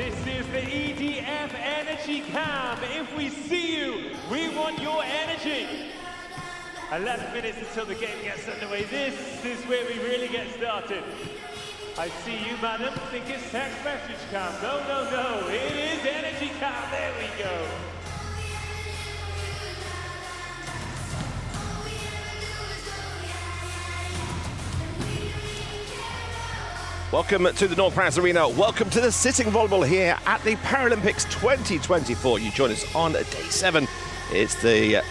This is the EDF Energy Cam. If we see you, we want your energy. 11 minutes until the game gets underway. This is where we really get started. I see you, madam. Think it's text message cam. No, no, no. It is energy cam. There we go. Welcome to the North Paris Arena. Welcome to the sitting volleyball here at the Paralympics 2024. You join us on day 7. It's the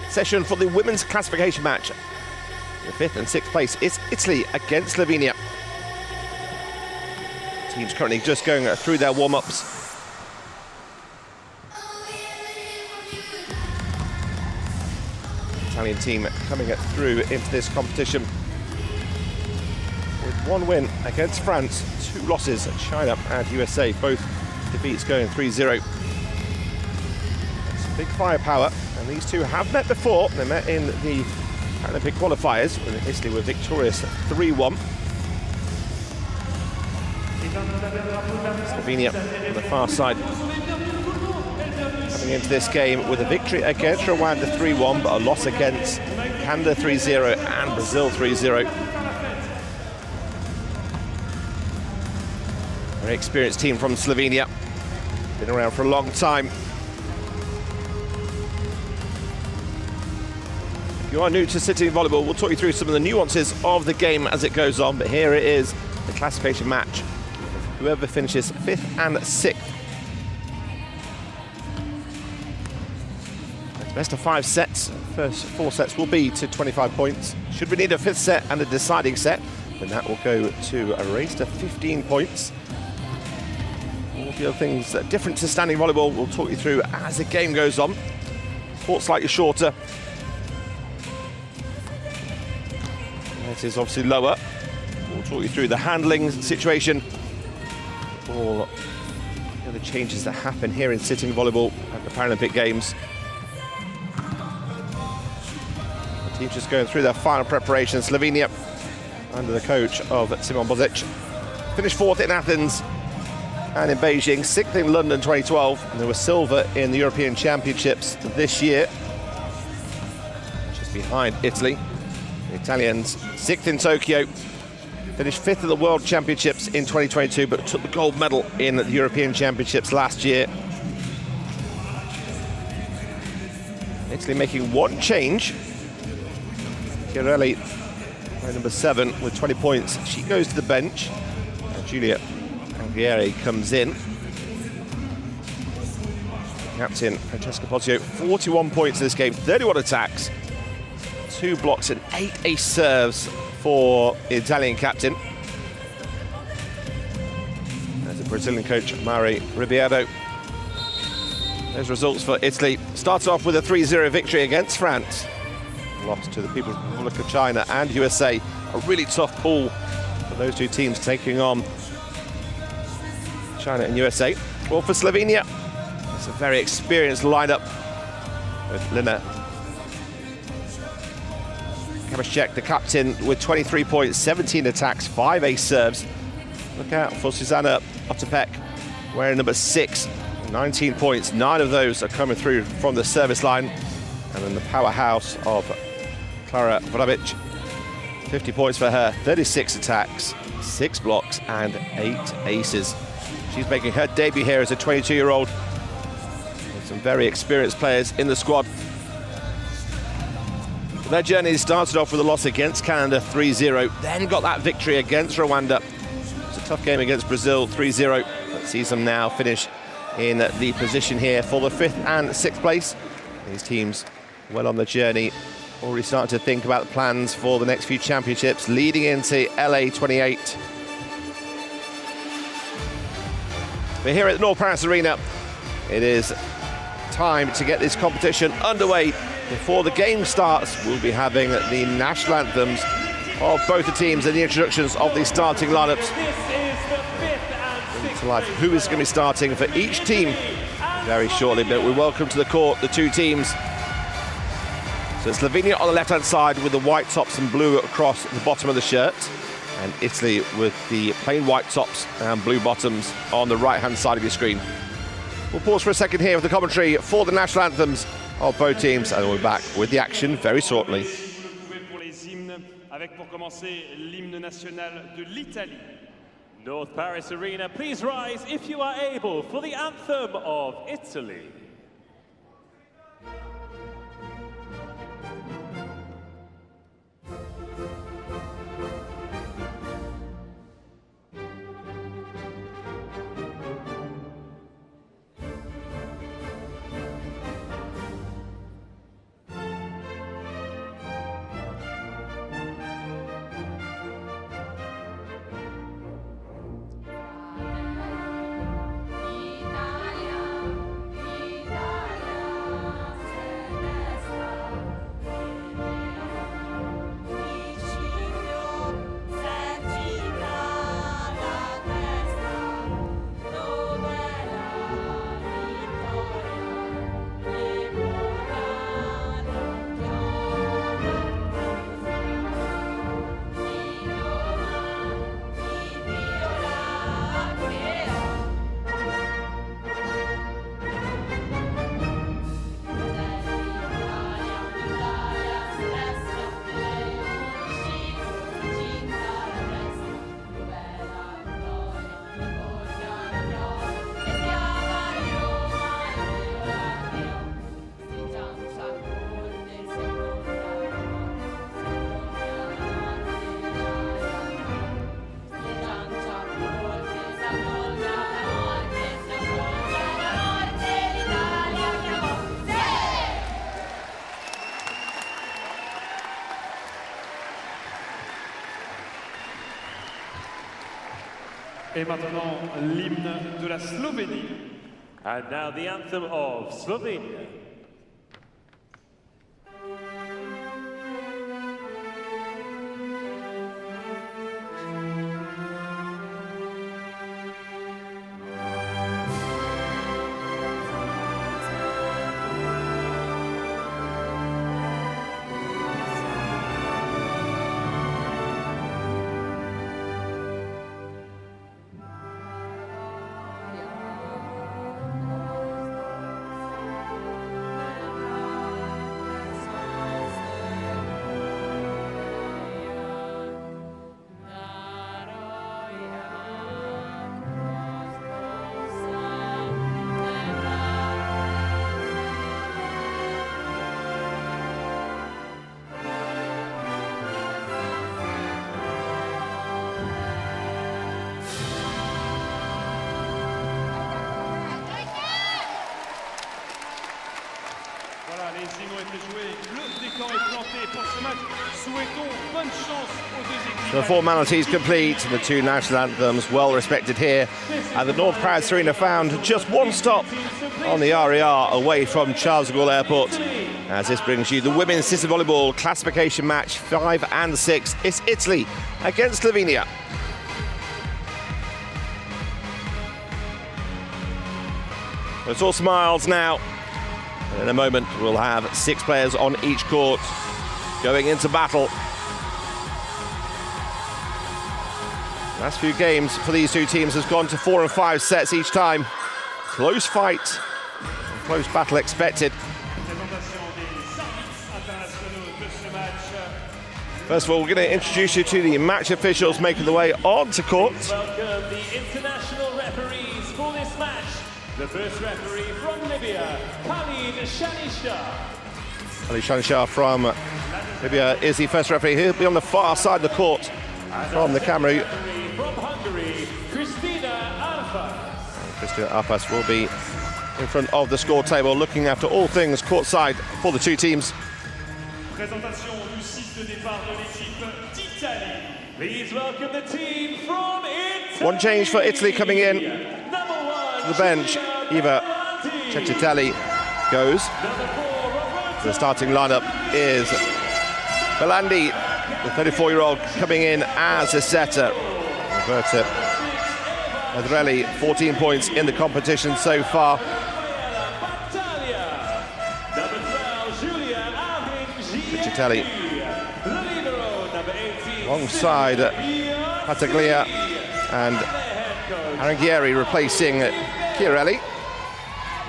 session for the women's classification match. The 5th and 6th place is Italy against Slovenia. Teams currently just going through their warm-ups. Italian team coming through into this competition with 1 win against France, 2 losses. China and USA, both defeats going 3-0. It's big firepower, and these two have met before. They met in the Paralympic qualifiers when Italy were victorious 3-1. Slovenia on the far side coming into this game with a victory against Rwanda 3-1, but a loss against Canada 3-0 and Brazil 3-0. Very experienced team from Slovenia, been around for a long time. If you are new to sitting volleyball, we'll talk you through some of the nuances of the game as it goes on, but here it is, the classification match. Whoever finishes 5th and 6th. It's best of 5 sets. First 4 sets will be to 25 points. Should we need a 5th set and a deciding set, then that will go to a race to 15 points. All the other things that are different to standing volleyball we'll talk you through as the game goes on. Court slightly shorter. It is obviously lower. We'll talk you through the handling situation. All the other changes that happen here in sitting volleyball at the Paralympic Games. The team's just going through their final preparation. Slovenia, under the coach of Simon Bozic, finished 4th in Athens and in Beijing, 6th in London 2012, and there was silver in the European Championships this year, just behind Italy. The Italians 6th in Tokyo, finished 5th at the World Championships in 2022, but took the gold medal in the European Championships last year. Italy making 1 change. Chiarelli, number 7, with 20 points. She goes to the bench. And Giulia Anglieri comes in. Captain Francesca Pozio, 41 points in this game, 31 attacks, 2 blocks and 8 ace serves for the Italian captain. There's the Brazilian coach, Mari Ribeiro. Those results for Italy. Starts off with a 3-0 victory against France. Lost to the People's Republic of China and USA. A really tough pool for those 2 teams taking on China and USA. Well, for Slovenia, it's a very experienced lineup with Lina Kabashek, the captain, with 23 points, 17 attacks, 5 ace serves. Look out for Susanna Otapek, wearing number 6, 19 points. 9 of those are coming through from the service line. And then the powerhouse of Klara Vrabic, 50 points for her, 36 attacks, 6 blocks and 8 aces. She's making her debut here as a 22-year-old. With some very experienced players in the squad. Their journey started off with a loss against Canada 3-0, then got that victory against Rwanda. It's a tough game against Brazil 3-0. Let's see them now finish in the position here for the 5th and 6th place. These teams well on the journey, already starting to think about the plans for the next few championships leading into LA 28. But here at the North Paris Arena, it is time to get this competition underway. Before the game starts, we'll be having the national anthems of both the teams and the introductions of the starting lineups. To life, who is going to be starting for each team very shortly, but we welcome to the court the 2 teams. So Slovenia on the left-hand side with the white tops and blue across the bottom of the shirt. and Italy with the plain white tops and blue bottoms on the right-hand side of your screen. We'll pause for a second here with the commentary for the national anthems of both teams, and we'll be back with the action very shortly. North Paris Arena, please rise if you are able for the anthem of Italy. Et maintenant, l'hymne de la Slovénie. And now the anthem of Slovenia. The formalities complete, the two national anthems well respected here at the North Paris Arena, found just one stop on the RER away from Charles de Gaulle Airport. As this brings you the women's system volleyball classification match 5 and 6. It's Italy against Slovenia. It's all smiles now. And in a moment, we'll have 6 players on each court going into battle. Last few games for these two teams has gone to 4 and 5 sets each time. Close fight, close battle expected. First of all, we're going to introduce you to the match officials making the way onto court. Welcome the international referees for this match. The first referee from Libya, Palais from Libya is the first referee. He'll be on the far side of the court from the camera. From Hungary, Christina Arpas will be in front of the score table, looking after all things courtside for the two teams. Please welcome the team from Italy. One change for Italy coming in to the bench. Eva Chateau goes. The starting lineup is Belandi, the 34-year-old, coming in as a setter. Roberta Adrelli, 14 points in the competition so far. Chitelli alongside Pataglia and Arangieri replacing Chiarelli.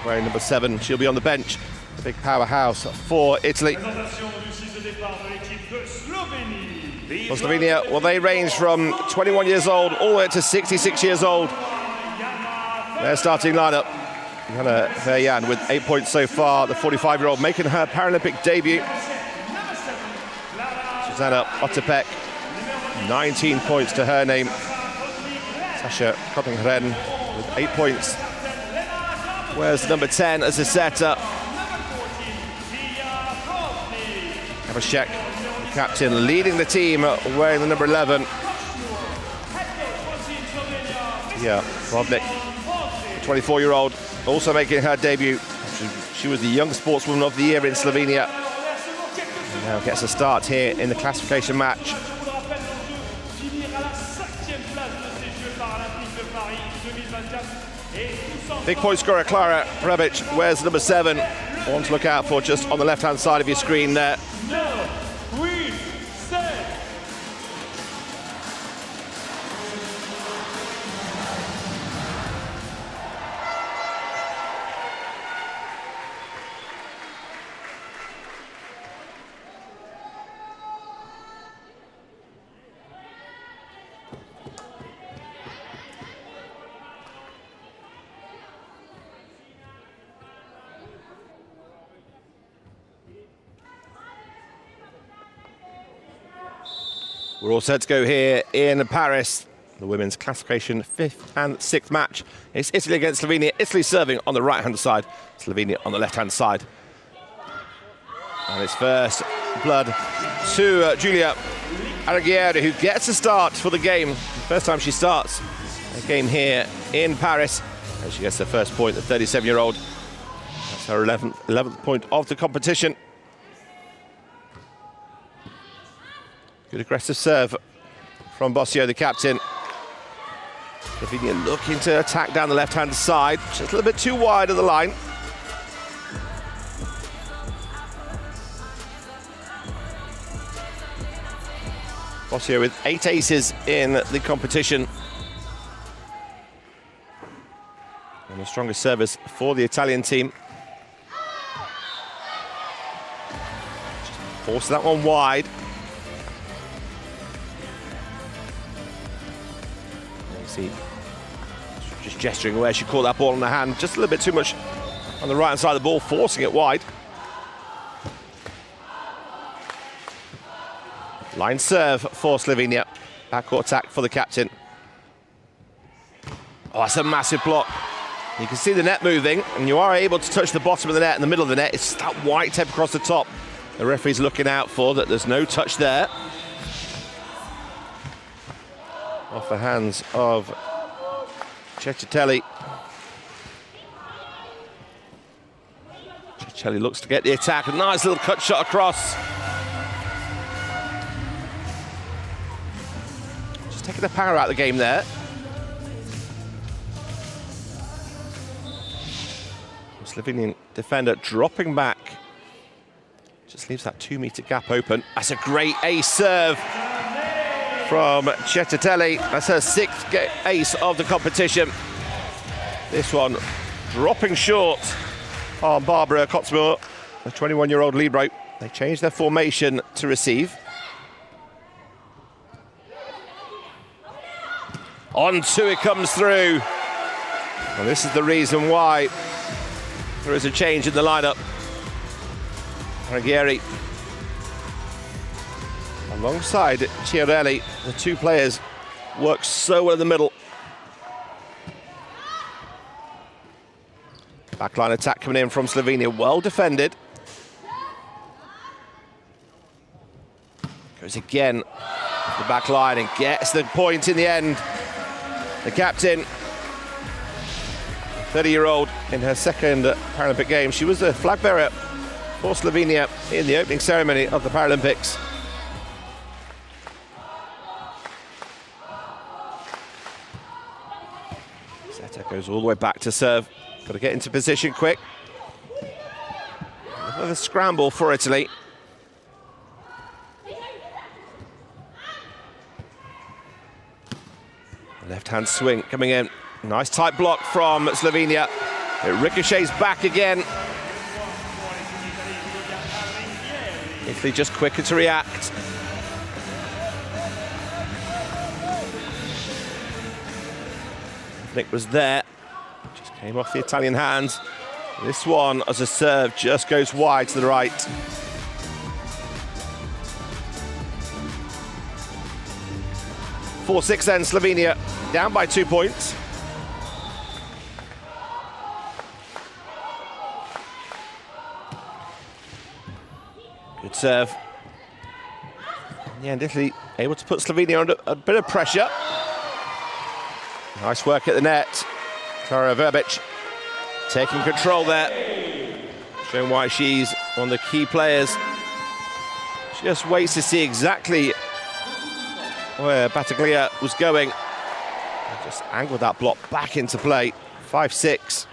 Wearing number 7, she'll be on the bench. The big powerhouse for Italy. For Slovenia, well, they range from 21 years old all the way up to 66 years old. Their starting lineup. Johanna Verjan with 8 points so far, the 45-year-old making her Paralympic debut. Susanna Otepek, 19 points to her name. Sasha Kottengren with 8 points. Where's number 10 as a setter? Abhishek, the captain, leading the team, wearing the number 11. Yeah, Robnik, the 24-year-old, also making her debut. She was the Young Sportswoman of the Year in Slovenia. And now gets a start here in the classification match. Big point scorer Klara Rebic wears number 7. One to look out for just on the left-hand side of your screen there. We're all set to go here in Paris. The women's classification 5th and 6th match. It's Italy against Slovenia. Italy serving on the right-hand side, Slovenia on the left-hand side. And it's first blood to Giulia Arangieri, who gets a start for the game. First time she starts a game here in Paris. And she gets her first point, the 37-year-old. That's her 11th point of the competition. Good aggressive serve from Bossio, the captain. Slovenia looking to attack down the left-hand side. Just a little bit too wide of the line. Bossio with 8 aces in the competition. And the strongest service for the Italian team. Just force that one wide. See, just gesturing where she caught that ball in the hand. Just a little bit too much on the right-hand side of the ball, forcing it wide. Line serve for Slovenia. Backcourt attack for the captain. Oh, that's a massive block. You can see the net moving, and you are able to touch the bottom of the net and the middle of the net. It's that white tape across the top. The referee's looking out for that. There's no touch there. Off the hands of Cecchitelli. Cecchitelli looks to get the attack. A nice little cut shot across. Just taking the power out of the game there. Slovenian defender dropping back. Just leaves that 2-meter gap open. That's a great ace serve from Cecchitelli. That's her 6th ace of the competition. This one dropping short on Barbara Kotzmoor, the 21-year-old libero. They changed their formation to receive. On to it comes through. And this is the reason why there is a change in the lineup. Arangieri alongside Chiarelli, the two players work so well in the middle. Backline attack coming in from Slovenia, well defended. Goes again to the back line and gets the point in the end. The captain, 30-year-old in her 2nd Paralympic Games. She was the flag bearer for Slovenia in the opening ceremony of the Paralympics. Zeta goes all the way back to serve. Got to get into position quick. Another scramble for Italy. Left-hand swing coming in. Nice tight block from Slovenia. It ricochets back again. Italy just quicker to react. Nick was there. Just came off the Italian hands. This one, as a serve, just goes wide to the right. (4-6) then, Slovenia down by 2 points. Good serve. Yeah, and Italy able to put Slovenia under a bit of pressure. Nice work at the net. Klara Verbic taking control there. Showing why she's one of the key players. She just waits to see exactly where Battaglia was going. Just angled that block back into play. 5-6.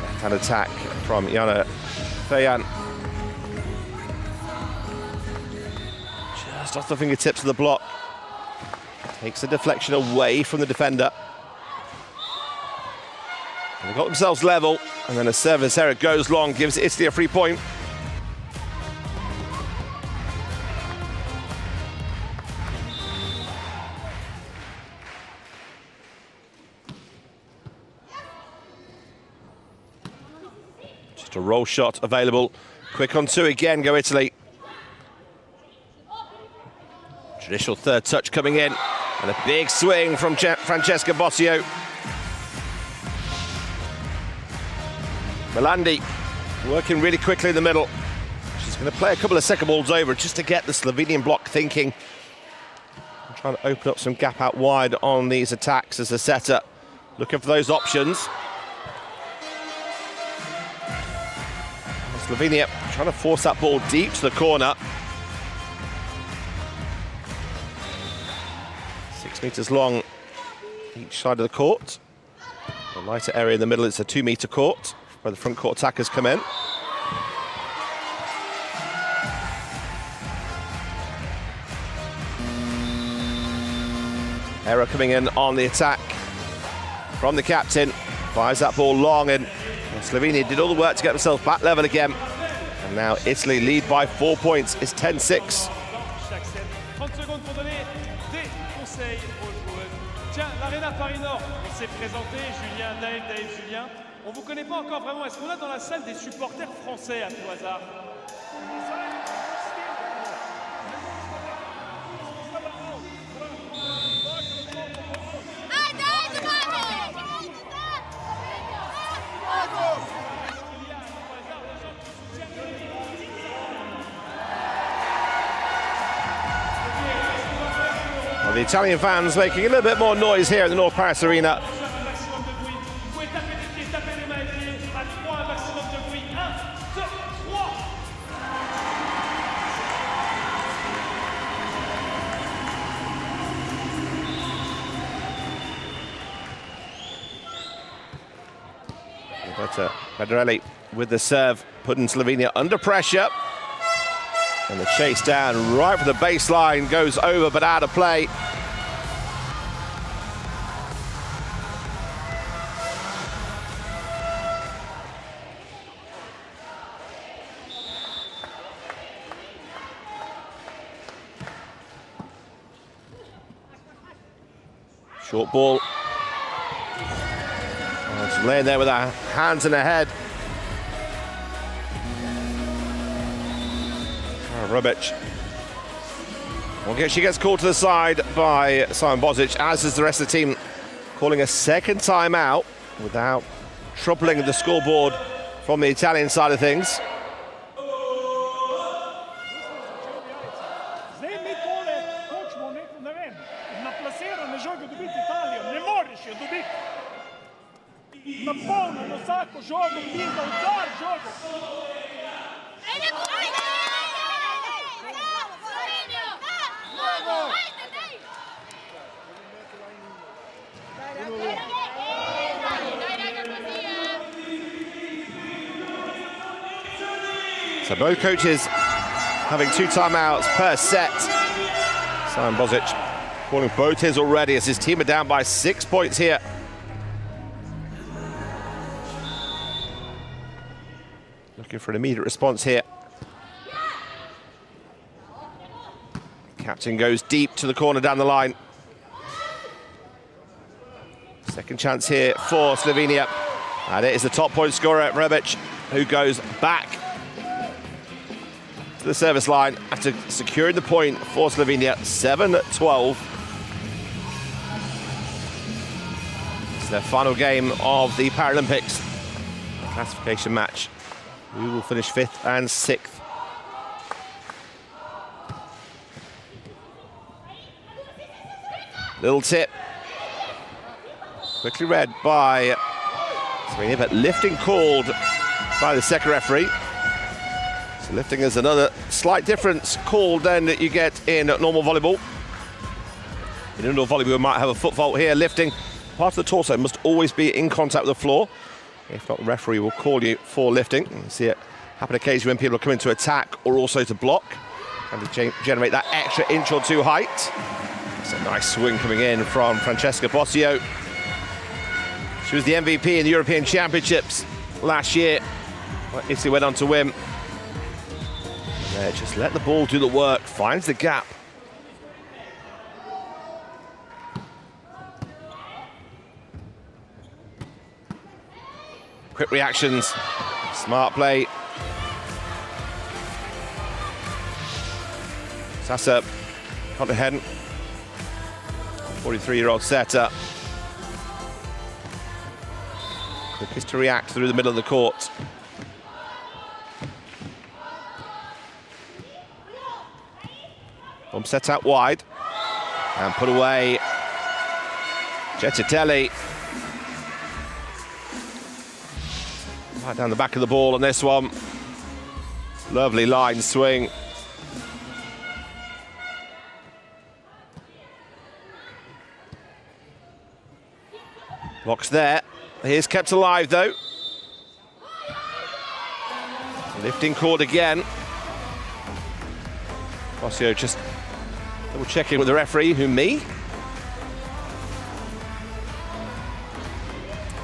Left-hand attack from Jana Fejan. Just off the fingertips of the block. Takes the deflection away from the defender. And they got themselves level, and then a service error goes long, gives Italy a free point. Just a roll shot available. Quick on two again, go Italy. Traditional third touch coming in, and a big swing from Francesca Bossio. Melandi working really quickly in the middle. She's going to play a couple of second balls over just to get the Slovenian block thinking. I'm trying to open up some gap out wide on these attacks as a setter. Looking for those options. Slovenia trying to force that ball deep to the corner. 6 meters long each side of the court. The lighter area in the middle is a 2 meter court, where the front court attackers come in. Error coming in on the attack from the captain. Fires that ball long, and Slovenia did all the work to get themselves back level again. And now Italy lead by 4 points. It's 10-6. Tiens, l'Arena Paris Nord, on s'est présenté, Julien, Dave, Julien. On vous connaît pas encore vraiment. Est-ce qu'on a dans la salle des supporters français à tout hasard? Well, the Italian fans making a little bit more noise here at the North Paris Arena. Federelli with the serve, putting Slovenia under pressure. And the chase down right for the baseline, goes over but out of play. Short ball. It's laying there with her hands in her head. Rubic. Well, she gets called to the side by Simon Bozic, as is the rest of the team, calling a second time out without troubling the scoreboard from the Italian side of things. So both coaches having 2 timeouts per set. Simon Bozic calling both his already as his team are down by 6 points here. Looking for an immediate response here. Captain goes deep to the corner down the line. Second chance here for Slovenia. And it is the top point scorer, Rebic, who goes back to the service line after securing the point for Slovenia. 7-12. It's their final game of the Paralympics classification match. We will finish 5th and 6th. Little tip. Quickly read by Slovenia, but lifting called by the second referee. So lifting is another slight difference called than that you get in normal volleyball. In indoor volleyball, we might have a foot fault here. Lifting, part of the torso must always be in contact with the floor. If not, the referee will call you for lifting. You see it happen occasionally when people are coming to attack or also to block and to generate that extra inch or 2 height. It's a nice swing coming in from Francesca Bossio. She was the MVP in the European Championships last year. Italy went on to win. And just let the ball do the work, finds the gap. Quick reactions, smart play. Sasa Contenheden, 43-year-old setter. Quickest to react through the middle of the court. Set out wide and put away. Ceccitelli. Right down the back of the ball on this one. Lovely line swing. Blocks there. Here's kept alive though. Lifting cord again. Bossio just double checking with the referee, who me?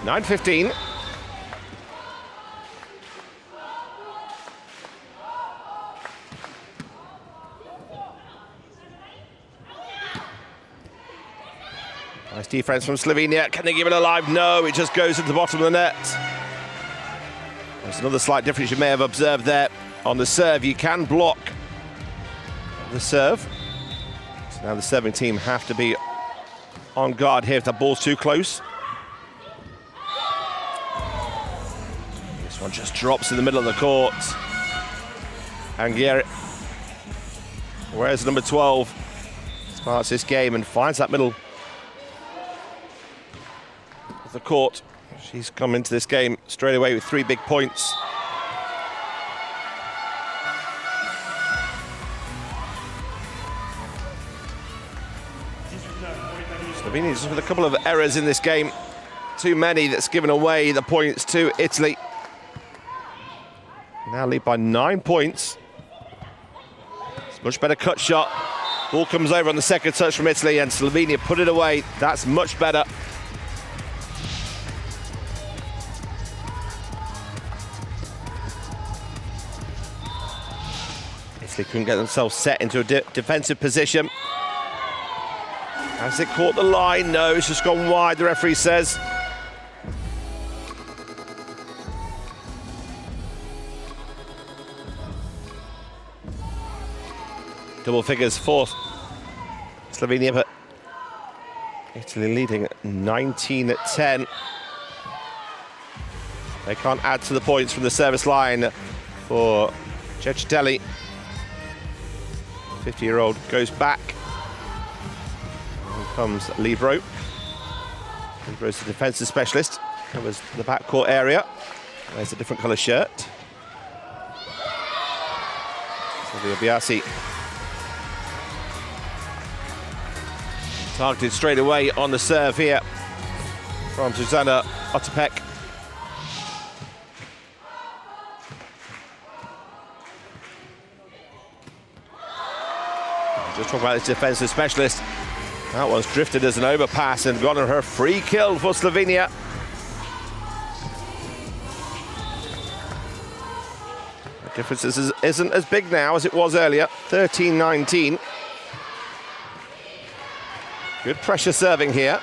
9:15. Nice defense from Slovenia. Can they give it alive? No, it just goes into the bottom of the net. There's another slight difference you may have observed there. On the serve, you can block the serve. So now the serving team have to be on guard here if that ball's too close. This one just drops in the middle of the court. And Garrett, whereas number 12 starts this game and finds that middle of the court. She's come into this game straight away with 3 big points. Slovenia with a couple of errors in this game. Too many that's given away the points to Italy. Now lead by 9 points. It's a much better cut shot. Ball comes over on the second touch from Italy and Slovenia put it away. That's much better. Italy couldn't get themselves set into a defensive position. Has it caught the line? No, it's just gone wide, the referee says. Double figures for Slovenia, but Italy leading 19-10. They can't add to the points from the service line for Ceccitelli. 50-year-old goes back. Here comes Libro. Libro's the defensive specialist. Covers the backcourt area. There's a different colour shirt. Silvia Biasi. Targeted straight away on the serve here from Zuzana Otapek. Just talk about this defensive specialist. That one's drifted as an overpass and gone on her free kill for Slovenia. The difference isn't as big now as it was earlier, 13-19. Good pressure serving here.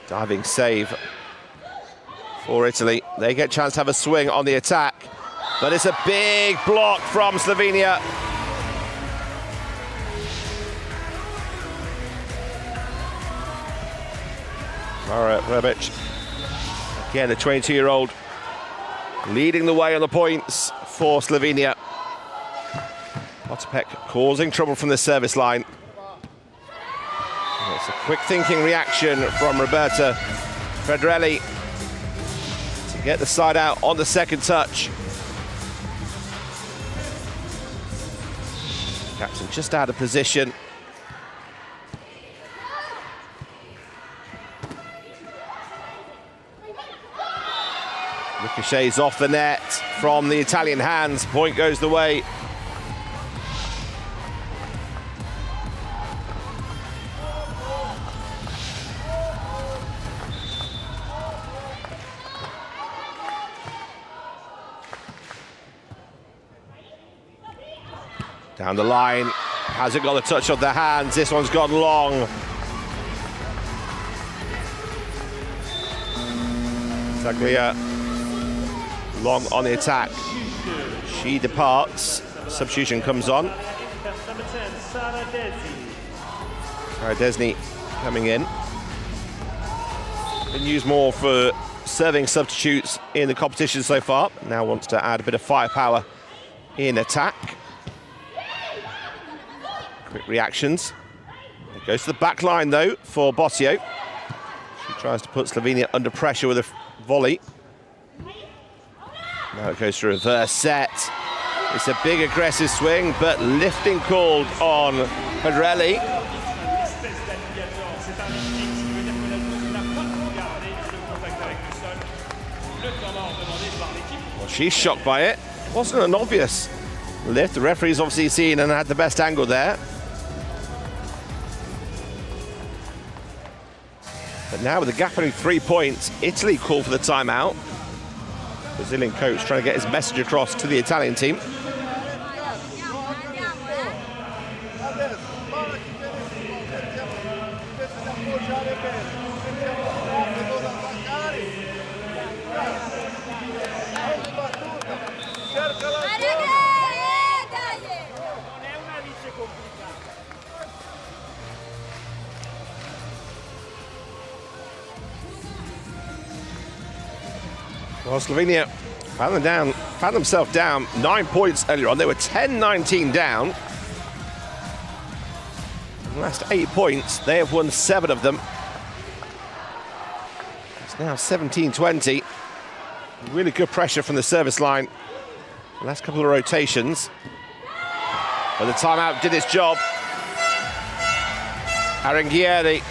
Diving save for Italy. They get a chance to have a swing on the attack, but it's a big block from Slovenia. Mara Rebic, again a 22-year-old, leading the way on the points for Slovenia. Otepek causing trouble from the service line. And it's a quick thinking reaction from Roberta Federelli to get the side out on the second touch. Captain just out of position. Ricochets off the net from the Italian hands. Point goes the way. Down the line. Hasn't got the touch of the hands. This one's gone long. Zaglia. Long on the attack. She departs. Substitution comes on. Desny coming in. Been used more for serving substitutes in the competition so far. Now wants to add a bit of firepower in attack. Quick reactions. It goes to the back line though for Bossio. She tries to put Slovenia under pressure with a volley. Now it goes to reverse set. It's a big aggressive swing, but lifting called on Federelli. Well, she's shocked by it. Wasn't an obvious lift. The referee's obviously seen and had the best angle there. But now with the gap only 3 points, Italy called for the timeout. Brazilian coach trying to get his message across to the Italian team. Well, Slovenia found themselves down 9 points earlier on. They were 10-19 down. In the last 8 points, they have won 7 of them. It's now 17-20. Really good pressure from the service line. The last couple of rotations. But the timeout did its job. Aranghieri.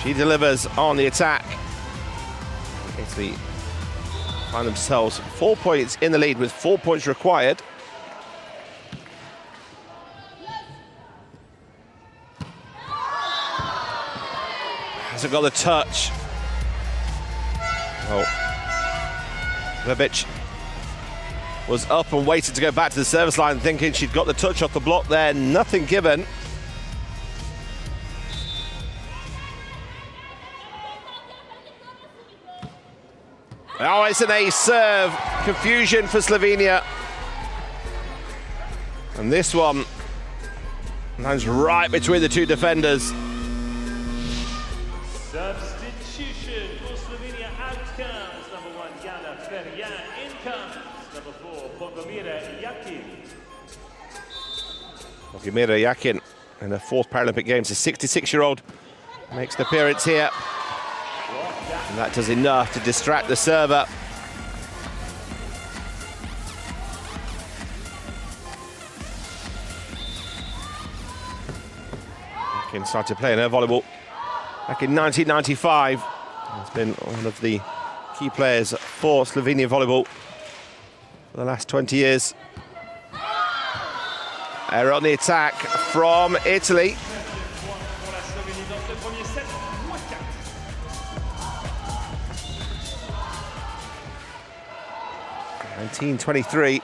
She delivers on the attack. Italy find themselves 4 points in the lead with 4 points required. Hasn't got the touch. Oh. Rebic was up and waited to go back to the service line, thinking she'd got the touch off the block there. Nothing given. Oh, it's an ace serve. Confusion for Slovenia. And this one lands right between the two defenders. Substitution for Slovenia. Out comes number 1, Jana Ferjan. In comes number 4, Bogomira Yakin. Bogomira Yakin in the 4th Paralympic Games. The 66-year-old makes an appearance here. And that does enough to distract the server. Yakin started playing her volleyball back in 1995. Has been one of the key players for Slovenian volleyball for the last 20 years. Error on the attack from Italy. 19-23.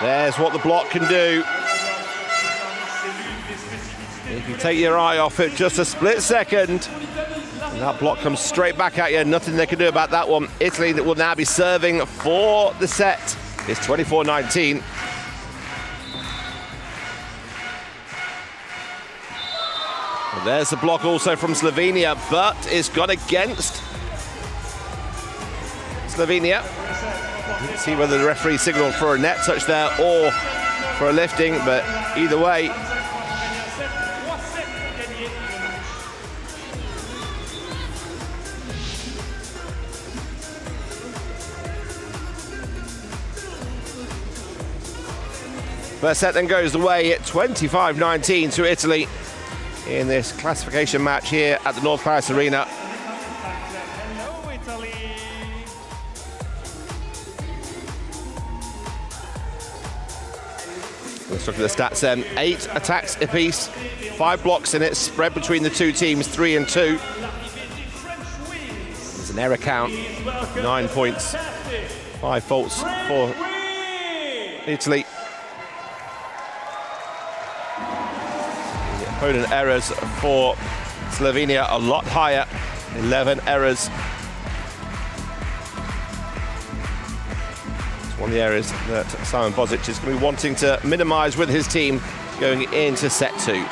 There's what the block can do. If you take your eye off it just a split second, and that block comes straight back at you. Nothing they can do about that one. Italy that will now be serving for the set. It's 24-19. Well, there's the block also from Slovenia, but it's gone against Slovenia. Let's see whether the referee signaled for a net touch there or for a lifting, but either way. First set then goes away at 25-19 to Italy in this classification match here at the North Paris Arena. Hello, Italy. Let's look at the stats then. 8 attacks apiece, 5 blocks in it, spread between the two teams, 3 and 2. There's an error count, 9 points, 5 faults for Italy. The opponent errors for Slovenia a lot higher, 11 errors. One of the areas that Simon Bozic is going to be wanting to minimise with his team going into set 2.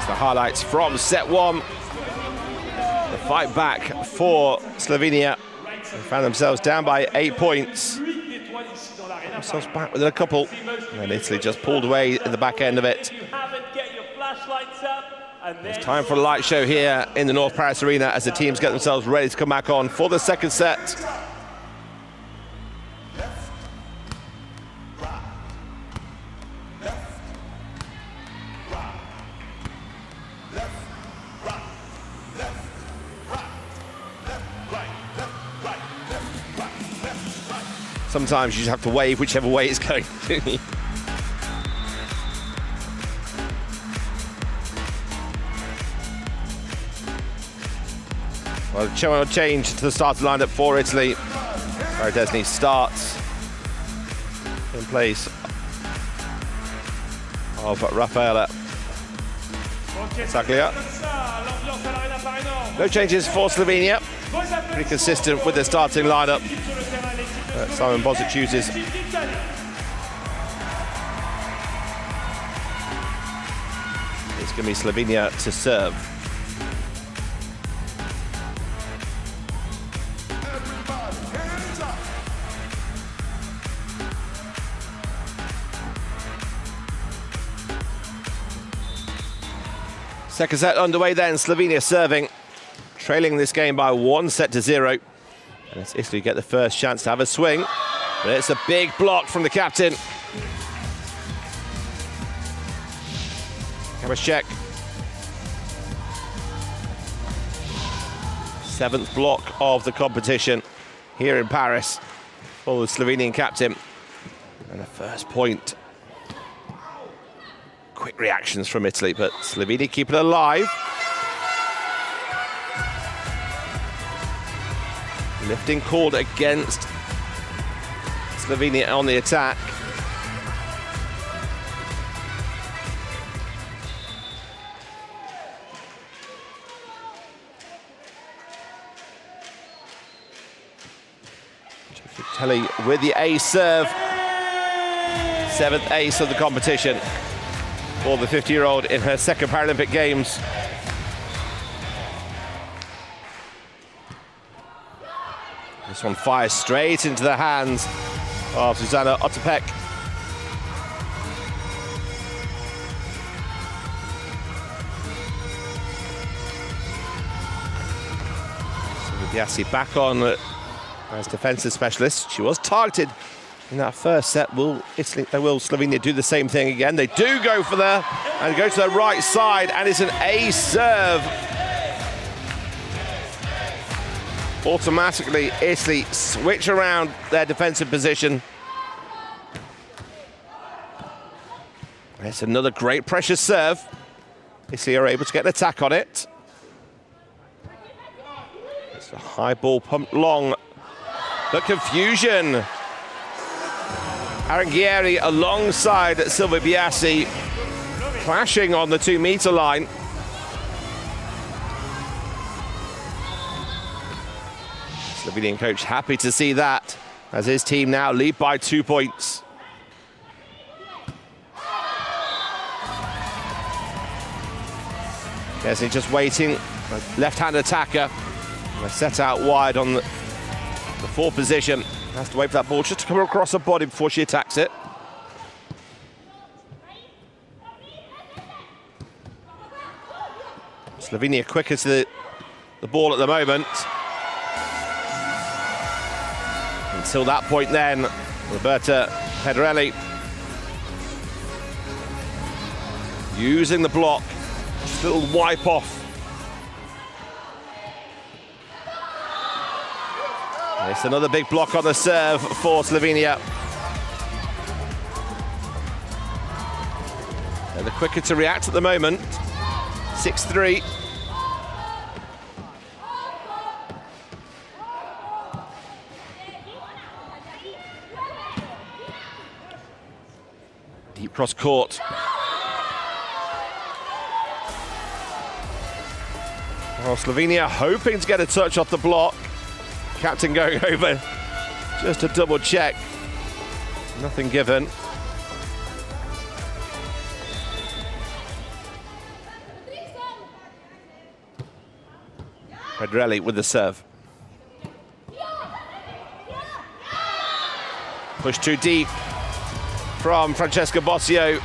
The highlights from set 1. The fight back for Slovenia. They found themselves down by 8 points. Themselves back within a couple. And Italy just pulled away in the back end of it. It's time for a light show here in the North Paris Arena as the teams get themselves ready to come back on for the second set. Sometimes you just have to wave whichever way it's going. Well, change to the starting lineup for Italy. Desny starts in place of Raffaella Saglia. No changes for Slovenia. Pretty consistent with their starting lineup. Simon Bozic chooses. It's going to be Slovenia to serve. Second set underway then, Slovenia serving, trailing this game by 1-0. And it's Italy get the first chance to have a swing. But it's a big block from the captain. Kazakhstan. 7th block of the competition here in Paris for the Slovenian captain. And the first point. Quick reactions from Italy, but Slovenia keep it alive. Lifting called against Slovenia on the attack. Kelly with the ace serve. 7th ace of the competition for the 50-year-old in her 2nd Paralympic Games. This one fires straight into the hands of Susanna Otterpeck. Biasi back on as defensive specialist. She was targeted in that first set. Will Slovenia do the same thing again? They do go for the and go to the right side, and it's an ace serve. Automatically, Italy switch around their defensive position. It's another great pressure serve. Italy are able to get an attack on it. A high ball pumped long, but confusion. Aranghieri alongside Silvia Biasi, clashing on the 2-meter line. Slovenian coach happy to see that, as his team now lead by 2 points. Biasi just waiting, left-hand attacker. Set out wide on the 4th position. Has to wait for that ball just to come across her body before she attacks it. Slovenia quicker to the ball at the moment. Until that point then, Roberta Pedrelli using the block. Just a little wipe off. It's another big block on the serve for Slovenia. They're the quicker to react at the moment. 6-3. Deep cross court. Well, Slovenia hoping to get a touch off the block. Captain going over just to double check. Nothing given. Pedrelli with the serve. Push too deep from Francesca Bossio.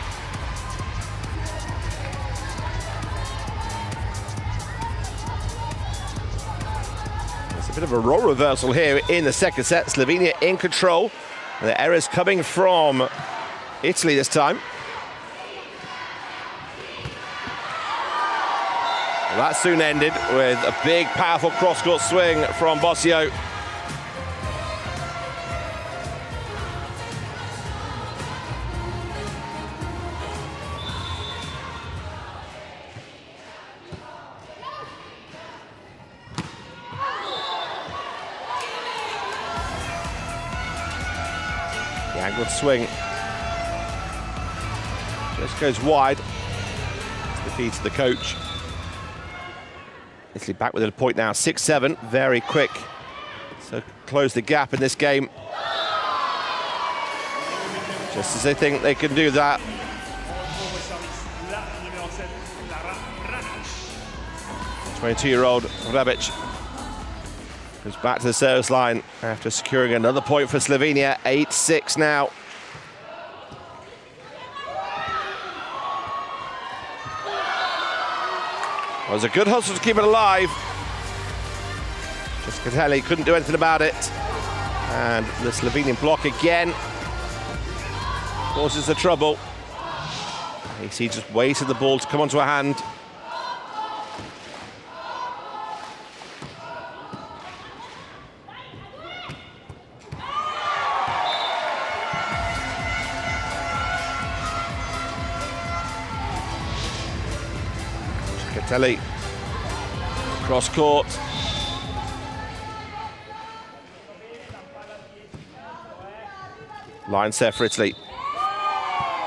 Bit of a role reversal here in the 2nd set. Slovenia in control. And the errors coming from Italy this time. Well, that soon ended with a big, powerful cross-court swing from Bossio. The angled swing just goes wide. It's the feed to the coach. Italy back within a point now, 6-7, very quick. So close the gap in this game. Just as they think they can do that. The 22-year-old Rebic goes back to the service line after securing another point for Slovenia. 8-6 now. It was a good hustle to keep it alive. Just Catelli couldn't do anything about it. And the Slovenian block again causes the trouble. AC just waited the ball to come onto her hand. Catelli, cross court. Line set for Italy.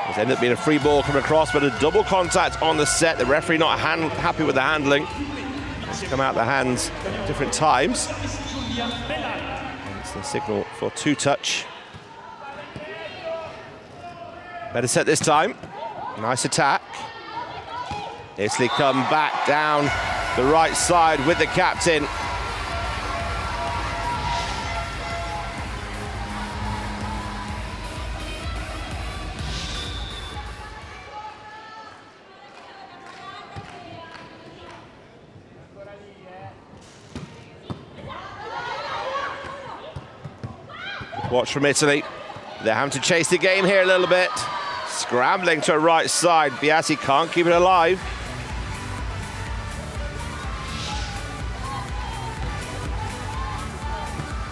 It's ended up being a free ball coming across, but a double contact on the set. The referee not happy with the handling. It's come out the hands at different times. And It's the signal for two-touch. Better set this time. Nice attack. Italy come back down the right side with the captain. Watch from Italy. They're having to chase the game here a little bit. Scrambling to a right side. Biasi can't keep it alive.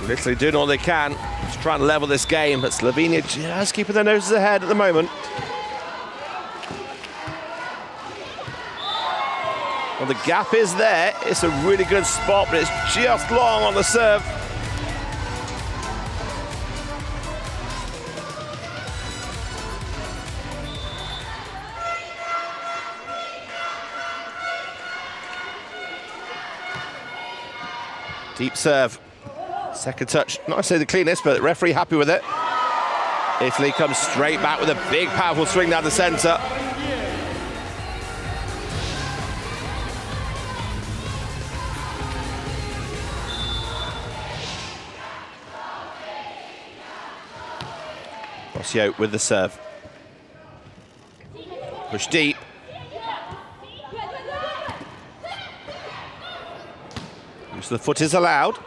Italy doing all they can. Just trying to level this game, but Slovenia just keeping their noses ahead at the moment. Well, the gap is there. It's a really good spot, but it's just long on the serve. Deep serve. Second touch, not necessarily the cleanest, but the referee happy with it. Italy comes straight back with a big, powerful swing down the centre. Rossio with the serve. Push deep. Use of the foot is allowed.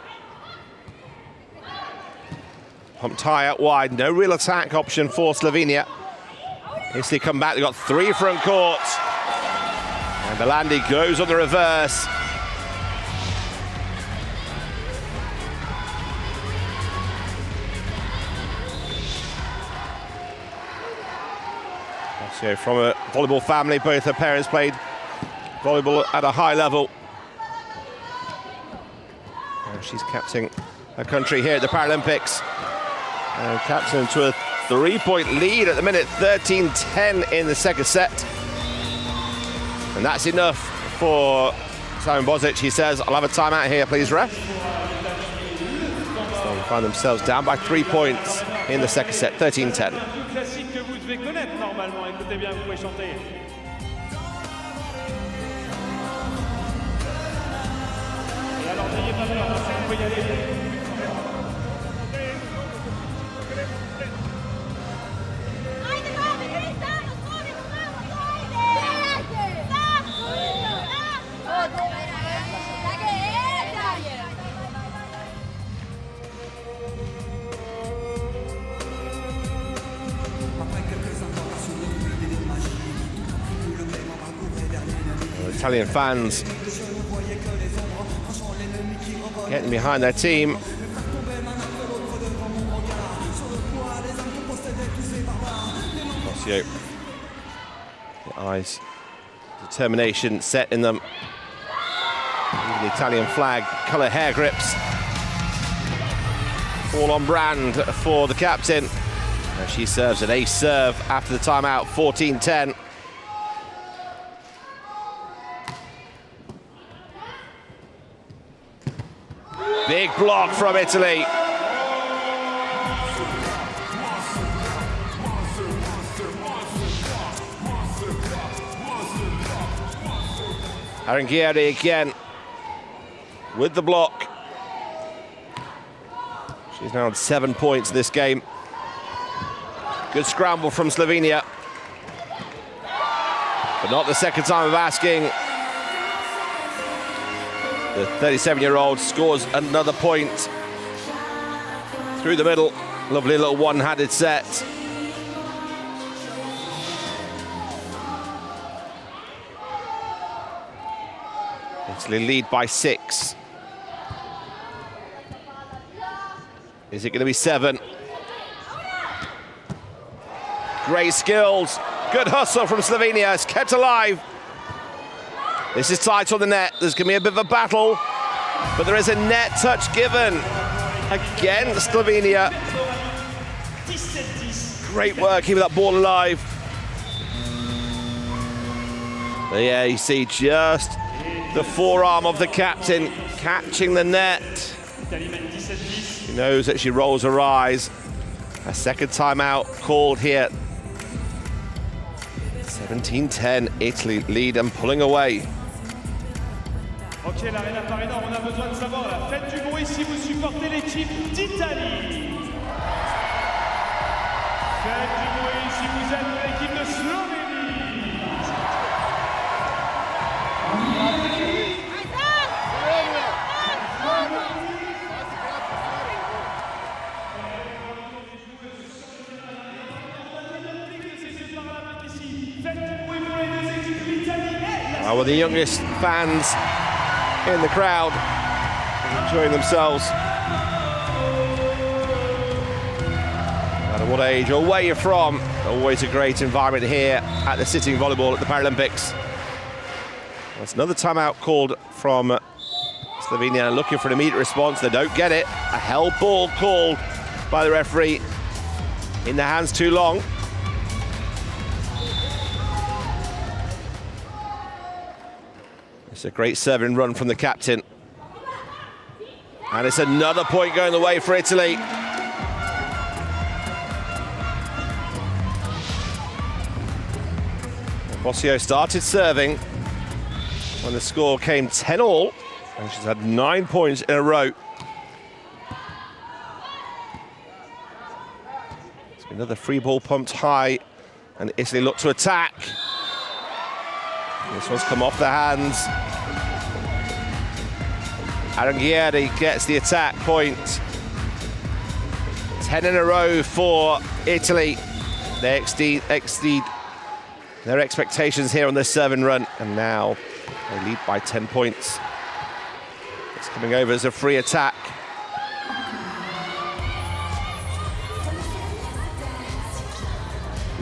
Pumped high out wide, no real attack option for Slovenia. Italy come back, they've got three front courts. And Belandi goes on the reverse. So from a volleyball family, both her parents played volleyball at a high level. And she's captaining her country here at the Paralympics. And captain to a 3-point lead at the minute, 13-10 in the second set. And that's enough for Simon Bozic. He says, I'll have a timeout here, please, ref. So they find themselves down by 3 points in the second set, 13-10. Italian fans getting behind their team. Rossio, the eyes, determination set in them. Even the Italian flag colour hair grips. All on brand for the captain. And she serves an ace serve after the timeout, 14-10. Big block from Italy. Aranghieri again with the block. She's now on 7 points in this game. Good scramble from Slovenia. But not the second time of asking. The 37-year-old scores another point through the middle. Lovely little one-handed set. Italy lead by 6. Is it going to be 7? Great skills. Good hustle from Slovenia. It's kept alive. This is tight on the net. There's going to be a bit of a battle, but there is a net touch given against Slovenia. Great work keeping that ball alive. But yeah, you see just the forearm of the captain catching the net. She knows that she rolls her eyes. A second timeout called here. 17-10, Italy lead and pulling away. Ok, l'Arena Paris Nord, on a besoin de savoir, là. Faites du bruit si vous supportez l'équipe d'Italie. Faites du bruit si vous êtes de l'équipe de Slovénie. Well, the youngest fans in the crowd enjoying themselves. No matter what age or where you're from, always a great environment here at the sitting volleyball at the Paralympics. That's another timeout called from Slovenia, looking for an immediate response. They don't get it. A held ball called by the referee. In the hands too long. It's a great serving run from the captain. And it's another point going the way for Italy. Bossio started serving when the score came 10-all, and she's had 9 points in a row. It's been another free ball pumped high, and Italy look to attack. This one's come off the hands. Aranghieri gets the attack point. 10 in a row for Italy. They exceed their expectations here on this serving run, and now they lead by 10 points. It's coming over as a free attack.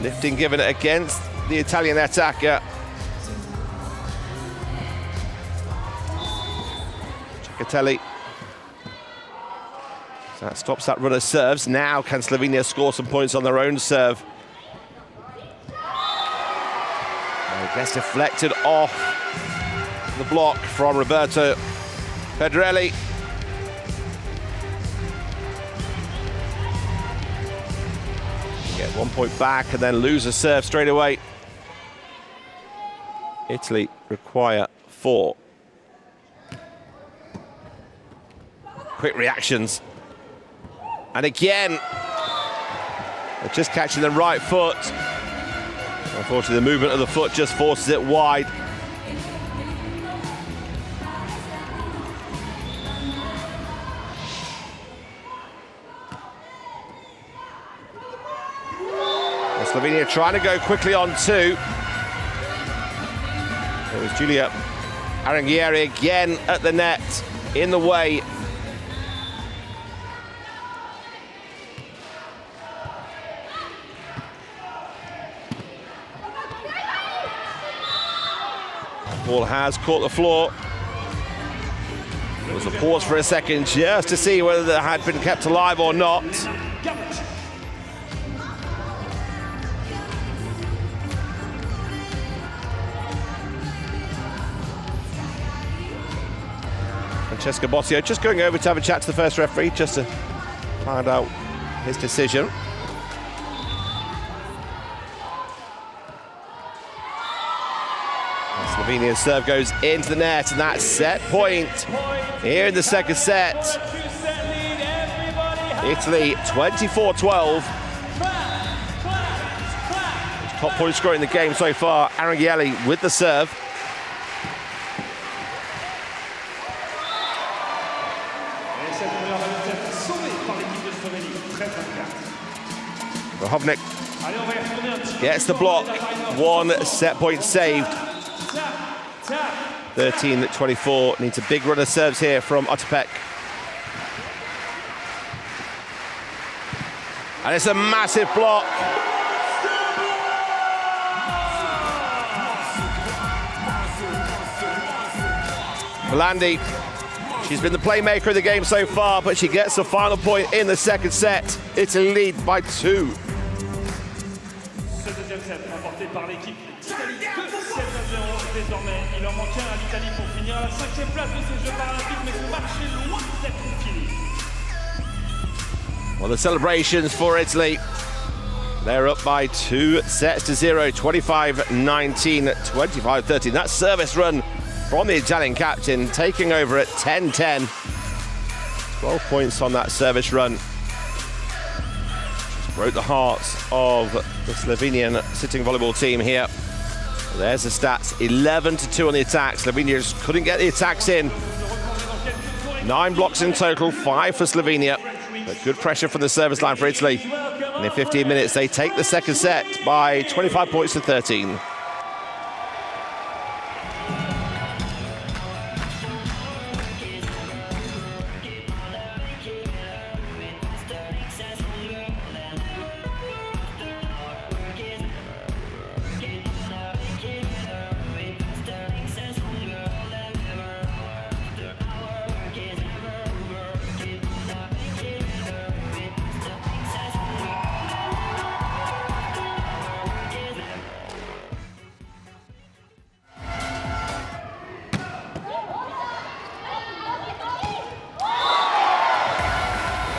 Lifting given it against the Italian attacker. Catelli. So that stops that run of serves. Now can Slovenia score some points on their own serve? It gets deflected off the block from Roberto Pedrelli. Get 1 point back and then lose a serve straight away. Italy require 4. Quick reactions. And again, they're just catching the right foot. Unfortunately, the movement of the foot just forces it wide. And Slovenia trying to go quickly on 2. It was Julia Aranghieri again at the net, in the way. Ball has caught the floor. There was a pause for a second just to see whether it had been kept alive or not. Francesco Bossio just going over to have a chat to the first referee just to find out his decision. Slovenia's serve goes into the net, and that's set point here in the second set. Italy 24-12. Top point scorer in the game so far, Aranghieri with the serve. Rohovnik gets the block, 1 set point saved. 13-24, needs a big run of serves here from Otepek. And it's a massive block. Belandi, she's been the playmaker of the game so far, but she gets the final point in the second set. Italy lead by 2. Ce deuxième set remporté par l'équipe d'Italie, 2-7-0 désormais. Il en manque un à l'Italie pour finir à la 5e place de ces Jeux paralympiques, mais ce match est loin d'être fini. Well, the celebrations for Italy. They're up by 2 sets to 0, 25-19, 25-13. That service run from the Italian captain, taking over at 10-10. 12 points on that service run. Just broke the hearts of the Slovenian sitting volleyball team here. There's the stats, 11-2 on the attack. Slovenia just couldn't get the attacks in. 9 blocks in total, 5 for Slovenia. But good pressure from the service line for Italy. And in 15 minutes, they take the second set by 25 points to 13.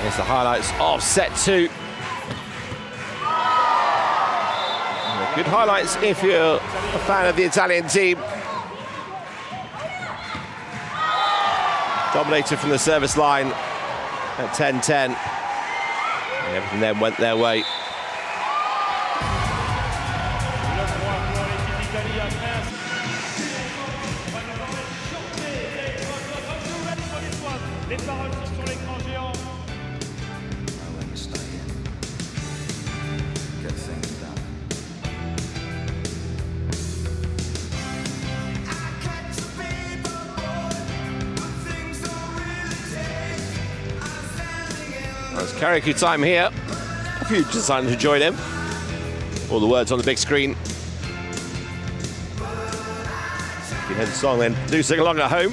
Here's the highlights of set 2. Good highlights if you're a fan of the Italian team. Dominated from the service line at 10-10. Everything then went their way. It's karaoke time here. If you decided to join in, all the words on the big screen. If you hear the song, then do sing along at home.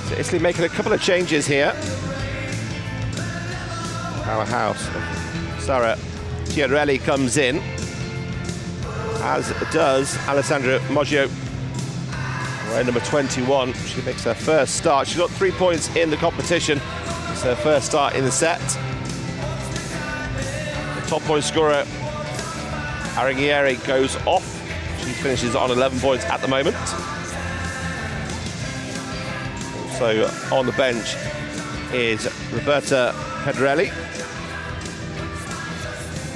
So Italy making a couple of changes here. Powerhouse. Sarah Chiarelli comes in, as does Alessandra Moggio, wearing number 21. She makes her first start. She got 3 points in the competition. It's her first start in the set. The top point scorer, Arighieri, goes off. She finishes on 11 points at the moment. Also on the bench is Roberta Pedrelli.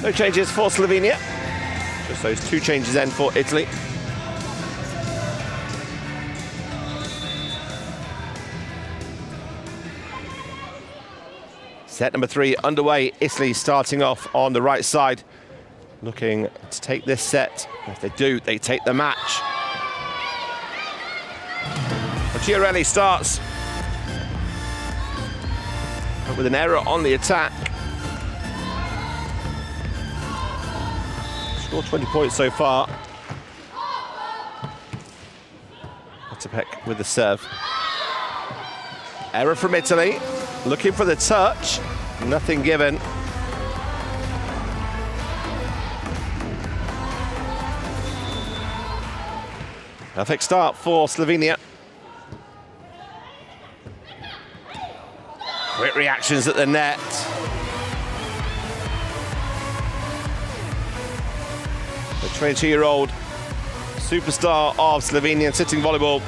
No changes for Slovenia. Just those 2 changes then for Italy. Set number 3 underway. Italy starting off on the right side, looking to take this set. If they do, they take the match. Chiarelli starts with an error on the attack. Scored 20 points so far. Otepek with the serve. Error from Italy. Looking for the touch. Nothing given. Perfect start for Slovenia. Quick reactions at the net. The 22-year-old superstar of Slovenian sitting volleyball,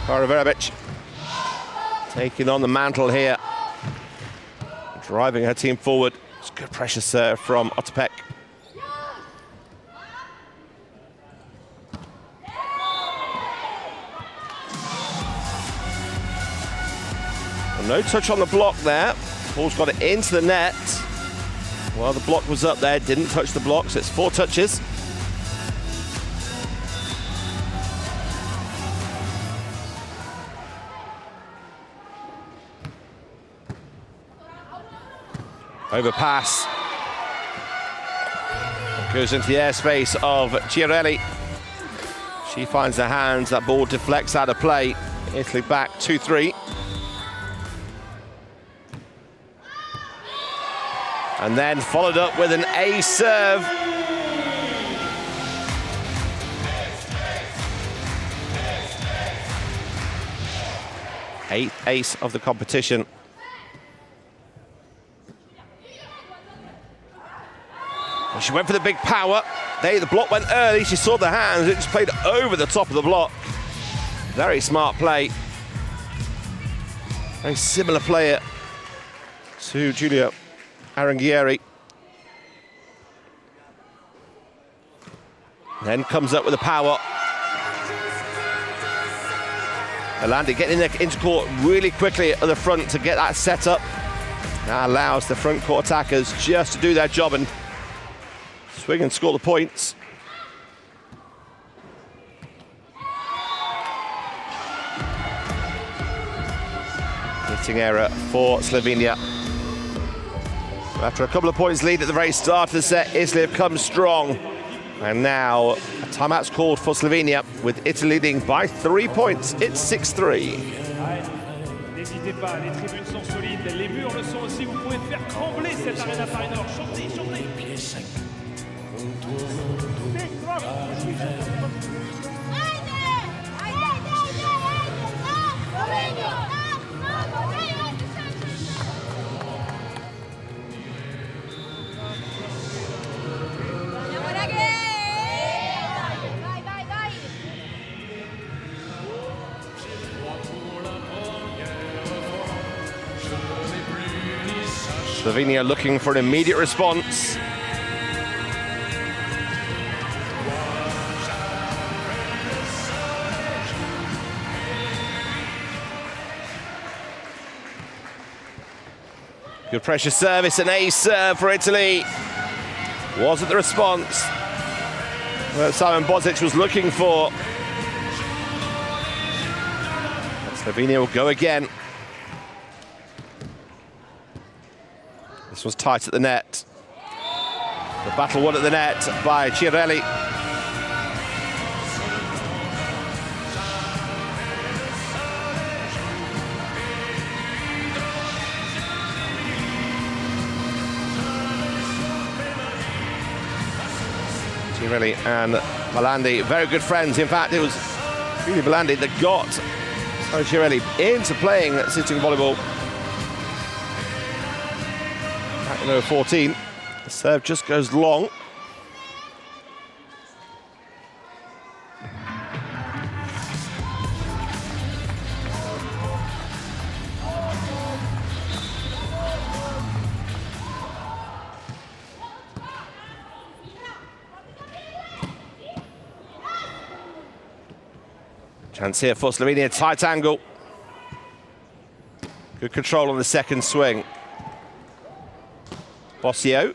Kara Verebic, taking on the mantle here, driving her team forward. It's good pressure serve from Otepek. No touch on the block there. Ball's got it into the net. Well, the block was up there, didn't touch the block, so it's 4 touches. Overpass. Goes into the airspace of Chiarelli. She finds the hands, that ball deflects out of play. Italy back 2-3. And then followed up with an ace serve 8th ace of the competition. And she went for the big power. The block went early. She saw the hands. It just played over the top of the block. Very smart play. Very similar player to Giulia Aranghieri. Then comes up with the power. Alandi getting into court really quickly at the front to get that set up. That allows the front court attackers just to do their job and swing and score the points. Hitting error for Slovenia. After a couple of points lead at the very start of the set, Italy have come strong. And now a timeout's called for Slovenia, with Italy leading by 3 points. It's 6-3. N'hésitez pas, les tribunes sont solides, les murs le sont aussi. Vous pouvez faire trembler cette arena Paris-Nord. Chantez, chantez. Slovenia looking for an immediate response. Good pressure service, an ace serve for Italy. Wasn't the response that Simon Bozic was looking for. And Slovenia will go again. This was tight at the net. The battle won at the net by Chiarelli. Chiarelli and Malandi, very good friends. In fact, it was really Malandi that got Chiarelli into playing sitting volleyball. Back in 14, the serve just goes long. Chance here for Slovenia, tight angle. Good control on the second swing. Bossio.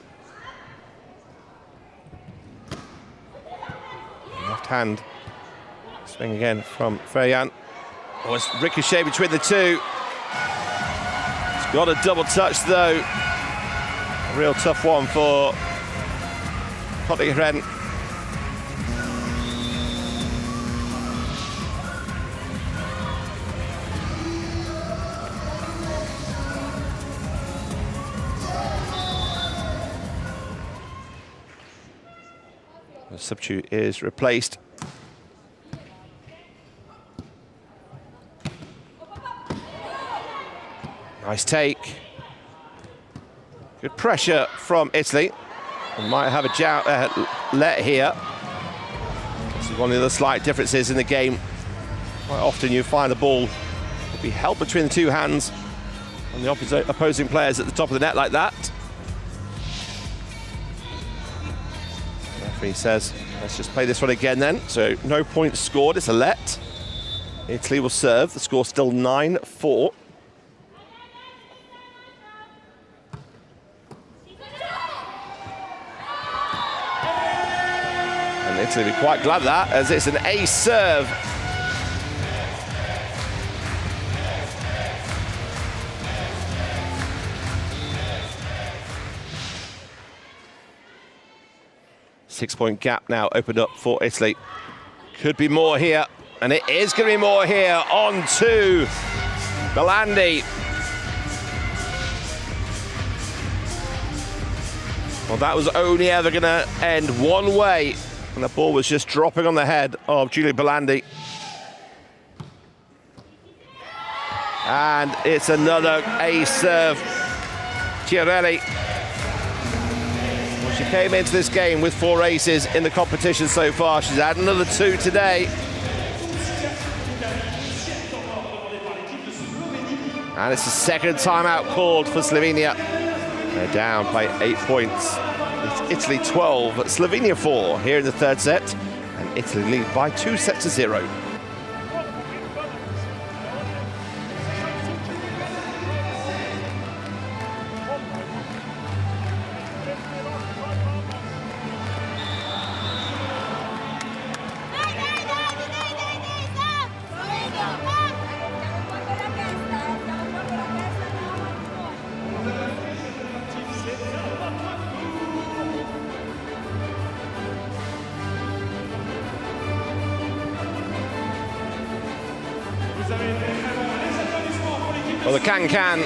Left hand. Swing again from Ferjan. Oh, it's ricochet between the two. It's got a double touch though. A real tough one for Kottingen. The substitute is replaced. Nice take. Good pressure from Italy. We might have a let here. This is one of the slight differences in the game. Quite often you find the ball will be held between the two hands on the opposing players at the top of the net like that. Referee says, let's just play this one again then. So no points scored, it's a let. Italy will serve, the score's still 9-4. And Italy will be quite glad of that, as it's an ace serve. Six-point gap now opened up for Italy. Could be more here, and it is going to be more here. On to Belandi. Well, that was only ever going to end one way, and the ball was just dropping on the head of Giulia Belandi. And it's another ace serve. Chiarelli. Well, she came into this game with 4 aces in the competition so far. She's had another 2 today. And it's the second timeout called for Slovenia. They're down by 8 points. It's Italy 12, Slovenia 4 here in the third set. And Italy lead by 2-0. Well, the can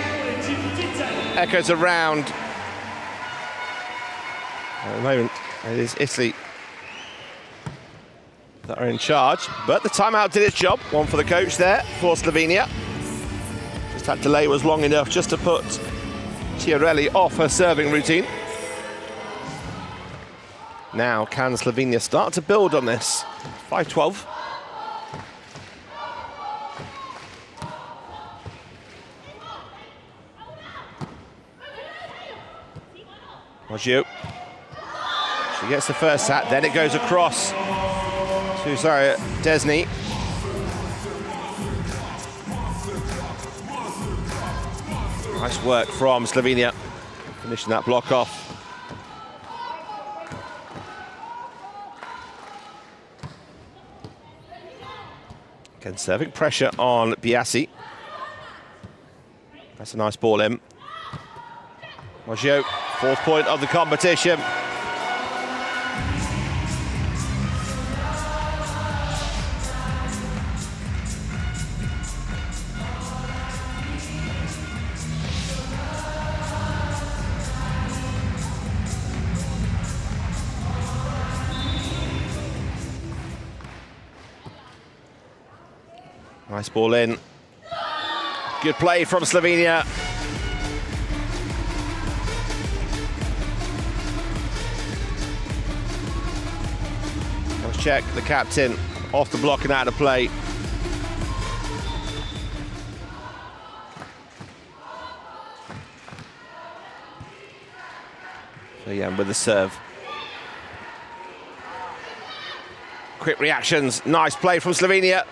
echoes around. At the moment, it is Italy that are in charge, but the timeout did its job. One for the coach there for Slovenia. Just that delay was long enough just to put Chiarelli off her serving routine. Now, can Slovenia start to build on this? 5-12. She gets the first set, then it goes across to Desny. Nice work from Slovenia, finishing that block off. Again, serving pressure on Biasi. That's a nice ball in. Maggio, 4th point of the competition. Nice ball in. Good play from Slovenia. Check the captain off the block and out of play. So yeah, with the serve. Quick reactions, nice play from Slovenia.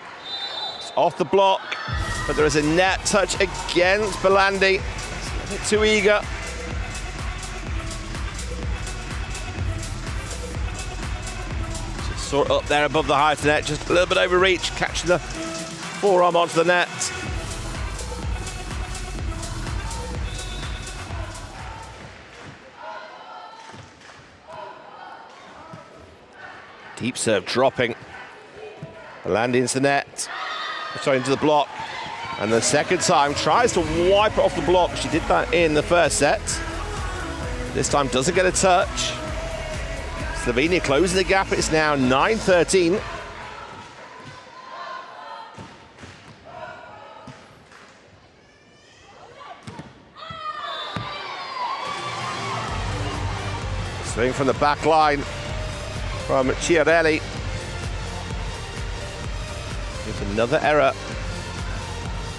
It's off the block, but there is a net touch against Belandi. A bit too eager. Sort up there above the height of the net, just a little bit overreach, catching the forearm onto the net. Deep serve dropping. Landing into the net, sorry, into the block. And the second time tries to wipe it off the block. She did that in the first set. This time doesn't get a touch. Slovenia closing the gap, it's now 9-13. Swing from the back line from Chiarelli. There's another error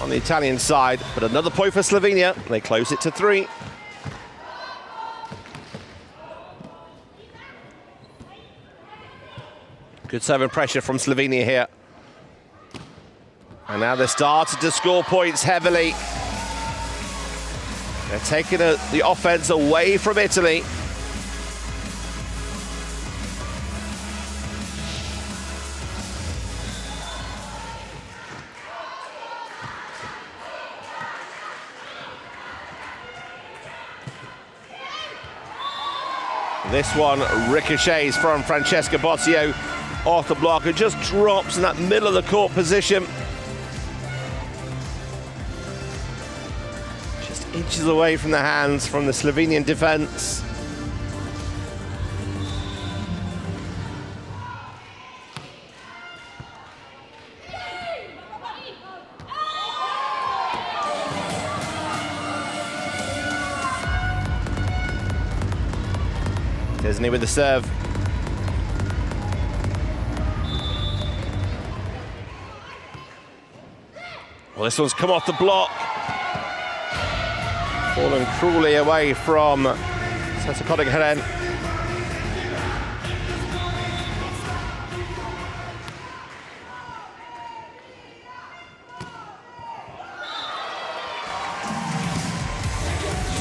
on the Italian side, but another point for Slovenia. They close it to 3. Good serving pressure from Slovenia here. And now they're starting to score points heavily. They're taking the offense away from Italy. This one ricochets from Francesca Bozio off the block and just drops in that middle of the court position. Just inches away from the hands from the Slovenian defense. Česny with the serve. Well, this one's come off the block. Fallen cruelly away from Kazakhstan.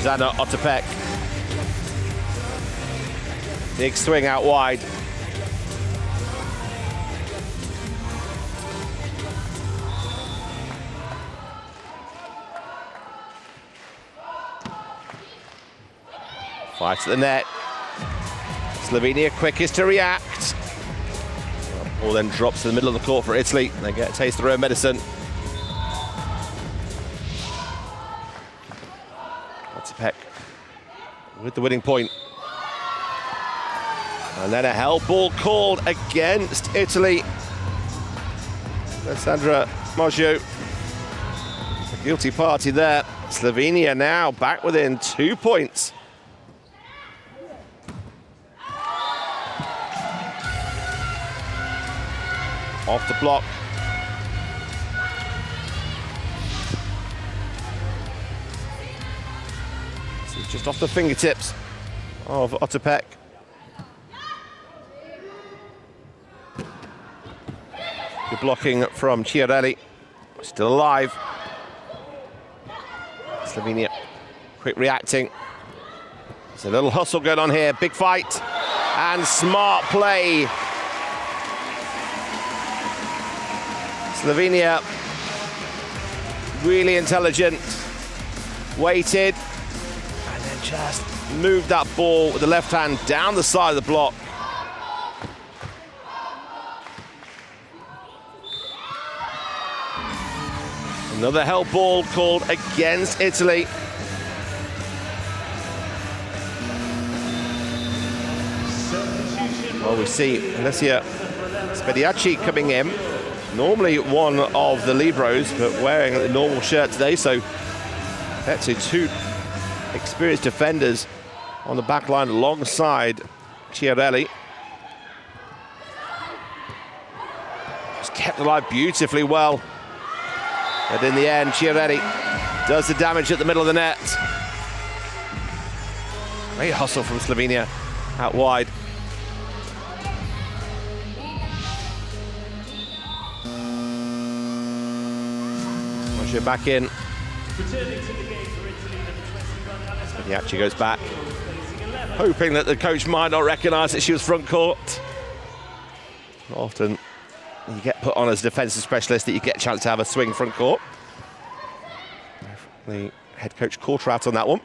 Zana Otapek. Big swing out wide. Fight at the net. Slovenia quickest to react. Ball then drops to the middle of the court for Italy. They get a taste of their own medicine. Otapek with the winning point. And then a held ball called against Italy. Alessandra Moggio, the guilty party there. Slovenia now back within 2 points. Off the block. This is just off the fingertips of Otapek. Good blocking from Chiarelli. Still alive. Slovenia quick reacting. There's a little hustle going on here. Big fight and smart play. Slovenia really intelligent, waited, and then just moved that ball with the left hand down the side of the block. Another held ball called against Italy. Well, we see Alessia Spediacci coming in. Normally one of the libros, but wearing the normal shirt today, so that's two experienced defenders on the back line alongside Chiarelli. Just kept alive beautifully well. But in the end, Chiarelli does the damage at the middle of the net. Great hustle from Slovenia out wide. Back in. He actually goes back, hoping that the coach might not recognise that she was front court. Often you get put on as a defensive specialist that you get a chance to have a swing front court. The head coach caught her out on that one.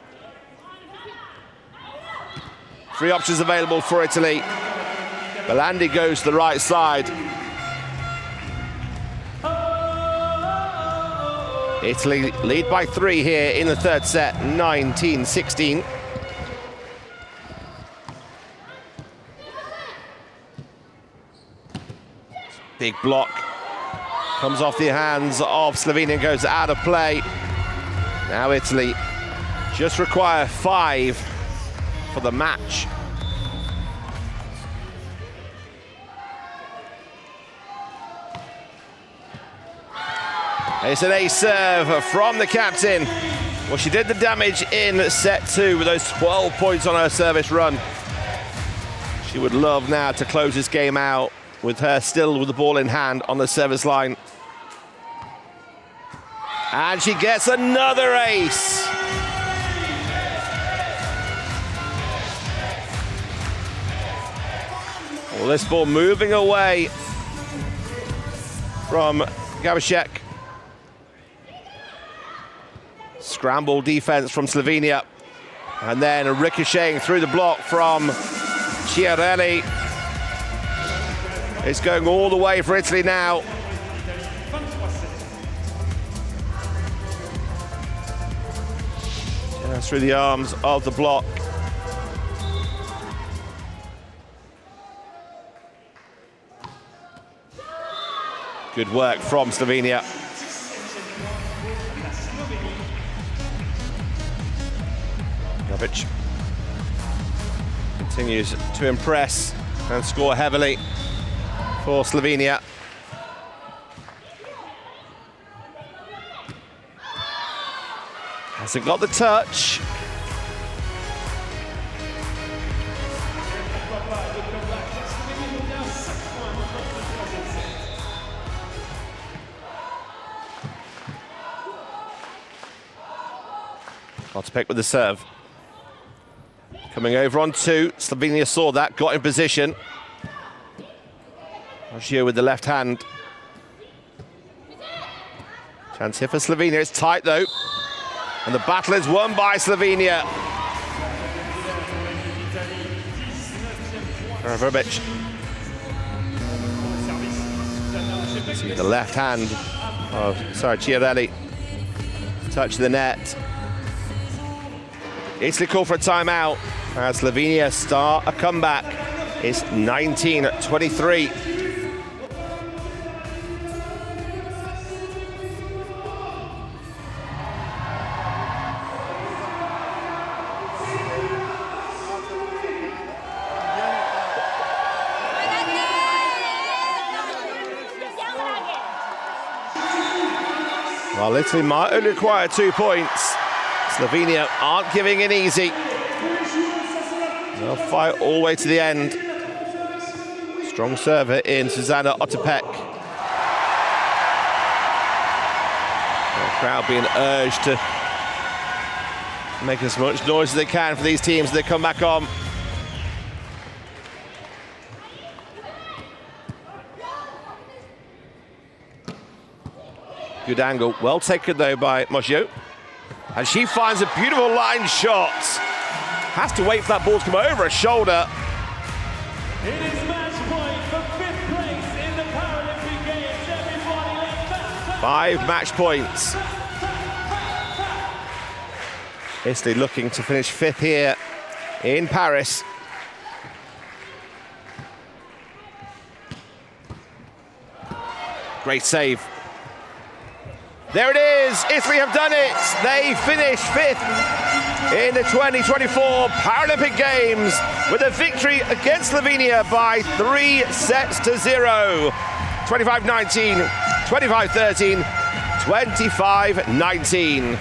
3 options available for Italy. Belandi goes to the right side. Italy lead by 3 here in the third set, 19-16. Big block comes off the hands of Slovenia and goes out of play. Now Italy just require 5 for the match. It's an ace serve from the captain. Well, she did the damage in set 2 with those 12 points on her service run. She would love now to close this game out with her still with the ball in hand on the service line. And she gets another ace. Well, this ball moving away from Gabashek. Scramble defense from Slovenia. And then a ricocheting through the block from Chiarelli. It's going all the way for Italy now. Just through the arms of the block. Good work from Slovenia. Continues to impress and score heavily for Slovenia. Hasn't got the touch. Otepek with the serve. Coming over on two. Slovenia saw that, got in position. Rogier with the left hand. Chance here for Slovenia. It's tight though. And the battle is won by Slovenia. Verbic. See the left hand of, Chiarelli. Touch the net. Italy call for a timeout as Slovenia start a comeback. It's 19-23. Well, Italy might only require 2 points. Slovenia aren't giving in easy. They'll fight all the way to the end. Strong server in Susanna Otepek. The crowd being urged to make as much noise as they can for these teams as they come back on. Good angle, well taken though by Moggio. And she finds a beautiful line shot. Has to wait for that ball to come over her shoulder. It is match point for 5th place in the Paralympic Games. Everybody, let's back. 5 match points. Italy looking to finish 5th here in Paris. Great save. There it is, Italy have done it. They finish 5th in the 2024 Paralympic Games with a victory against Slovenia by 3 sets to 0. 25-19, 25-13, 25-19.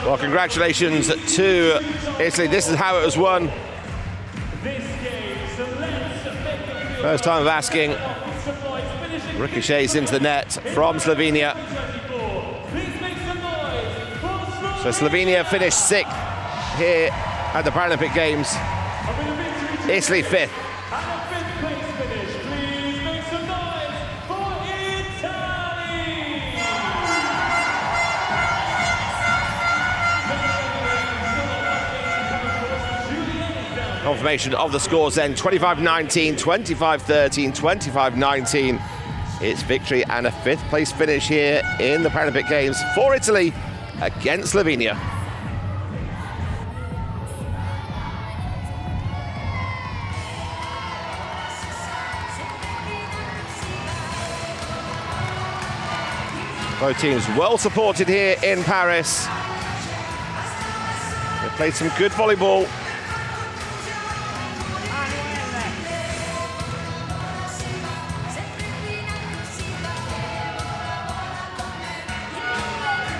Well, congratulations to Italy. This is how it was won. First time of asking. Ricochets into the net from Slovenia. So Slovenia finished 6th here at the Paralympic Games. Italy 5th. Confirmation of the scores then, 25-19, 25-13, 25-19. It's victory and a 5th place finish here in the Paralympic Games for Italy against Slovenia. Both teams well supported here in Paris. They played some good volleyball.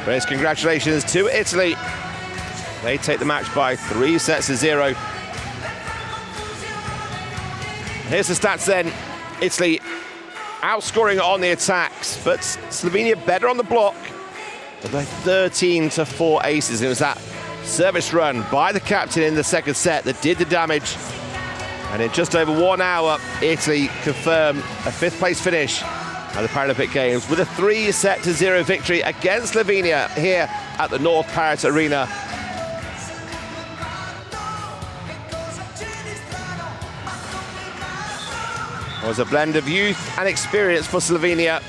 Race congratulations to Italy. They take the match by 3 sets to 0. Here's the stats then. Italy outscoring on the attacks, but Slovenia better on the block. But they're 13-4 aces. It was that service run by the captain in the second set that did the damage. And in just over 1 hour, Italy confirmed a 5th place finish at the Paralympic Games with a 3 set to 0 victory against Slovenia here at the North Paris Arena. It was a blend of youth and experience for Slovenia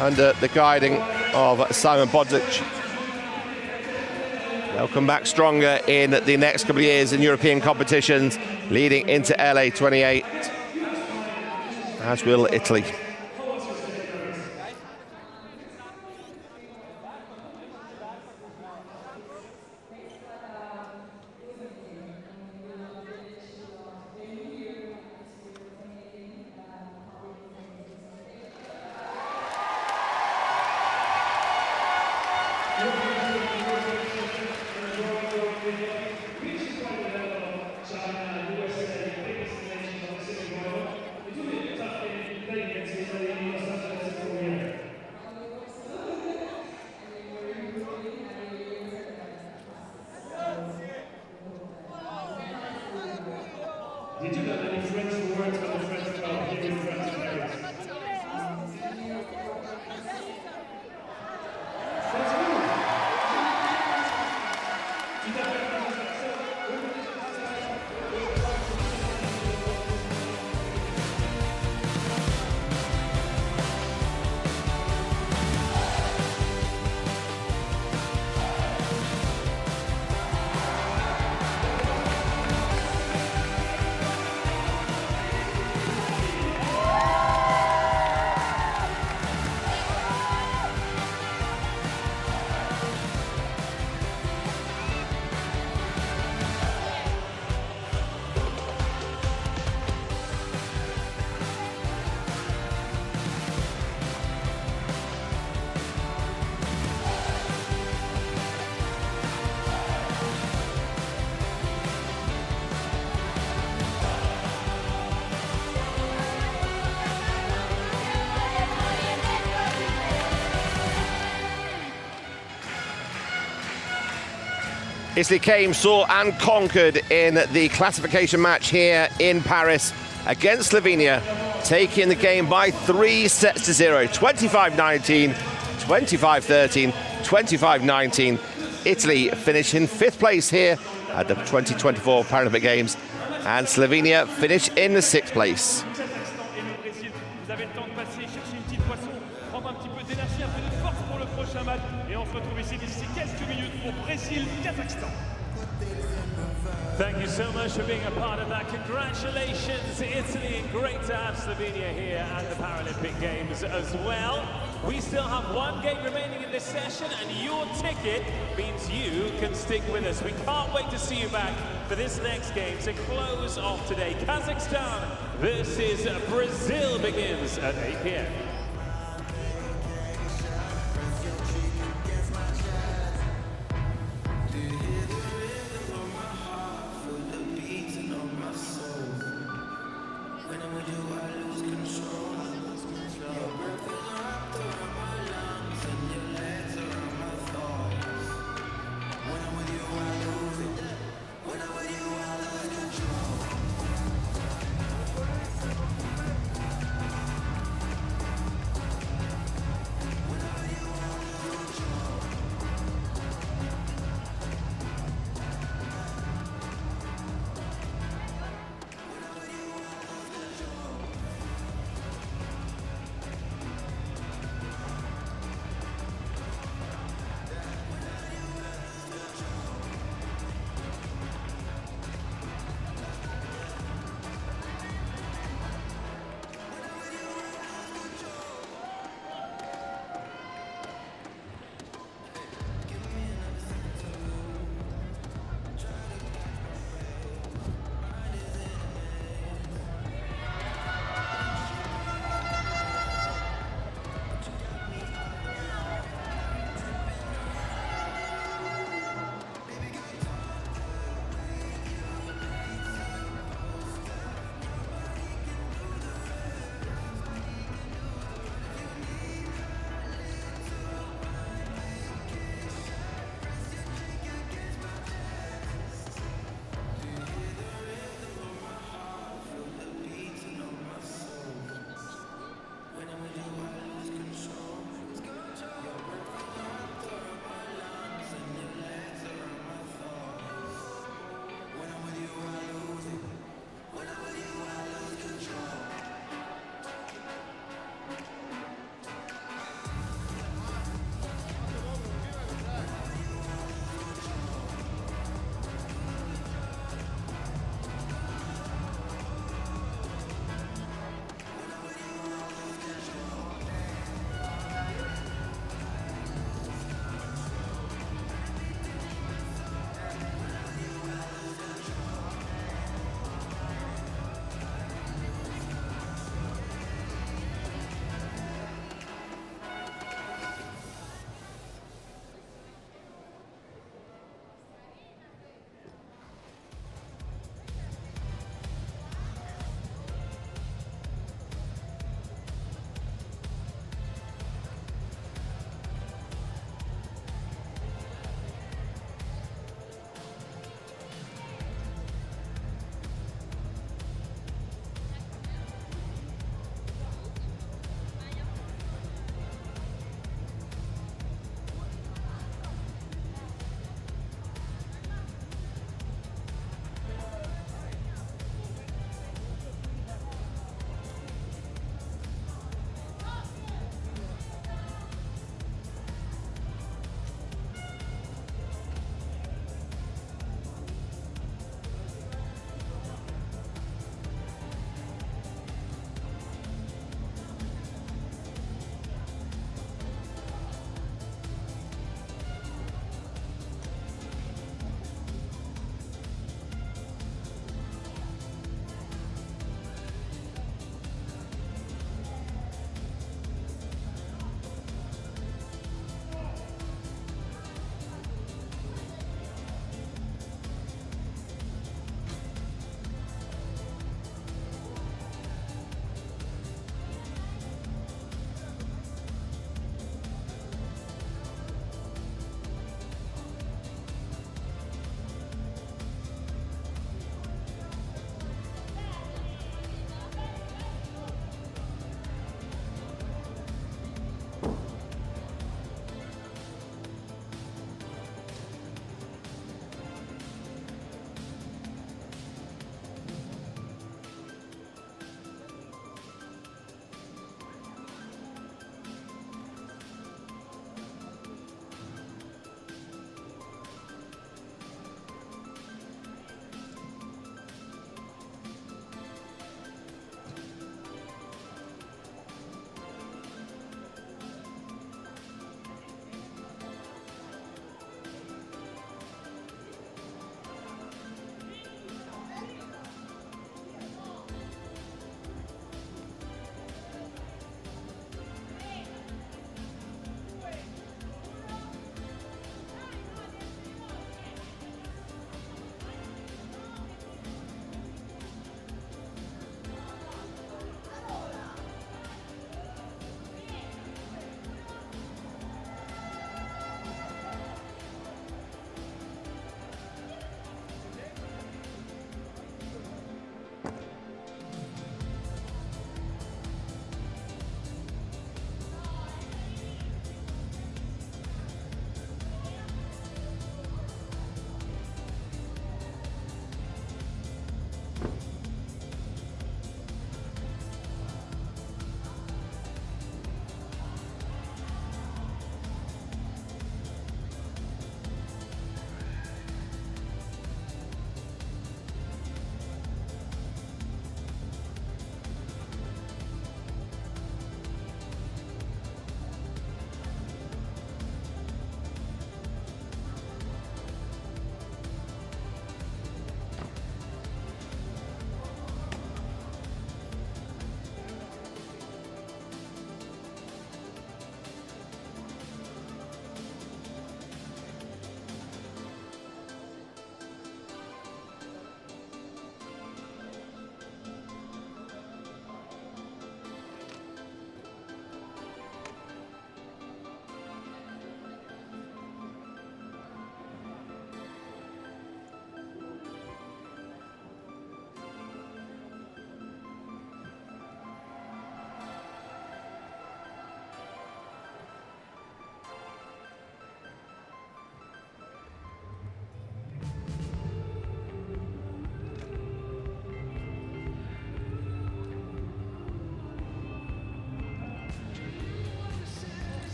under the guiding of Simon Bodzic. They'll come back stronger in the next couple of years in European competitions leading into LA 28, as will Italy. Italy came, saw and conquered in the classification match here in Paris against Slovenia, taking the game by 3 sets to 0. 25-19, 25-13, 25-19. Italy finish in 5th place here at the 2024 Paralympic Games, and Slovenia finish in the 6th place. Vous avez le temps de passer, chercher une petite boisson, prendre un petit peu d'énergie, un peu de force pour le prochain match. Et on se retrouve ici d'ici quelques minutes pour Brésil-Kazakhstan. Thank you so much for being a part of that. Congratulations, Italy, and great to have Slovenia here at the Paralympic Games as well. We still have one game remaining in this session, and your ticket means you can stick with us. We can't wait to see you back for this next game to close off today. Kazakhstan versus Brazil begins at 8 p.m.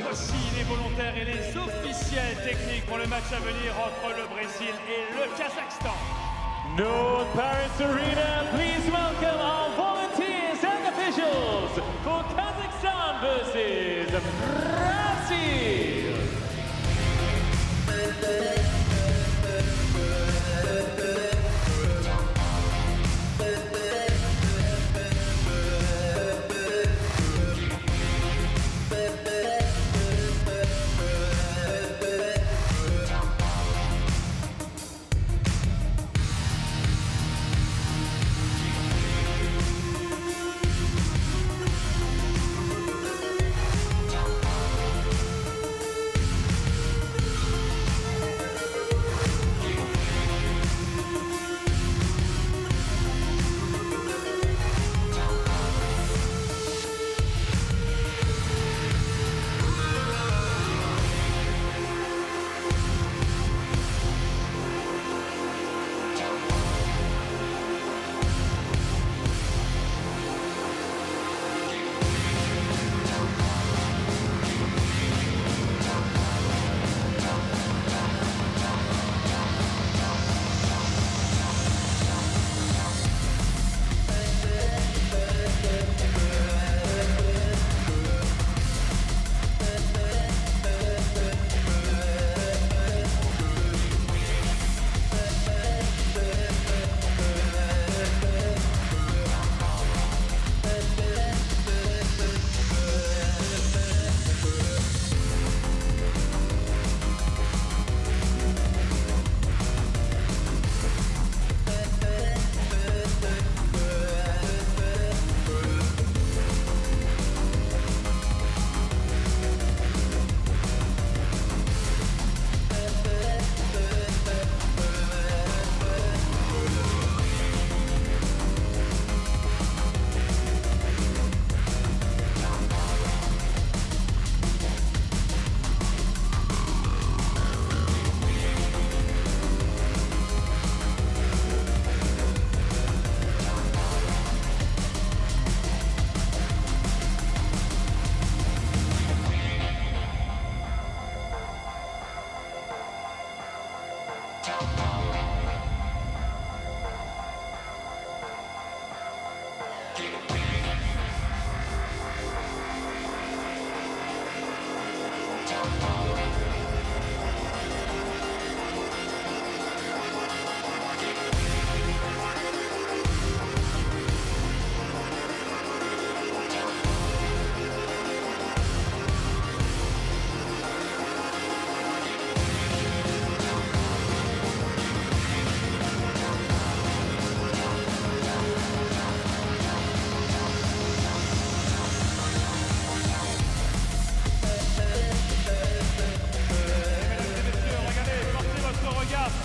Voici les volontaires et les officiels techniques pour le match à venir entre le Brésil et le Kazakhstan. North Paris Arena, please welcome our volunteers and officials for Kazakhstan versus Brazil.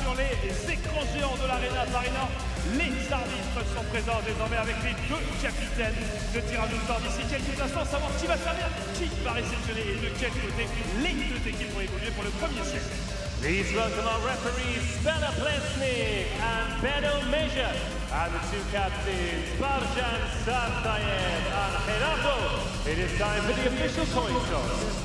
sur les écrans géants de l'Arena Marina. Les arbitres sont présents désormais avec les deux capitaines. Le tirage au sort d'ici quelques instants, savoir qui va servir, qui va réceptionner et de quel côté les deux équipes vont évoluer pour le premier set. Please welcome our referees, Bela Plesnik and Bedo Measure, and the two captains, Barjan Sartayev and Gerardo. It is time for the official coin toss.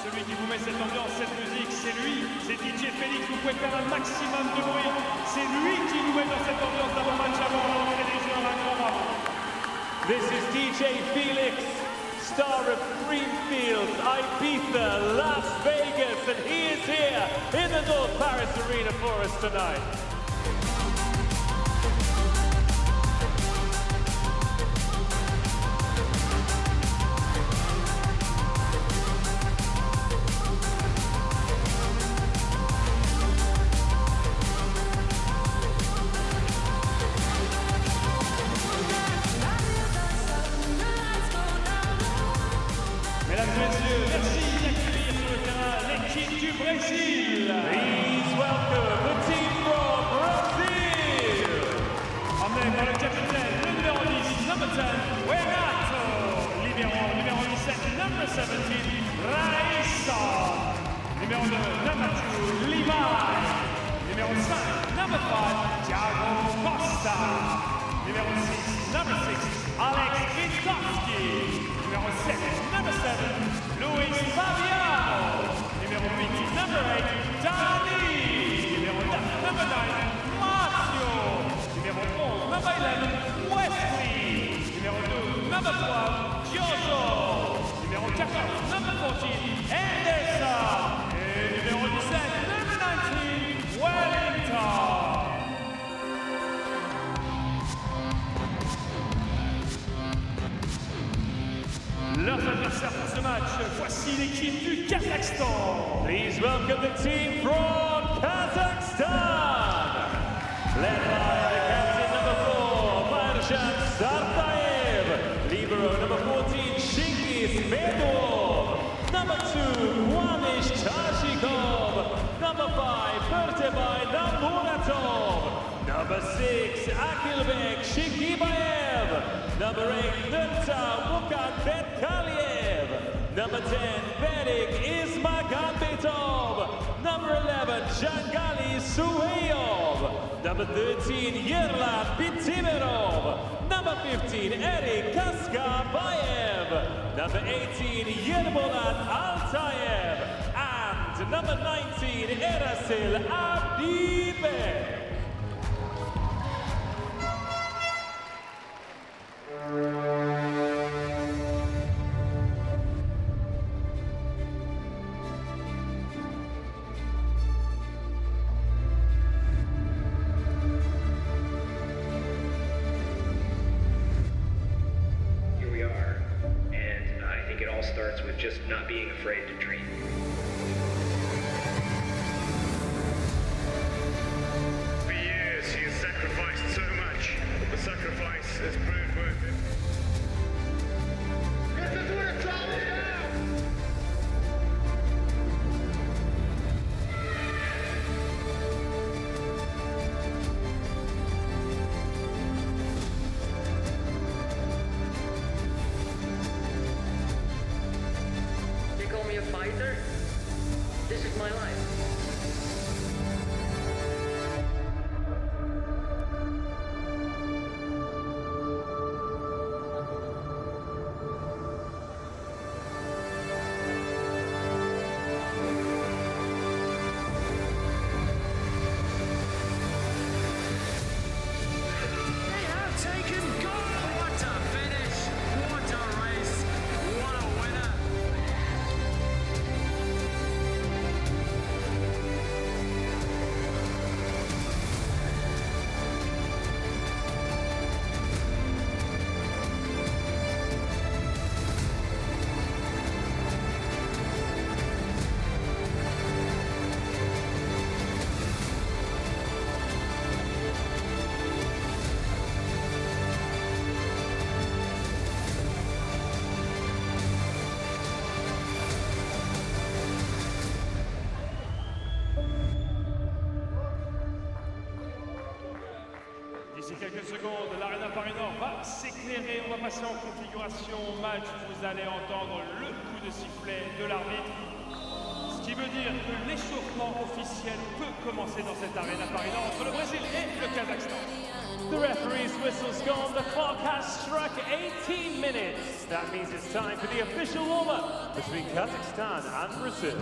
Celui qui vous met cette ambiance, cette musique, c'est lui, c'est DJ Félix. Vous pouvez faire un maximum de bruit. C'est lui qui nous met dans cette ambiance d'avant-match avant l'entrée des joueurs. Un grand bravo. This is DJ Felix, star of Greenfield, Ibiza, Las Vegas, and he is here in the North Paris Arena for us tonight. Brésil. Please welcome the team from Brazil. Emmené par le capitaine, le numéro 10, number 10, Renato. Numéro 17, number 17, Raissa. Numéro 2, number 2, Levi. Numéro 5, number 5, Thiago Costa. Numéro 6, number 6, Alex Witkowski. Numéro 7, number 7, Luis Fabiano. Numéro 8, number 8, Dani. Numéro 9, number 9, Mario. Numéro 11, number 11, Wesley. Numéro 12, number 12, Giorgio. Numéro 14, number 14, Anderson. Et numéro 17, number 19, Wellington. Leurs adversaires pour ce match, voici l'équipe du Kazakhstan. Please welcome the team from Kazakhstan. Led by the captain number 4, Barjan Sartayev. Libero number 14, Shingis Medov. Number 2, Kwanish Tashikov. Number 5, Bertebay Namuratov. Number 6, Akilbek Shikibayev. Number 8, Nurta Mukan Betkaliev. Number 10, Bedik Ismagambetov. Number 11, Jangali Suheyov. Number 13, Yerlan Bitimerov. Number 15, Erik Kaskabayev. Number 18, Yerbolan Altayev. And number 19, Erasil Abdibek. all starts with just not being afraid to dream. For years, he has sacrificed so much. The sacrifice has proved worth it. They call me a fighter. This is my life. They have taken gold! What a finish! What a race! What a winner! D'ici quelques secondes, l'Arena Paris Nord va s'éclairer. On va passer en configuration match. Vous allez entendre le coup de sifflet de l'arbitre. Ce qui veut dire que l'échauffement officiel peut commencer dans cette Arena Paris Nord entre le Brésil et le Kazakhstan. The referee's whistle's gone. The clock has struck 18 minutes. That means it's time for the official warm-up between Kazakhstan and Brazil.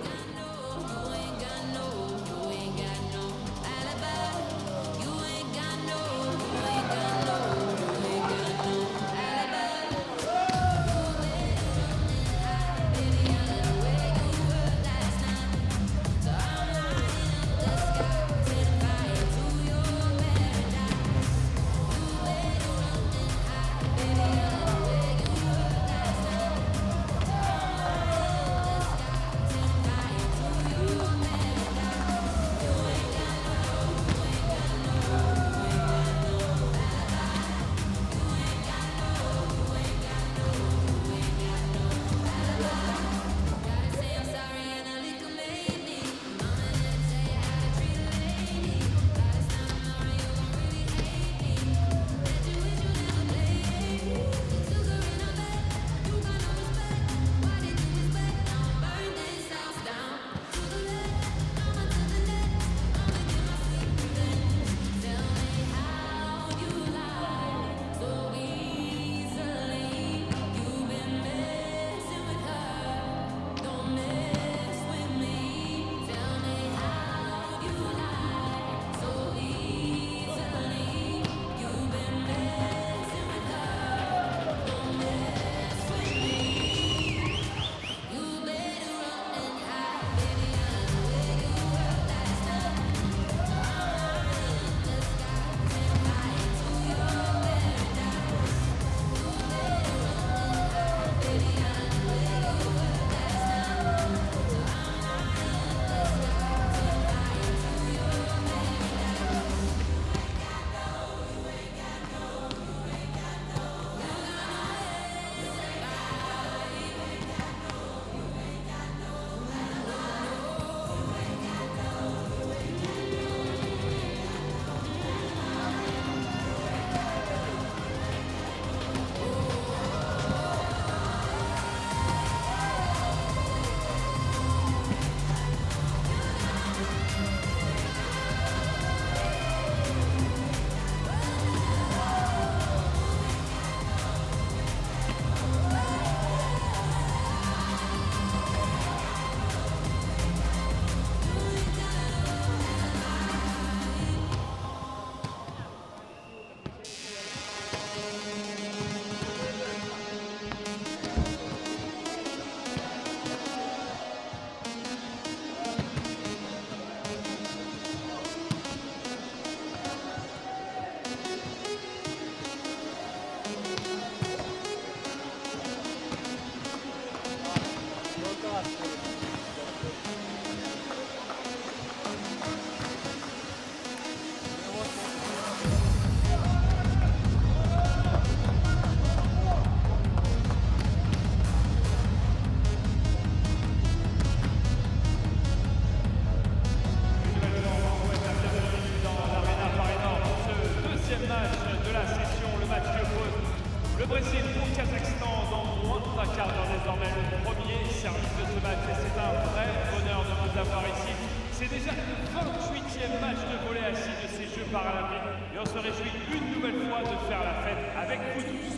match de volley assis de ces Jeux paralympiques et on se réjouit une nouvelle fois de faire la fête avec vous tous.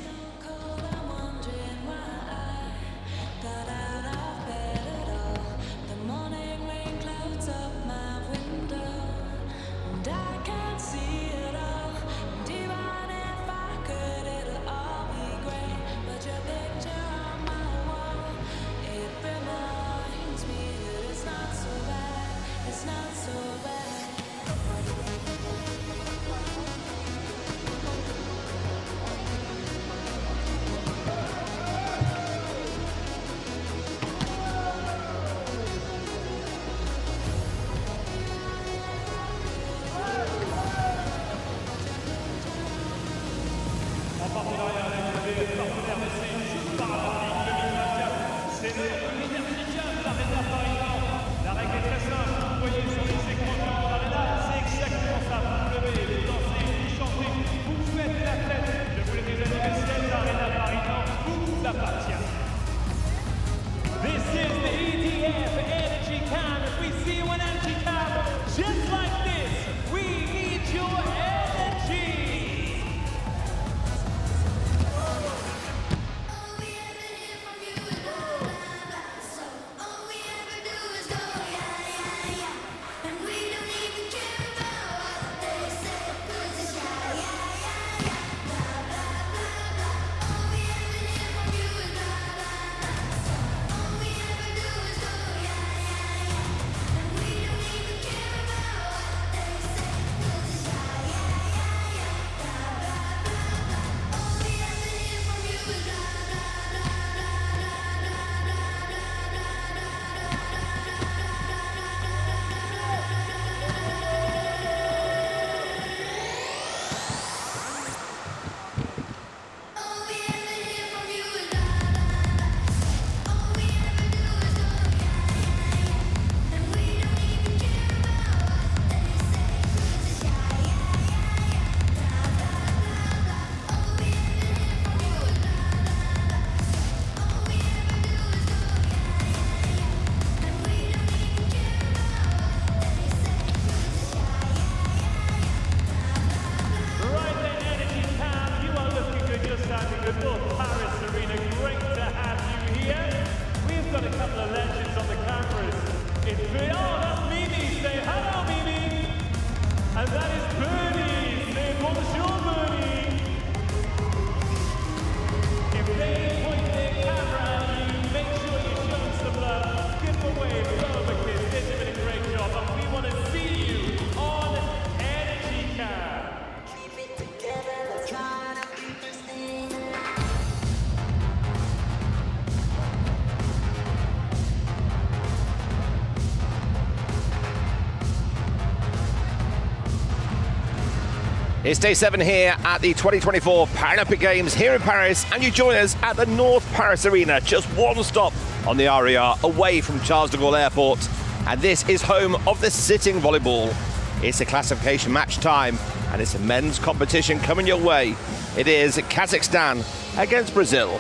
It's day 7 here at the 2024 Paralympic Games here in Paris, and you join us at the North Paris Arena, just one stop on the RER away from Charles de Gaulle Airport. And this is home of the sitting volleyball. It's a classification match time, and it's a men's competition coming your way. It is Kazakhstan against Brazil.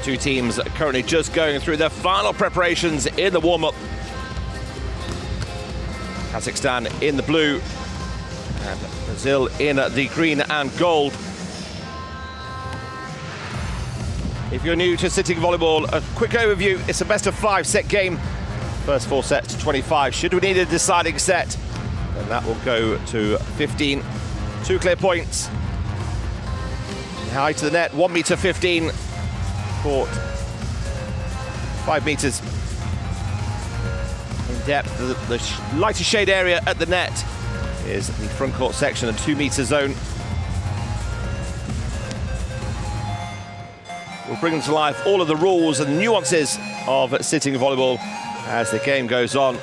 Two teams are currently just going through their final preparations in the warm-up. Kazakhstan in the blue and Brazil in the green and gold. If you're new to sitting volleyball, a quick overview. It's a best of 5 set game. First 4 sets to 25. Should we need a deciding set, then that will go to 15. 2 clear points. High to the net, 1 meter 15. Court 5 meters in depth. The lighter shade area at the net is the front court section, and 2 meter zone. We'll bring them to life, all of the rules and nuances of sitting volleyball as the game goes on.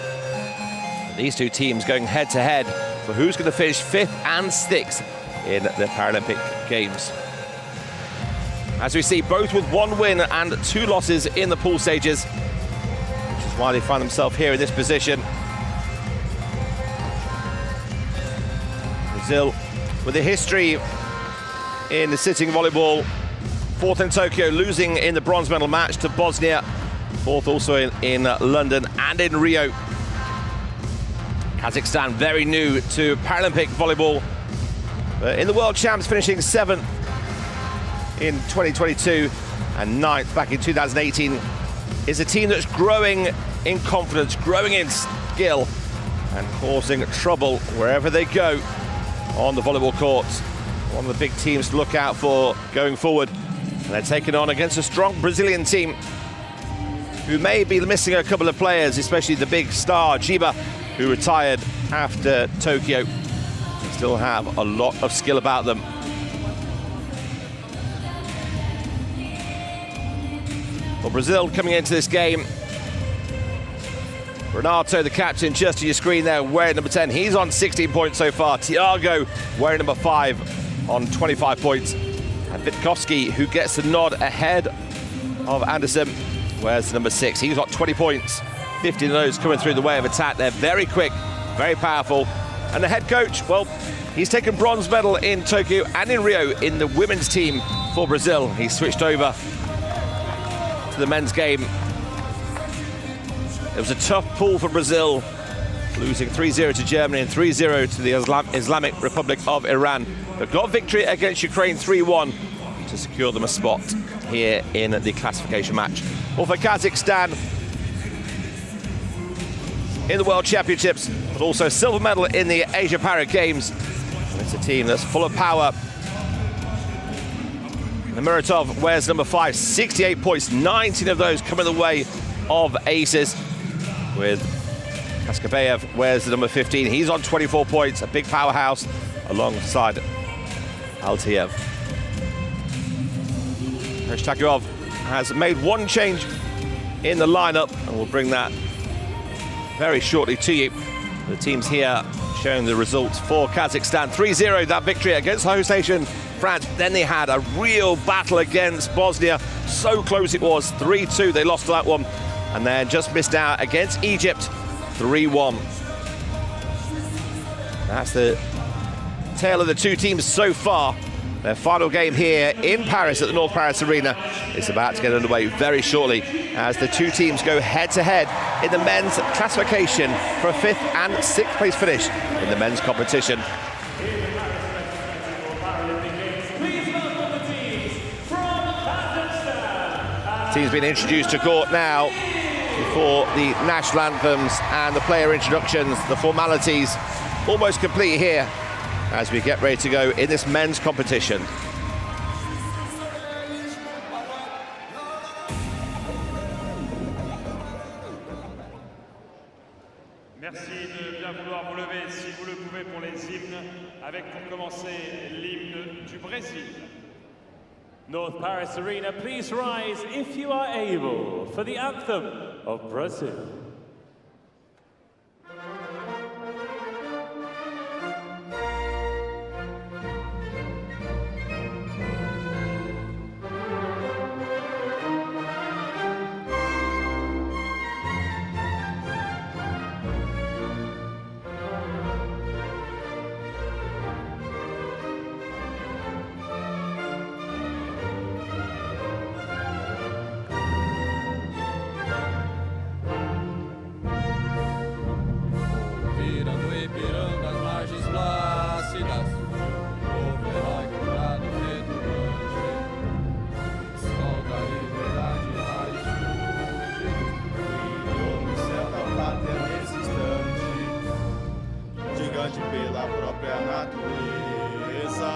These two teams going head to head for who's going to finish 5th and 6th in the Paralympic Games. As we see, both with 1 win and 2 losses in the pool stages, which is why they find themselves here in this position. Brazil with a history in the sitting volleyball, fourth in Tokyo, losing in the bronze medal match to Bosnia. Fourth also in London and in Rio. Kazakhstan, very new to Paralympic volleyball. In the World Champs, finishing 7th in 2022 and 9th back in 2018, is a team that's growing in confidence, growing in skill, and causing trouble wherever they go on the volleyball courts. One of the big teams to look out for going forward. And they're taking on against a strong Brazilian team who may be missing a couple of players, especially the big star, Giba, who retired after Tokyo. They still have a lot of skill about them. Well, Brazil coming into this game. Renato, the captain, just to your screen there, wearing number 10. He's on 16 points so far. Thiago wearing number 5 on 25 points. And Witkowski, who gets the nod ahead of Anderson, wears number 6. He's got 20 points. 15 of those coming through the way of attack. They're very quick, very powerful. And the head coach, well, he's taken bronze medal in Tokyo and in Rio in the women's team for Brazil. He switched over to the men's game. It was a tough pull for Brazil, losing 3-0 to Germany and 3-0 to the Islamic Republic of Iran. But got a victory against Ukraine 3-1 to secure them a spot here in the classification match. Well, for Kazakhstan, in the World Championships, but also silver medal in the Asia Paralympic Games. And it's a team that's full of power. And Muratov wears number 5, 68 points, 19 of those coming the way of aces. With Kaskabeyev wears the number 15. He's on 24 points, a big powerhouse alongside Altiev. Takirov has made one change in the lineup, and we'll bring that very shortly to you. The teams here showing the results for Kazakhstan. 3-0, that victory against host nation France. Then they had a real battle against Bosnia. So close it was, 3-2. They lost that one. And then just missed out against Egypt, 3-1. That's the tale of the two teams so far. Their final game here in Paris at the North Paris Arena is about to get underway very shortly as the two teams go head-to-head in the men's classification for a 5th and 6th place finish in the men's competition. Teams being introduced to court now for the national anthems and the player introductions. The formalities almost complete here as we get ready to go in this men's competition. Merci de bien vouloir vous lever si vous le pouvez pour les hymnes, avec pour commencer l'hymne du Brésil. North Paris Arena, please rise if you are able for the anthem of Brazil. Pela própria natureza,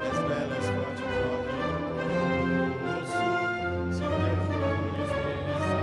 as belas fontes do se mergulhos neles a beleza,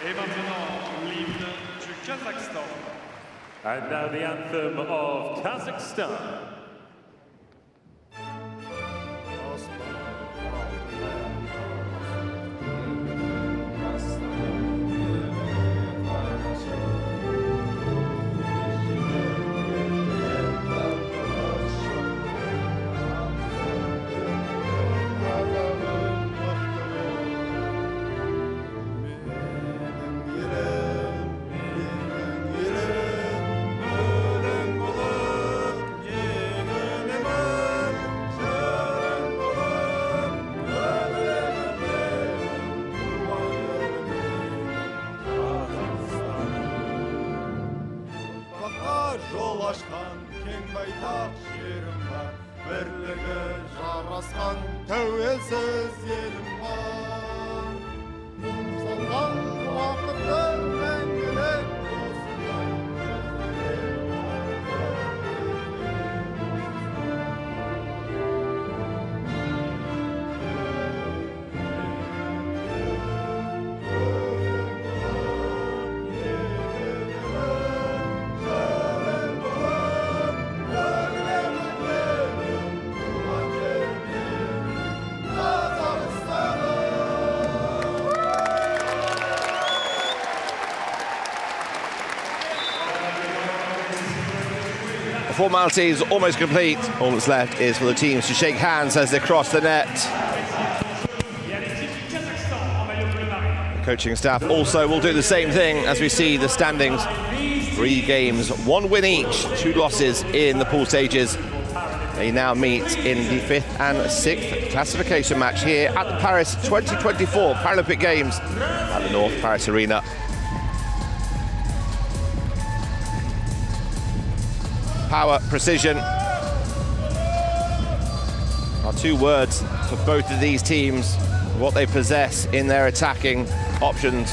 Et maintenant, l'hymne du Kazakhstan. And now the anthem of Kazakhstan. Ulaşkan keng baytak şerim var, birligi jaraskan tevesiz yelim var. Umsalgan vakıtda mengilik dostlar. Formalities almost complete. All that's left is for the teams to shake hands as they cross the net. The coaching staff also will do the same thing as we see the standings. 3 games, 1 win each, 2 losses in the pool stages. They now meet in the 5th and 6th classification match here at the Paris 2024 Paralympic Games at the North Paris Arena. Power, precision are 2 words for both of these teams, what they possess in their attacking options.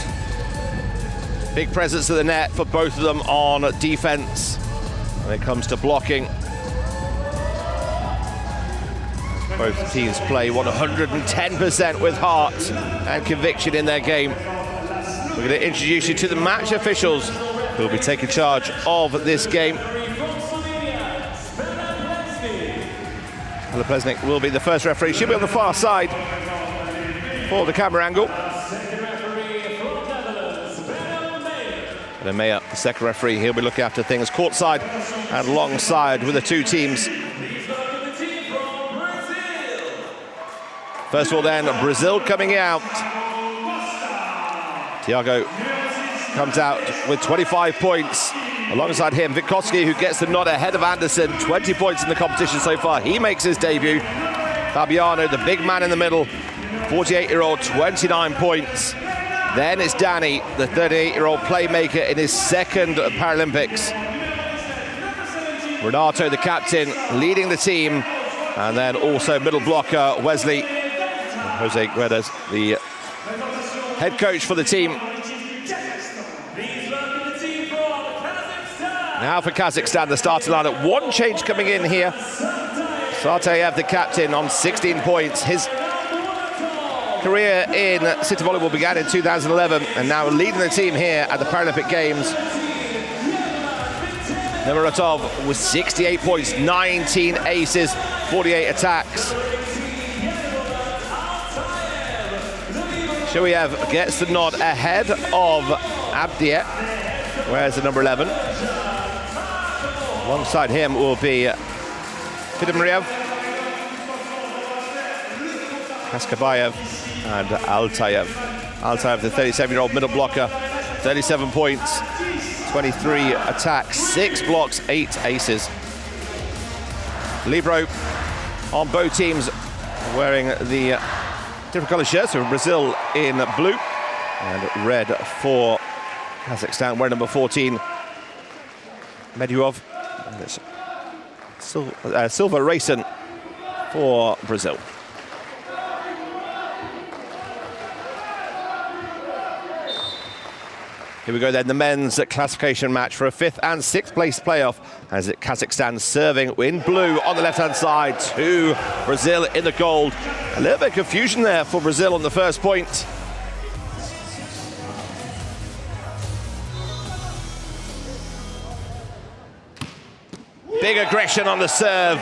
Big presence of the net for both of them on defense when it comes to blocking. Both teams play 110% with heart and conviction in their game. We're going to introduce you to the match officials who will be taking charge of this game. Plesnik will be the first referee. She'll be on the far side for the camera angle. And Meyer, the second referee, he'll be looking after things courtside and alongside with the 2 teams. First of all then, Brazil coming out. Tiago comes out with 25 points. Alongside him, Witkowski, who gets the nod ahead of Anderson. 20 points in the competition so far. He makes his debut. Fabiano, the big man in the middle, 48-year-old, 29 points. Then it's Danny, the 38-year-old playmaker in his 2nd Paralympics. Renato, the captain, leading the team. And then also middle blocker, Wesley. And Jose Guedes, the head coach for the team. Now for Kazakhstan, the starting lineup. 1 change coming in here. Sartayev, the captain, on 16 points. His career in City Volleyball began in 2011 and now leading the team here at the Paralympic Games. Nemiratov with 68 points, 19 aces, 48 attacks. Shuyev gets the nod ahead of Abdiet. Where's the number 11? Alongside him will be Fidomriev, Kaskabayev and Altayev. Altayev, the 37-year-old middle blocker, 37 points, 23 attacks, 6 blocks, 8 aces. Libro on both teams wearing the different colour shirts, so Brazil in blue and red for Kazakhstan, wearing number 14, Medyuov. And it's silver racing for Brazil. Here we go then, the men's classification match for a 5th and 6th place playoff as Kazakhstan serving in blue on the left-hand side to Brazil in the gold. A little bit of confusion there for Brazil on the first point. Big aggression on the serve.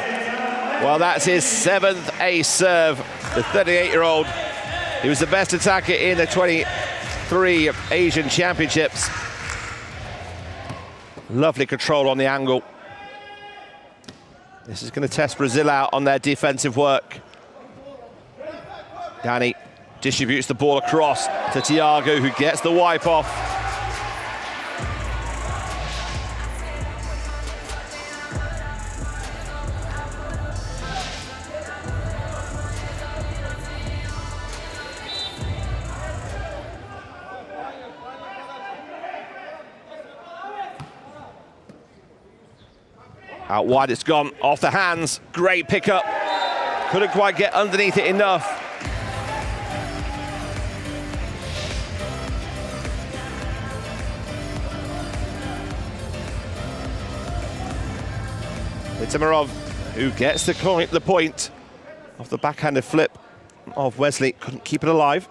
Well, that's his 7th ace serve, the 38-year-old. He was the best attacker in the 23 Asian Championships. Lovely control on the angle. This is going to test Brazil out on their defensive work. Danny distributes the ball across to Thiago, who gets the wipe off. Out wide, it's gone off the hands. Great pickup. Couldn't quite get underneath it enough. Vitamirov, who gets the point off the backhanded flip of Wesley. Couldn't keep it alive.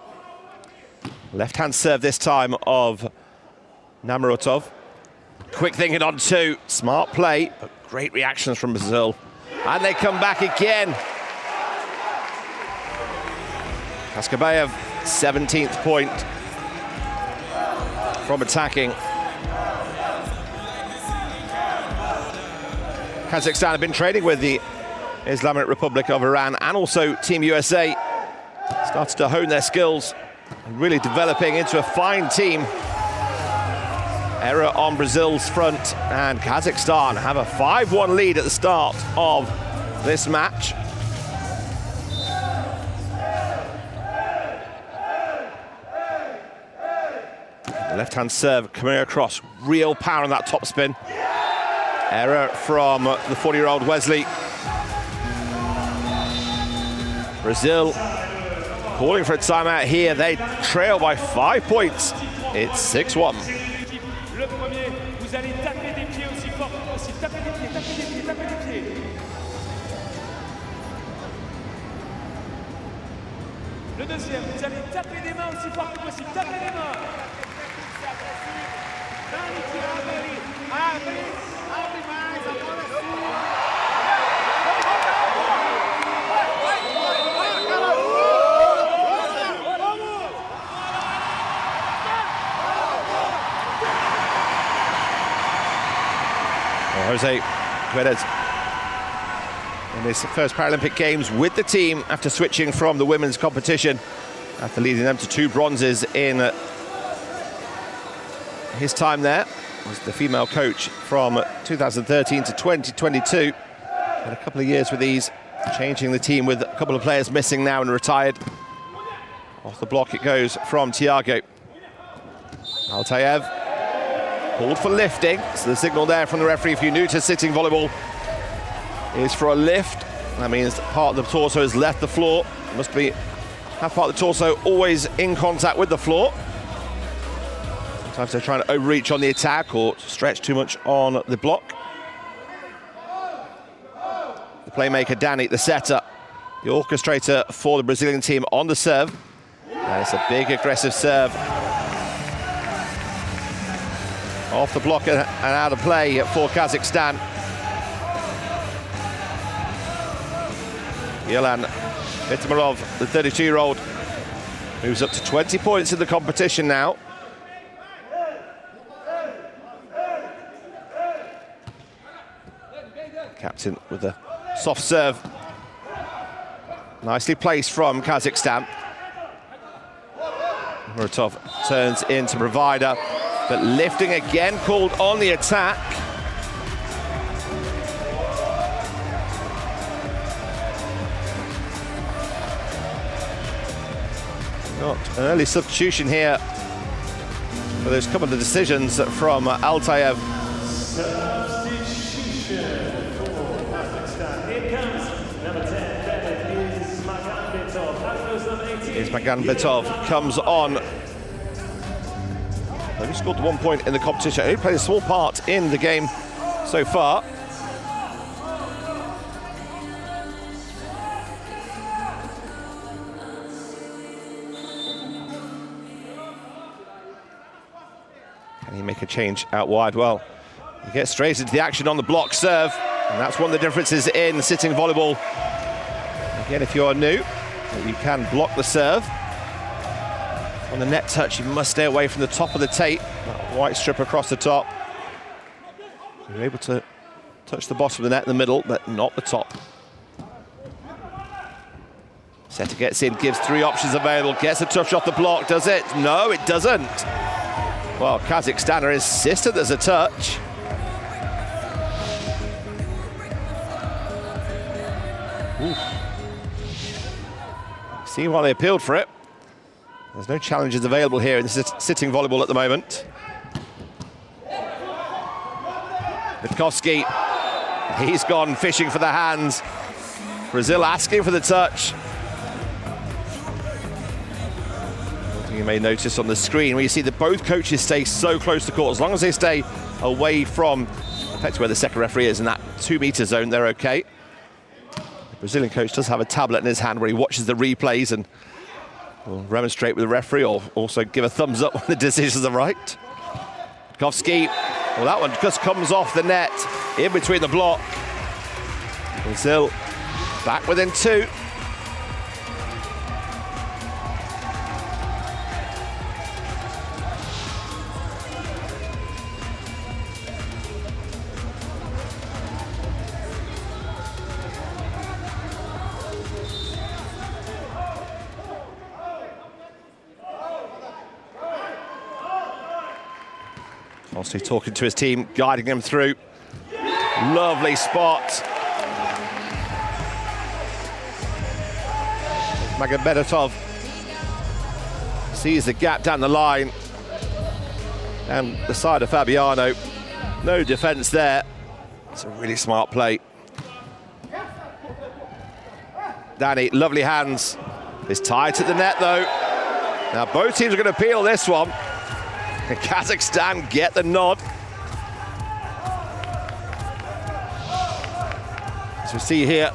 Left-hand serve this time of Namarotov. Quick thinking on two. Smart play, but great reactions from Brazil. And they come back again. Kaskabayev, 17th point from attacking. Kazakhstan have been training with the Islamic Republic of Iran and also Team USA. Started to hone their skills and really developing into a fine team. Error on Brazil's front, and Kazakhstan have a 5-1 lead at the start of this match. The left-hand serve coming across, real power on that top spin. Error from the 40-year-old Wesley. Brazil calling for a timeout here. They trail by 5 points. It's 6-1. Le premier, vous allez taper des pieds aussi fort que possible. Tapez des pieds, tapez des pieds, tapez des pieds. Le deuxième, vous allez taper des mains aussi fort que possible. Tapez des mains. Jose Guedes in his first Paralympic Games with the team after switching from the women's competition, after leading them to 2 bronzes in his time there. Was the female coach from 2013 to 2022. Had a couple of years with these, changing the team with a couple of players missing now and retired. Off the block it goes from Tiago. Altayev called for lifting, so the signal there from the referee, if you're new to sitting volleyball, is for a lift. That means part of the torso has left the floor. Must be half part of the torso always in contact with the floor. Sometimes they're trying to overreach on the attack or stretch too much on the block. The playmaker Danny, the setter, the orchestrator for the Brazilian team on the serve. And it's a big aggressive serve. Off the block and out of play for Kazakhstan. Yelan Vitamirov, the 32-year-old, moves up to 20 points in the competition now. Captain with a soft serve. Nicely placed from Kazakhstan. Muratov turns into provider, but lifting again called on the attack. Got an early substitution here for those couple of decisions from Altayev. Ismaganbetov comes on. He scored 1 point in the competition. He played a small part in the game so far. Can he make a change out wide? Well, he gets straight into the action on the block serve, and that's one of the differences in sitting volleyball. Again, if you're new, you can block the serve. On the net touch, you must stay away from the top of the tape. That white strip across the top. You're able to touch the bottom of the net in the middle, but not the top. Setter gets in, gives 3 options available, gets a touch off the block, does it? No, it doesn't. Well, Kazakhstan are insistent there's a touch. Ooh. See why they appealed for it. There's no challenges available here in this is sitting volleyball at the moment. Witkowski He's gone fishing for the hands. Brazil asking for the touch. You may notice on the screen where you see that both coaches stay so close to court. As long as they stay away from effectively where the second referee is in that 2-meter zone, they're okay. The Brazilian coach does have a tablet in his hand where he watches the replays and will remonstrate with the referee or also give a thumbs up when the decisions are right. Kowski, well, that one just comes off the net in between the block. Brazil back within 2. Also talking to his team, guiding them through. Lovely spot. Magomedov sees the gap down the line. And the side of Fabiano, no defense there. It's a really smart play. Danny, lovely hands. It's tied to the net though. Now both teams are going to appeal this one. Kazakhstan get the nod. As we see here,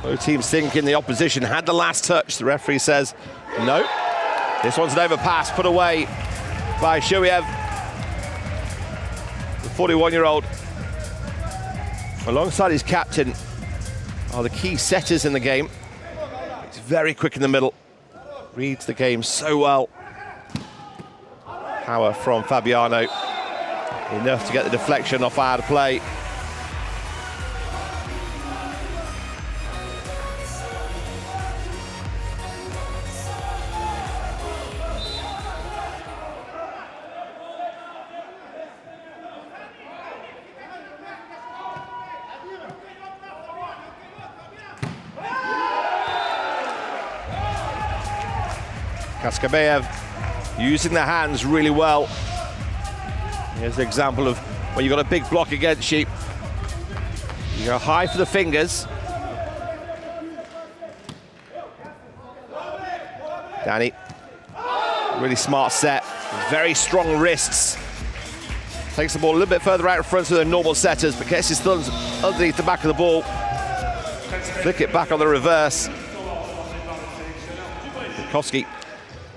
both teams thinking the opposition had the last touch. The referee says, no. This one's an overpass put away by Shoyev, the 41-year-old. Alongside his captain are the key setters in the game. He's very quick in the middle. Reads the game so well. Power from Fabiano, enough to get the deflection off out of play. Kaskabeyev using the hands really well. Here's an example of when you've got a big block against you. You go high for the fingers. Danny, really smart set, very strong wrists. Takes the ball a little bit further out in front of the normal setters, but gets his thumbs underneath the back of the ball. Flick it back on the reverse. Kowski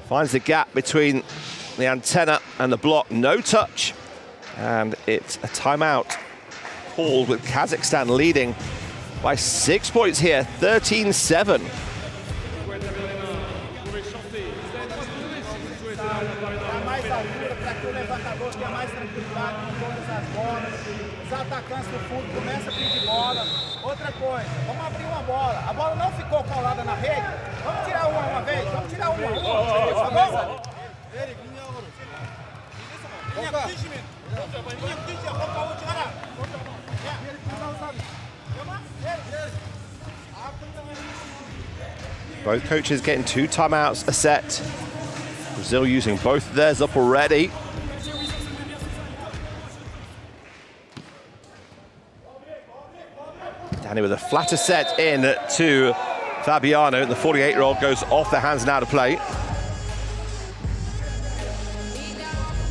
finds the gap between the antenna and the block, no touch. And it's a timeout called with Kazakhstan leading by 6 points here, 13-7. Atacantes do fundo, começa a pedir bola. Outra coisa, vamos abrir uma bola. A bola não ficou colada na rede. Vamos tirar uma vez, vamos tirar uma. Tá bom? Both coaches getting 2 timeouts a set. Brazil using both of theirs up already. Danny with a flatter set in to Fabiano. The 48-year-old goes off the hands and out of play.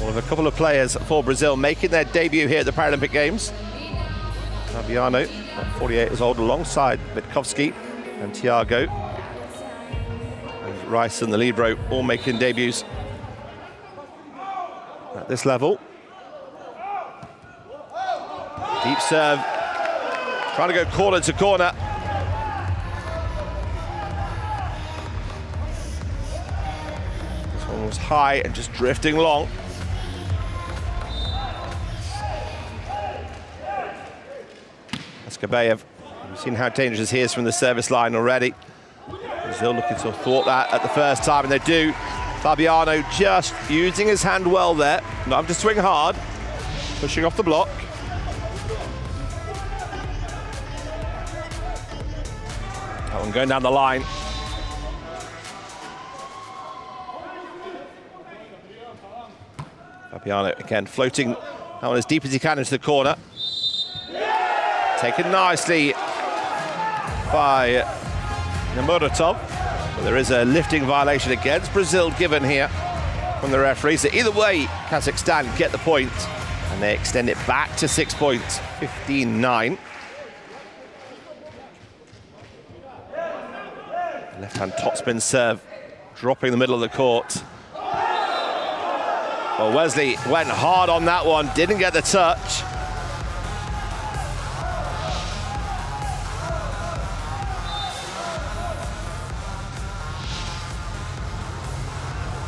One of a couple of players for Brazil making their debut here at the Paralympic Games. Fabiano, 48 years old, alongside Witkowski and Thiago. And Rice and the Libero all making debuts at this level. Deep serve. Trying to go corner to corner. This one was high and just drifting long. Kaskabeyev, we've seen how dangerous he is from the service line already. Brazil looking to thwart that at the first time, and they do. Fabiano just using his hand well there, not having to swing hard, pushing off the block. That one going down the line. Fabiano again floating that one as deep as he can into the corner. Taken nicely by Namuratov. But there is a lifting violation against Brazil given here from the referees. So either way, Kazakhstan get the point, and they extend it back to 6 points, 15-9. Left-hand topspin serve, dropping the middle of the court. Well, Wesley went hard on that one, didn't get the touch.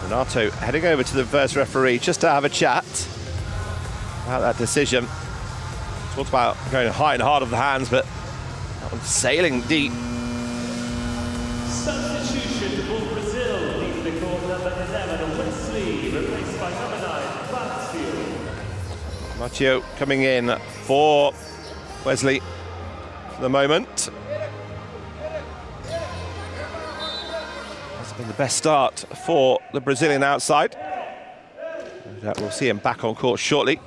Renato heading over to the first referee just to have a chat about that decision. Talked about going high and hard of the hands, but that one's sailing deep. Substitution for Brazil, leaving the court number 11, Wesley, replaced by number 9, Matteo. Matteo coming in for Wesley for the moment. Hasn't been the best start for the Brazilian outside. We'll see him back on court shortly.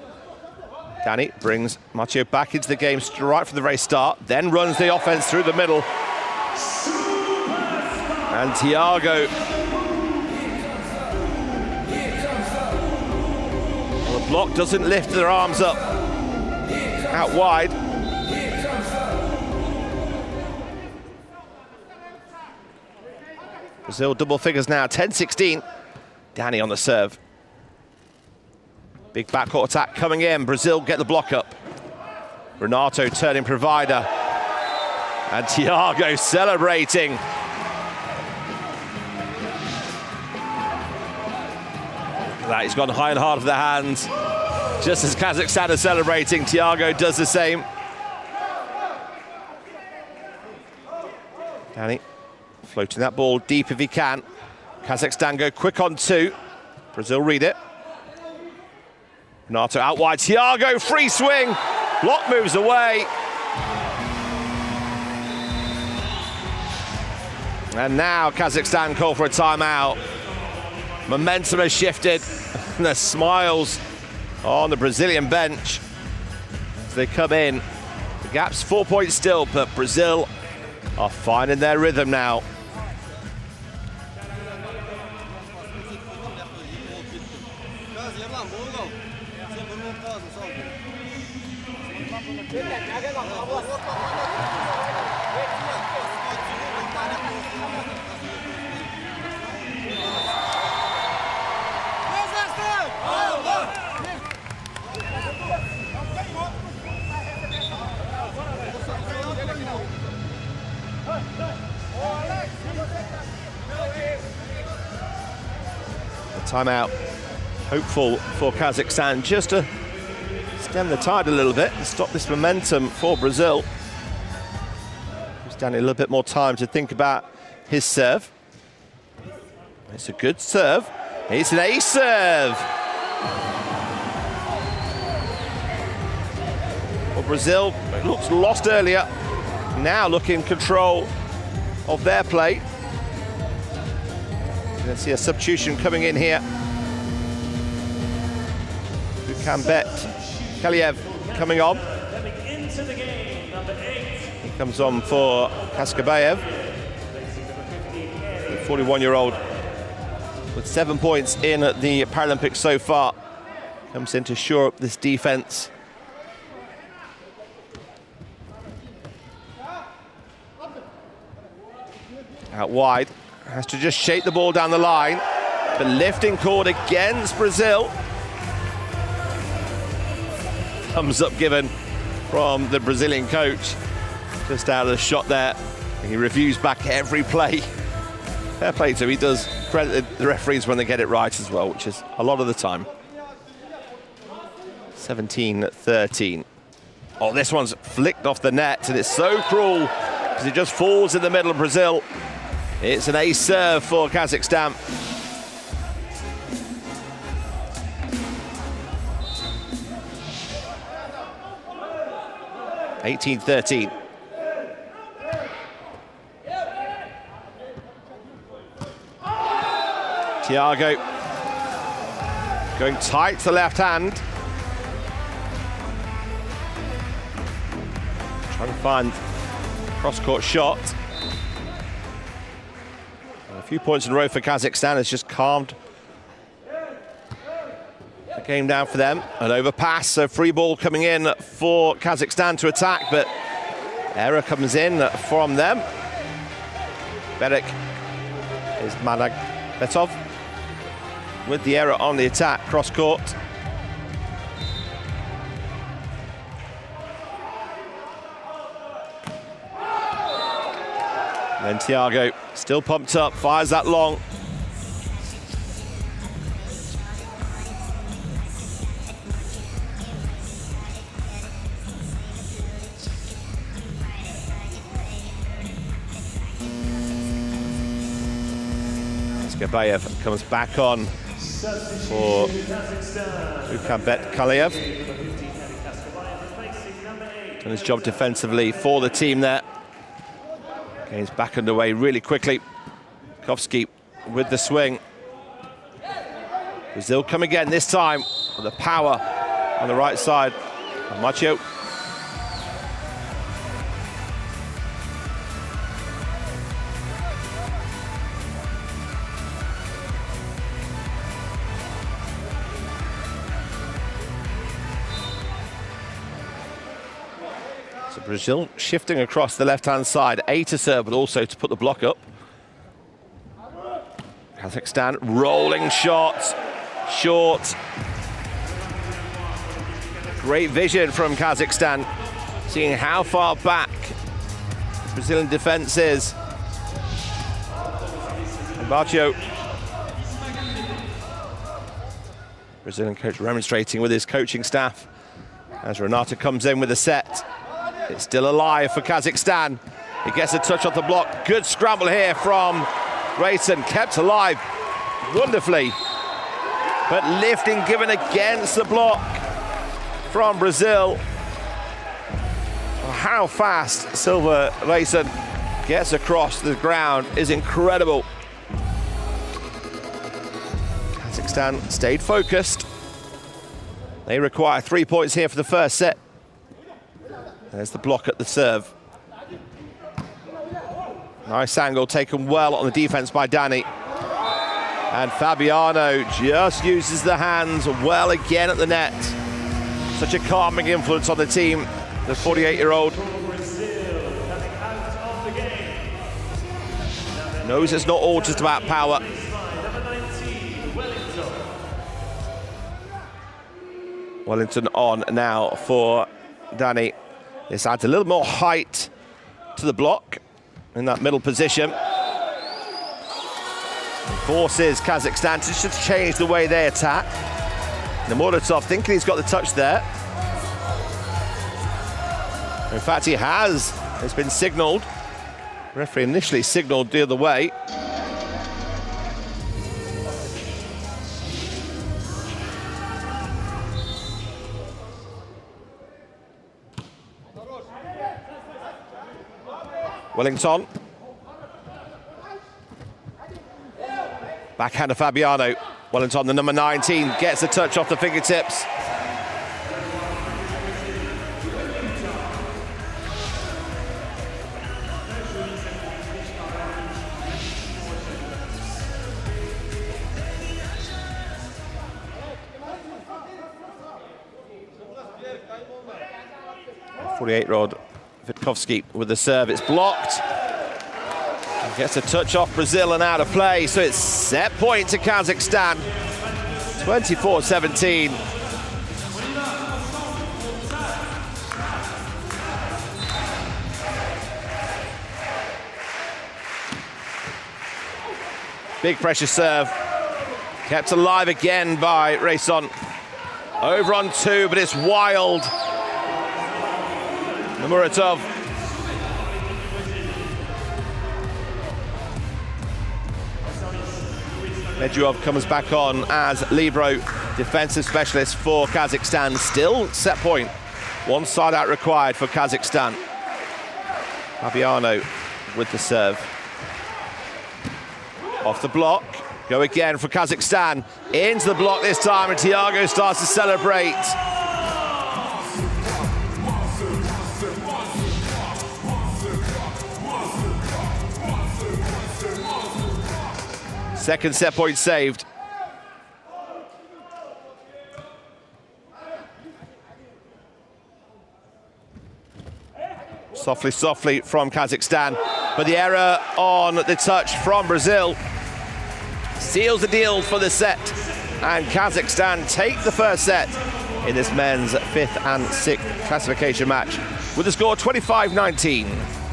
Danny brings Matteo back into the game right from the very start, then runs the offense through the middle. And Thiago. Well, the block doesn't lift their arms up out wide. Brazil double figures now, 10-16. Danny on the serve. Big backcourt attack coming in. Brazil get the block up. Renato turning provider. And Thiago celebrating. That he's gone high and hard for the hands. Just as Kazakhstan is celebrating, Thiago does the same. Danny floating that ball deep if he can. Kazakhstan go quick on 2. Brazil read it. Renato out wide. Thiago free swing. Block moves away. And now Kazakhstan call for a timeout. Momentum has shifted, and there's smiles on the Brazilian bench as they come in. The gap's 4 points still, but Brazil are finding their rhythm now. Timeout, hopeful for Kazakhstan just to stem the tide a little bit and stop this momentum for Brazil. Gives Danny a little bit more time to think about his serve. It's a good serve. It's an ace serve. Well, Brazil looks lost earlier, now look in control of their play. You're going to see a substitution coming in here. Bukhambet Kaliev coming on. He comes on for Kaskabayev, the 41-year-old with 7 points in the Paralympics so far. Comes in to shore up this defense. Out wide. Has to just shake the ball down the line. The lifting cord against Brazil. Thumbs up given from the Brazilian coach. Just out of the shot there. He reviews back every play. Fair play to him. He does credit the referees when they get it right as well, which is a lot of the time. 17-13. Oh, this one's flicked off the net, and it's so cruel because it just falls in the middle of Brazil. It's an ace serve for Kazakhstan. (18-13). Thiago going tight to the left hand. Trying Trying to find cross-court shot. And a few points in a row for Kazakhstan has just calmed the game down for them. An overpass, so free ball coming in for Kazakhstan to attack, but error comes in from them. Berik is Managbetov with the error on the attack, cross-court. Then Thiago, still pumped up, fires that long. Gabayev comes back on for Ukabet Kaleyev. And his job defensively for the team there. Game's back underway really quickly. Kovsky with the swing. Brazil come again this time with the power on the right side. Macho. Brazil shifting across the left-hand side, A to serve, but also to put the block up. Kazakhstan rolling shots, short. Great vision from Kazakhstan, seeing how far back the Brazilian defense is. And Barcio. Brazilian coach remonstrating with his coaching staff as Renata comes in with a set. It's still alive for Kazakhstan. He gets a touch off the block. Good scramble here from Grayson, kept alive wonderfully. But lifting given against the block from Brazil. How fast Silva Grayson gets across the ground is incredible. Kazakhstan stayed focused. They require 3 points here for the first set. There's the block at the serve. Nice angle taken well on the defense by Danny. And Fabiano just uses the hands well again at the net. Such a calming influence on the team, the 48-year-old. Knows it's not all just about power. Wellington on now for Danny. This adds a little more height to the block in that middle position. And forces Kazakhstan to just change the way they attack. Namuratov thinking he's got the touch there. In fact, he has. It's been signalled. The referee initially signalled the other way. Wellington. Backhand of Fabiano. Wellington, the number 19, gets a touch off the fingertips. The 48-year-old Witkowski with the serve, it's blocked. Gets a touch off Brazil and out of play, so it's set point to Kazakhstan. 24-17. Big pressure serve. Kept alive again by Rayson. Over on two, but it's wild. Namuratov. Medvedev comes back on as libero, defensive specialist for Kazakhstan. Still set point. One side out required for Kazakhstan. Fabiano with the serve. Off the block. Go again for Kazakhstan. Into the block this time, and Thiago starts to celebrate. Second set point saved. Softly, softly from Kazakhstan. But the error on the touch from Brazil seals the deal for the set. And Kazakhstan take the first set in this men's 5th and 6th classification match with the score 25-19.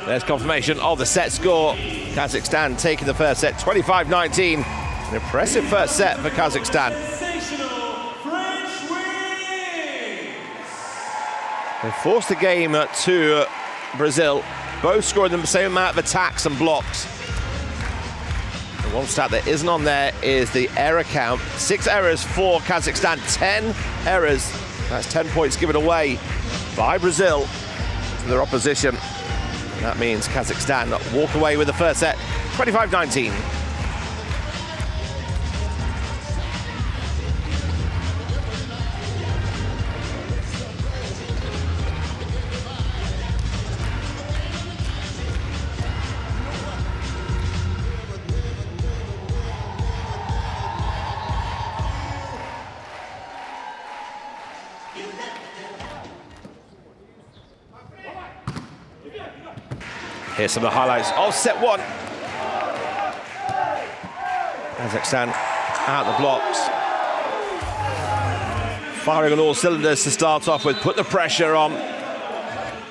There's confirmation of the set score. Kazakhstan taking the first set, 25-19. An impressive first set for Kazakhstan. They forced the game to Brazil, both scoring the same amount of attacks and blocks. The one stat that isn't on there is the error count. 6 errors for Kazakhstan, 10 errors. That's 10 points given away by Brazil to their opposition. That means Kazakhstan walk away with the first set, 25-19. Here's some of the highlights of set one. Kazakhstan out the blocks. Firing on all cylinders to start off with, put the pressure on.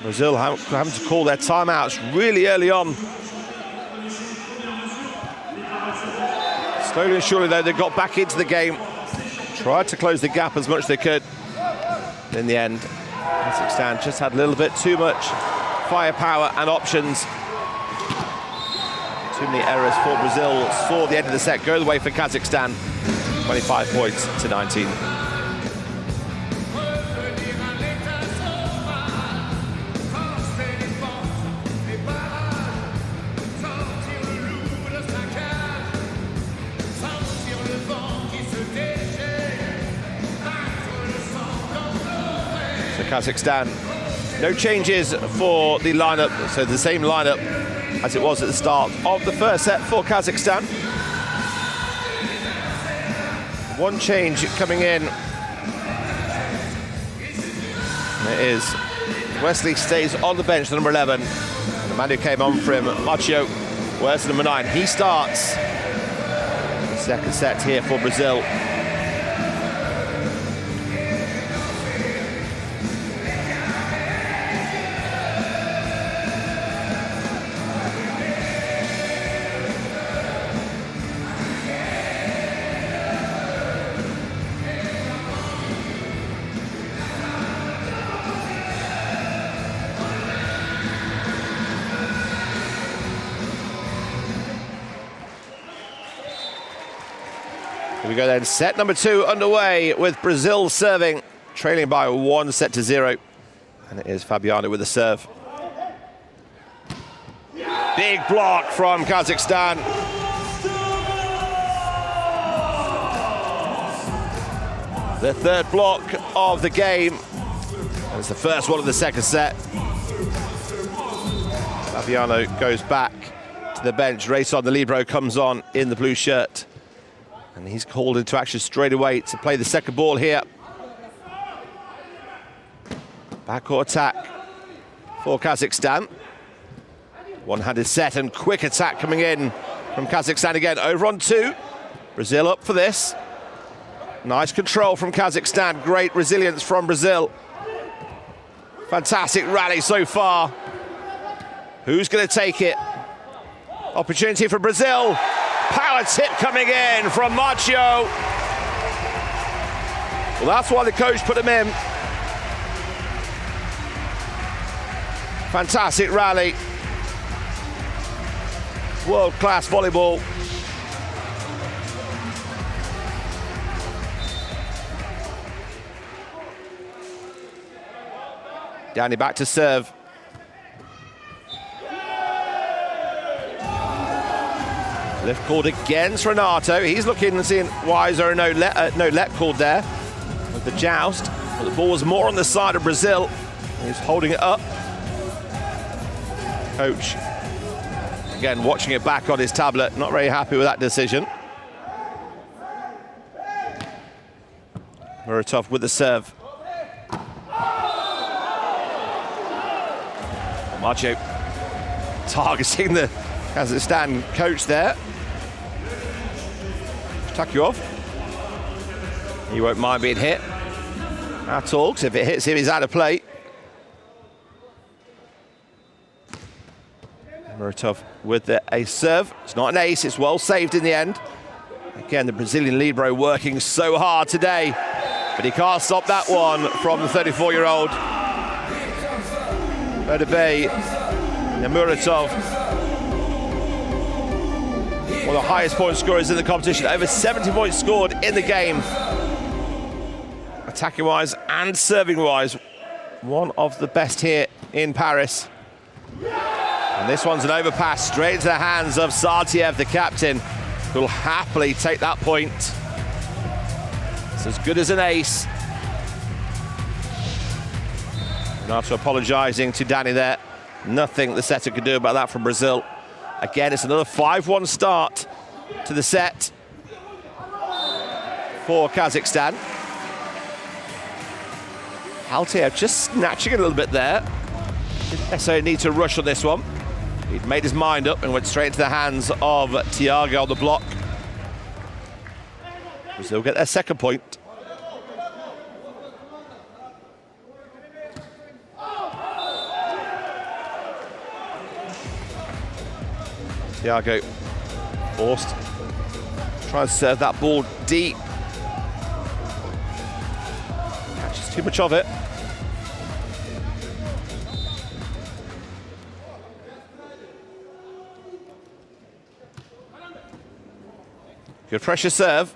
Brazil having to call their timeouts really early on. Slowly and surely though, they got back into the game. Tried to close the gap as much as they could. In the end, Kazakhstan just had a little bit too much firepower and options. Too many errors for Brazil. Saw the end of the set go the way for Kazakhstan. 25 points to 19. So Kazakhstan, no changes for the lineup, so the same lineup as it was at the start of the first set for Kazakhstan. One change coming in. And it is Wesley stays on the bench, the number 11. And the man who came on for him, Macho, wears the number 9. He starts the second set here for Brazil. Here we go then, set number 2 underway with Brazil serving, trailing by 1-0. And it is Fabiano with the serve. Big block from Kazakhstan. The third block of the game. And it's the first one of the second set. Fabiano goes back to the bench. Rayson, the libero, comes on in the blue shirt. And he's called into action straight away to play the second ball here. Backcourt attack for Kazakhstan. One-handed set and quick attack coming in from Kazakhstan again. Over on 2. Brazil up for this. Nice control from Kazakhstan. Great resilience from Brazil. Fantastic rally so far. Who's going to take it? Opportunity for Brazil. Power tip coming in from Macho. Well, that's why the coach put him in. Fantastic rally. World-class volleyball. Danny back to serve. Lift called against Renato. He's looking and seeing why is there no let called there with the joust. But the ball was more on the side of Brazil. He's holding it up. Coach, again, watching it back on his tablet. Not very happy with that decision. Muratov with the serve. Macho targeting the Kazakhstan coach there. Takyov. He won't mind being hit at all, because if it hits him, he's out of play. Muratov with the ace serve. It's not an ace, it's well saved in the end. Again, the Brazilian libero working so hard today, but he can't stop that one from the 34-year-old. Bay, Muratov, one of the highest point scorers in the competition, over 70 points scored in the game. Attacking-wise and serving-wise, one of the best here in Paris. And this one's an overpass straight into the hands of Sartiev, the captain, who'll happily take that point. It's as good as an ace. Renato apologising to Danny there. Nothing the setter could do about that from Brazil. Again, it's another 5-1 start to the set for Kazakhstan. Altiev just snatching it a little bit there. Didn't necessarily need to rush on this one. He'd made his mind up and went straight into the hands of Thiago on the block. Brazil get their second point. Thiago forced. Trying to serve that ball deep. Catches too much of it. Good pressure serve.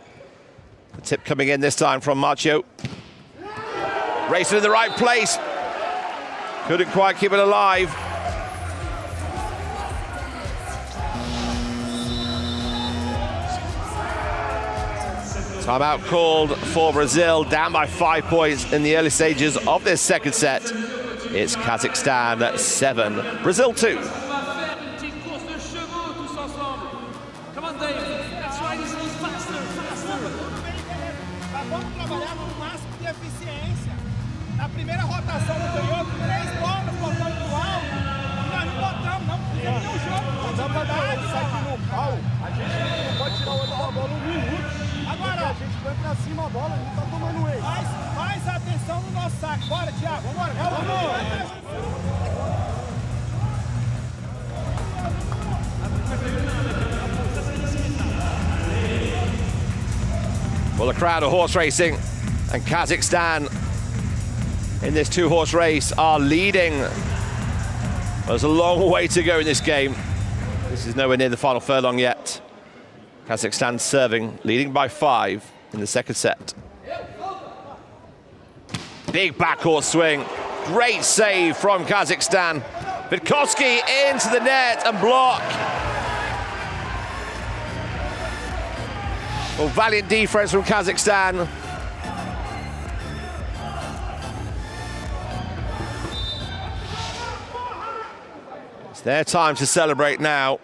The tip coming in this time from Macho. Racing in the right place. Couldn't quite keep it alive. Timeout called for Brazil, down by 5 points in the early stages of this second set. It's Kazakhstan 7, Brazil 2. Vamos trabalhar no máximo de eficiência. Na primeira rotação do canhoto, 3 bolas botando pro alto. Nós não botamos, não. Fizemos nenhum jogo. Não dá pra dar isso aqui no pau. A gente não pode tirar o outro da bola 1 minuto. Agora, a gente vai pra cima a bola, a gente tá tomando ex. Mais atenção no nosso saque. Bora, Thiago. Vambora. Vamos. Well, the crowd of horse racing and Kazakhstan in this 2-horse race are leading. There's a long way to go in this game. This is nowhere near the final furlong yet. Kazakhstan serving, leading by 5 in the second set. Big backhorse swing. Great save from Kazakhstan. Vitkovsky into the net and block. Well, valiant defense from Kazakhstan. It's their time to celebrate now.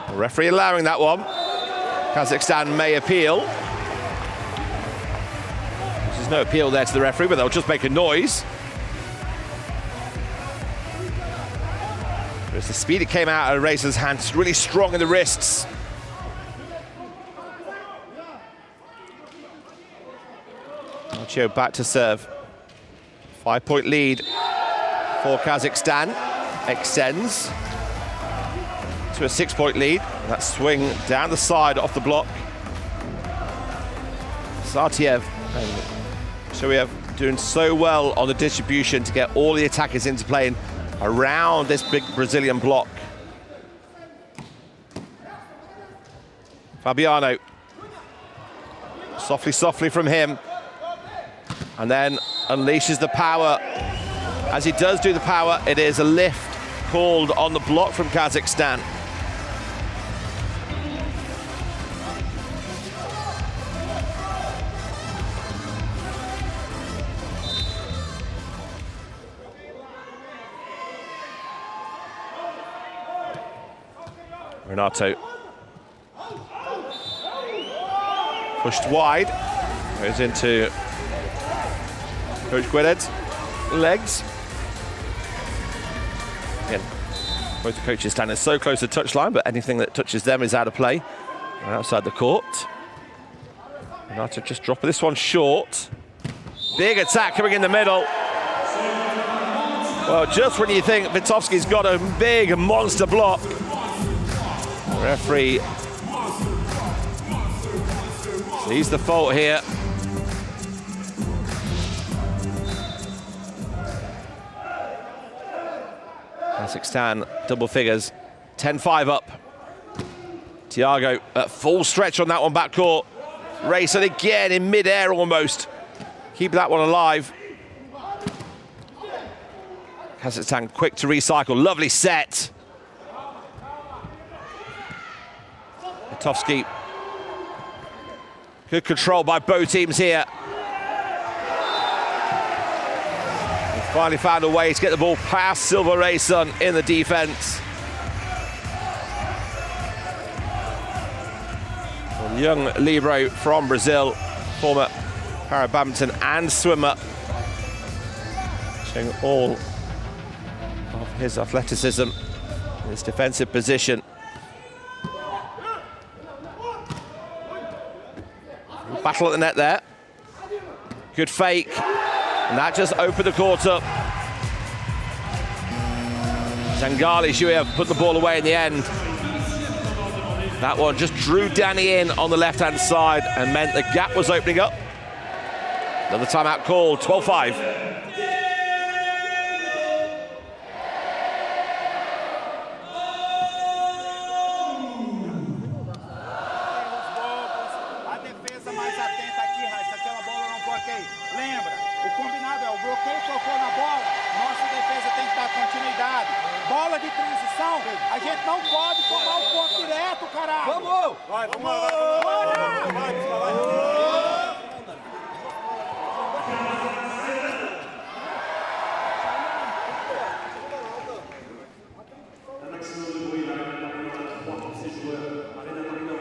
The referee allowing that one. Kazakhstan may appeal. There's no appeal there to the referee, but they'll just make a noise. There's the speed it came out of Racer's hands, really strong in the wrists. Macho back to serve. 5-point lead for Kazakhstan. Extends to a 6-point lead. That swing down the side off the block. Sartiev and Shoev doing so well on the distribution to get all the attackers into play around this big Brazilian block. Fabiano. Softly from him. And then unleashes the power. As he does do the power, it is a lift called on the block from Kazakhstan. Renato pushed wide, goes into Coach Gwyned's legs. Again, both the coaches standing so close to the touchline, but anything that touches them is out of play. Right outside the court. Renato just dropping this one short. Big attack coming in the middle. Well, just when you think Vitovsky's got a big monster block, the referee sees the fault here. Kazakhstan double figures, 10-5 up. Thiago at full stretch on that one backcourt. Racing again in mid-air almost. Keep that one alive. Kazakhstan quick to recycle, lovely set. Vitovsky, good control by both teams here. He finally found a way to get the ball past Silva Rayson in the defense. A young libero from Brazil, former para-badminton and swimmer, showing all of his athleticism in his defensive position. Battle at the net there. Good fake. And that just opened the court up. Zangali Shuev put the ball away in the end. That one just drew Danny in on the left-hand side and meant the gap was opening up. Another timeout called, 12-5.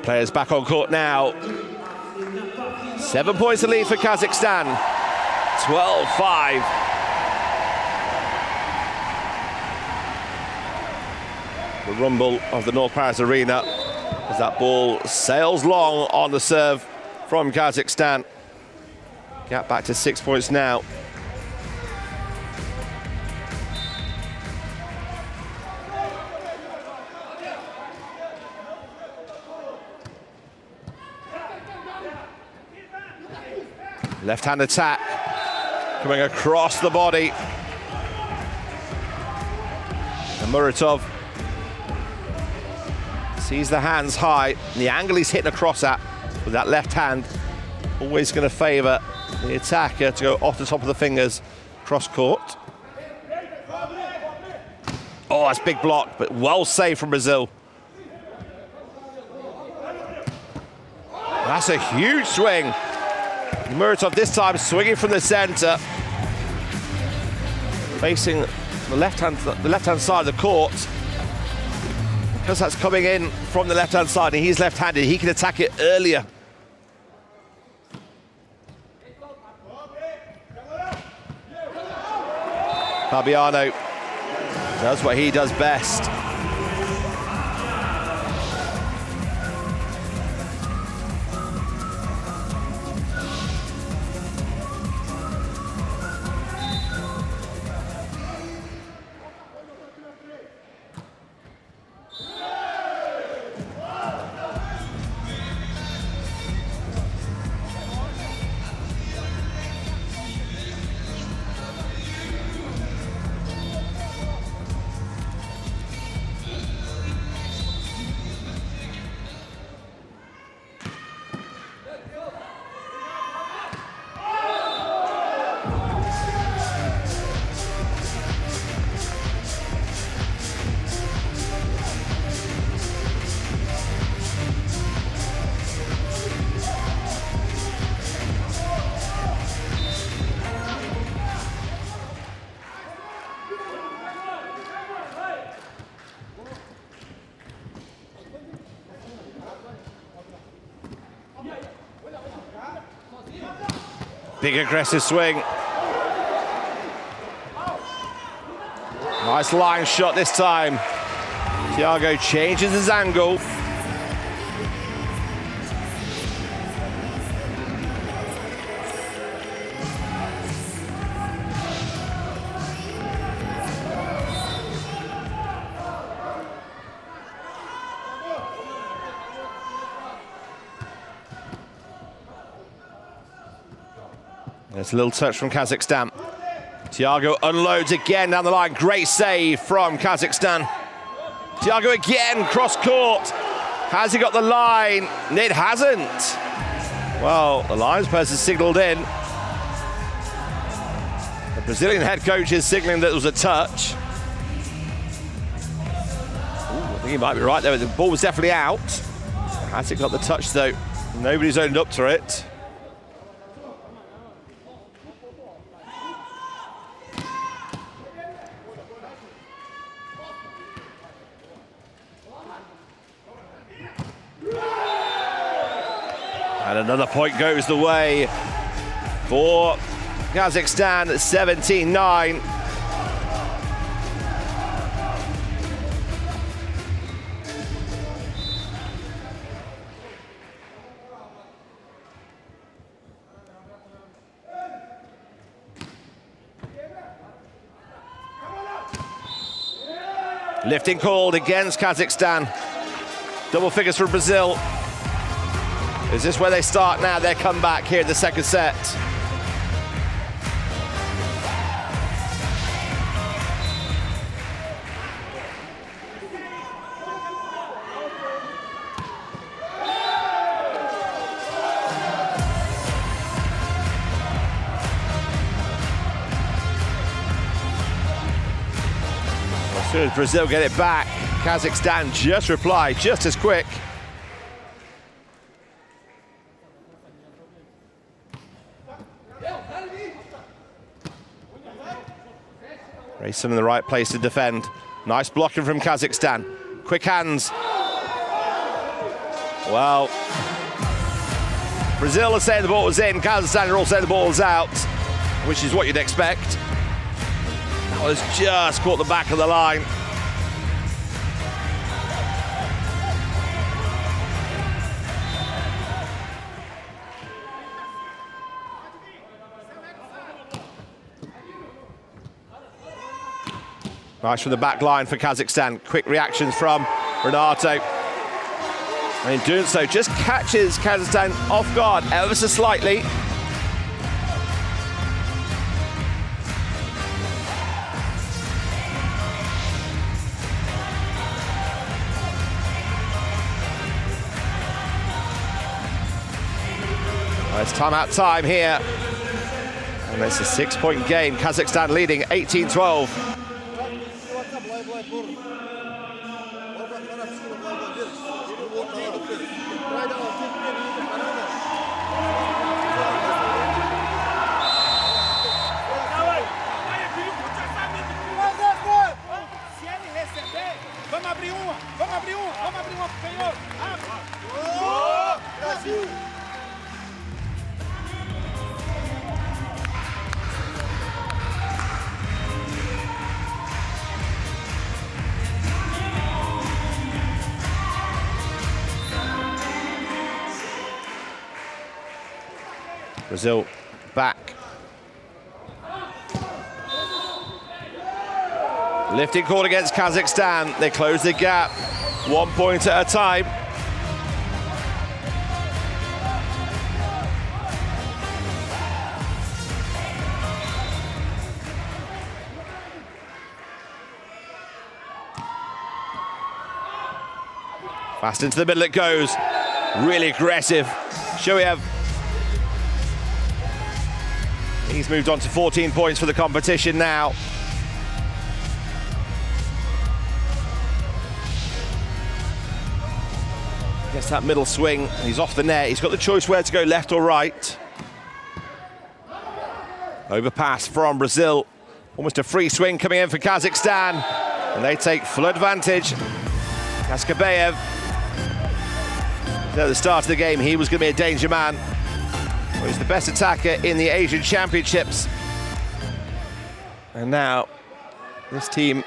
Players back on court now. 7 points to lead for Kazakhstan. 12-5. The rumble of the North Paris Arena as that ball sails long on the serve from Kazakhstan. Gap back to 6 points now. Left-hand attack coming across the body. And Muratov sees the hands high. The angle he's hitting across at with that left hand always going to favour the attacker to go off the top of the fingers cross court. Oh, that's big block, but well saved from Brazil. That's a huge swing. Muratov this time swinging from the centre, facing the left-hand side of the court. Because that's coming in from the left-hand side and he's left-handed, he can attack it earlier. Fabiano does what he does best. Big aggressive swing. Nice line shot this time. Thiago changes his angle. There's a little touch from Kazakhstan. Thiago unloads again down the line. Great save from Kazakhstan. Thiago again, cross court. Has he got the line? It hasn't. Well, the linesperson has signalled in. The Brazilian head coach is signalling that there was a touch. Ooh, I think he might be right there. The ball was definitely out. Has it got the touch though? Nobody's owned up to it. And another point goes the way for Kazakhstan at 17-9. Lifting called against Kazakhstan. Double figures for Brazil. Is this where they start now? Their comeback here in the second set. As soon as Brazil get it back, Kazakhstan just reply just as quick. Racing in the right place to defend. Nice blocking from Kazakhstan. Quick hands. Well, Brazil are saying the ball was in. Kazakhstan are all saying the ball was out, which is what you'd expect. That was just caught the back of the line. Nice from the back line for Kazakhstan. Quick reactions from Renato. And in doing so, just catches Kazakhstan off guard ever so slightly. It's timeout time here. And it's a 6-point game. Kazakhstan leading 18-12. Brazil back. Lifting call against Kazakhstan. They close the gap 1 point at a time. Fast into the middle it goes. Really aggressive. Shoaib. He's moved on to 14 points for the competition now. Gets that middle swing, he's off the net. He's got the choice where to go, left or right. Overpass from Brazil. Almost a free swing coming in for Kazakhstan. And they take full advantage. Kaskabayev. At the start of the game, he was going to be a danger man. Well, he's the best attacker in the Asian Championships. And now, this team...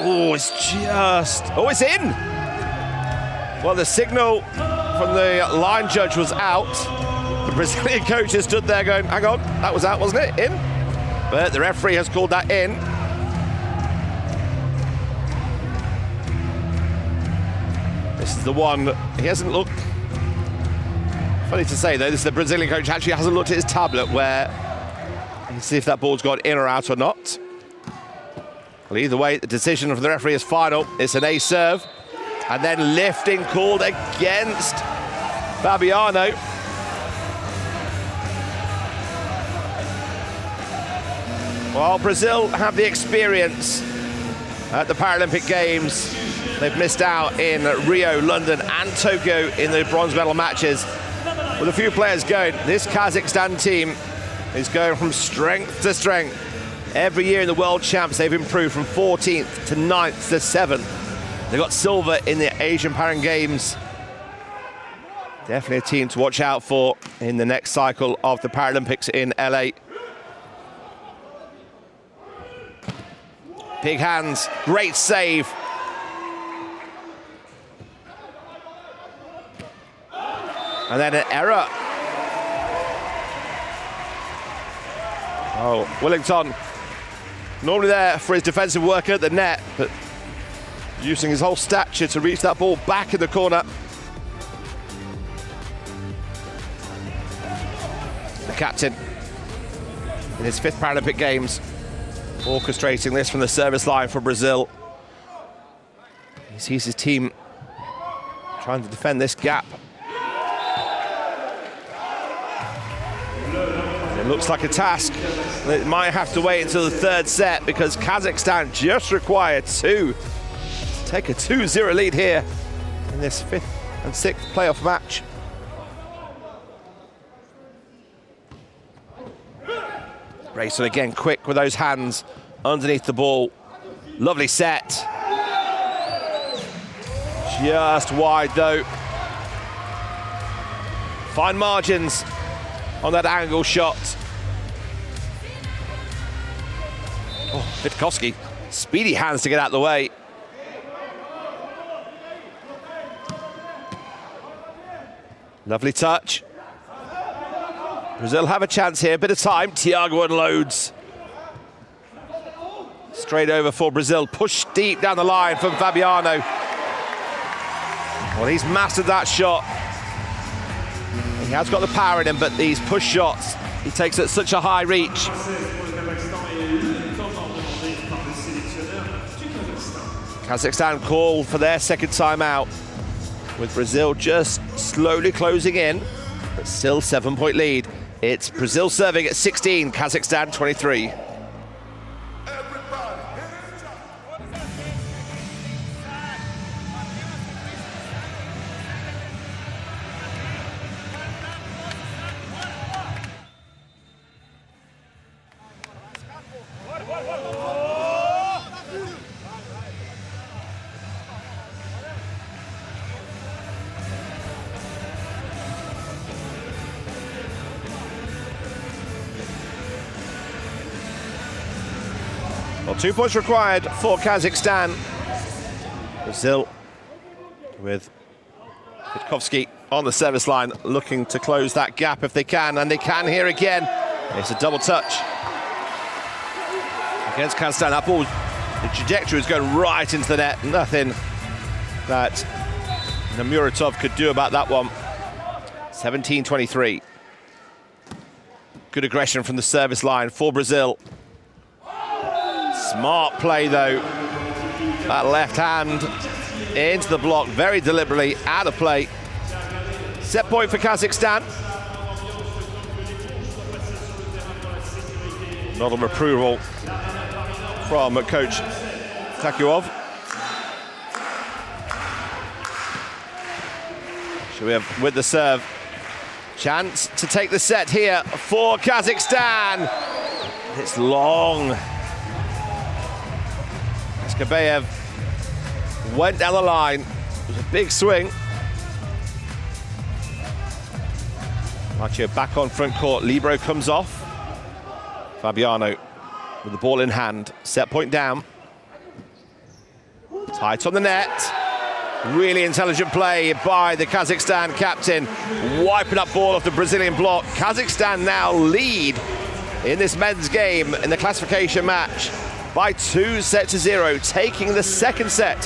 Oh, it's just... Oh, it's in! Well, the signal from the line judge was out. The Brazilian coaches stood there going, hang on, that was out, wasn't it? In? But the referee has called that in. This is the one, he hasn't looked... Funny to say, though, this is the Brazilian coach actually hasn't looked at his tablet where... You can see if that ball's gone in or out or not. Well, either way, the decision from the referee is final. It's an ace serve. And then lifting called against Fabiano. Well, Brazil have the experience at the Paralympic Games. They've missed out in Rio, London and Tokyo in the bronze medal matches. With a few players going, this Kazakhstan team is going from strength to strength. Every year in the World Champs, they've improved from 14th to 9th to 7th. They got silver in the Asian Paralympic Games. Definitely a team to watch out for in the next cycle of the Paralympics in LA. Big hands, great save. And then an error. Oh, Wellington, normally there for his defensive work at the net, but using his whole stature to reach that ball back in the corner. The captain in his 5th Paralympic Games, orchestrating this from the service line for Brazil. He sees his team trying to defend this gap. It looks like a task. It might have to wait until the 3rd set because Kazakhstan just require 2 to take a 2-0 lead here in this 5th and 6th playoff match. Grayson again quick with those hands underneath the ball. Lovely set. Just wide though. Fine margins on that angle shot. Oh, Witkowski, speedy hands to get out of the way. Lovely touch. Brazil have a chance here, bit of time. Thiago unloads. Straight over for Brazil, pushed deep down the line from Fabiano. Well, he's mastered that shot. He has got the power in him, but these push shots, he takes at such a high reach. Kazakhstan call for their 2nd time out, with Brazil just slowly closing in, but still 7-point lead. It's Brazil serving at 16, Kazakhstan 23. Well, 2 points required for Kazakhstan. Brazil with Witkowski on the service line, looking to close that gap if they can, and they can here again. It's a double touch against Kazakhstan. That ball, the trajectory is going right into the net. Nothing that Namuratov could do about that one. 17-23. Good aggression from the service line for Brazil. Smart play though. That left hand into the block very deliberately, out of play. Set point for Kazakhstan. Not an approval from coach Takyov. Should we have with the serve. Chance to take the set here for Kazakhstan. It's long. Skabeyev went down the line. It was a big swing. Macho back on front court. Libero comes off. Fabiano with the ball in hand. Set point down. Tight on the net. Really intelligent play by the Kazakhstan captain. Wiping up ball off the Brazilian block. Kazakhstan now lead in this men's game in the classification match by 2-0, taking the second set,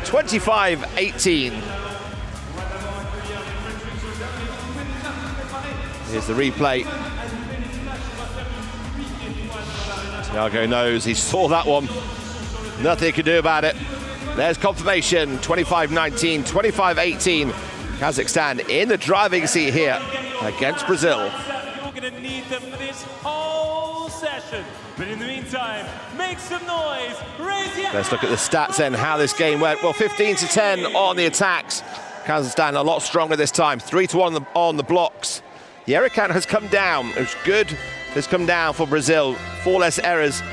25-18. Here's the replay. Thiago knows, he saw that one. Nothing he can do about it. There's confirmation, 25-19, 25-18. Kazakhstan in the driving seat here against Brazil. You're going to need them for this whole session. But in the meantime, make some noise. Raise your Let's look at the stats then, how this game went. Well, 15-10 on the attacks. Kazakhstan a lot stronger this time. 3-1 on the blocks. The error count has come down. It's good. Has come down for Brazil. 4 less errors.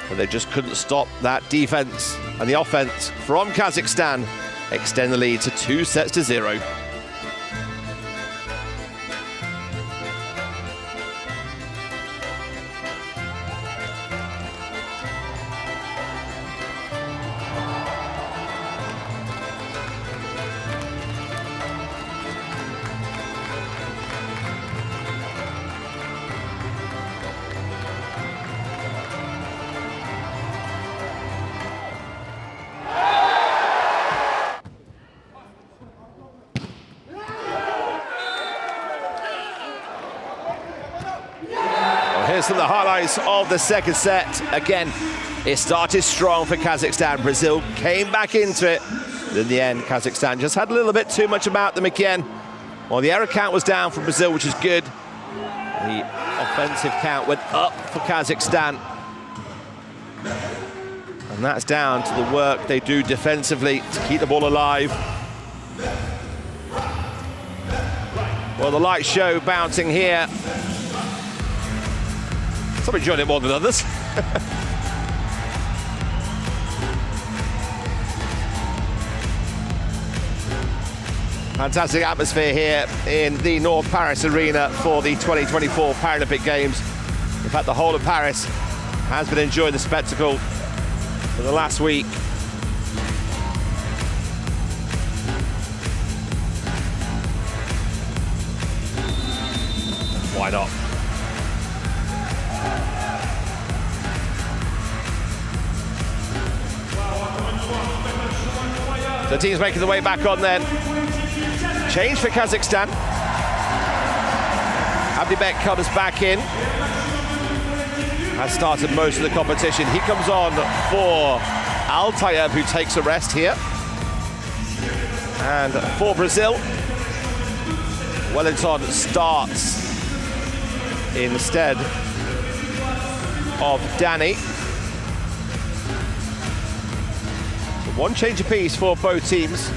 But they just couldn't stop that defense and the offense from Kazakhstan. Extend the lead to 2-0. Here's some of the highlights of the second set. Again, it started strong for Kazakhstan. Brazil came back into it. In the end, Kazakhstan just had a little bit too much about them again. Well, the error count was down for Brazil, which is good. The offensive count went up for Kazakhstan. And that's down to the work they do defensively to keep the ball alive. Well, the light show bouncing here. Some enjoyed it more than others. Fantastic atmosphere here in the North Paris arena for the 2024 Paralympic Games. In fact, the whole of Paris has been enjoying the spectacle for the last week. Why not? The team's making the way back on then. Change for Kazakhstan. Abdibek comes back in. Has started most of the competition. He comes on for Altayev, who takes a rest here. And for Brazil, Wellington starts instead of Danny. One change apiece for both teams.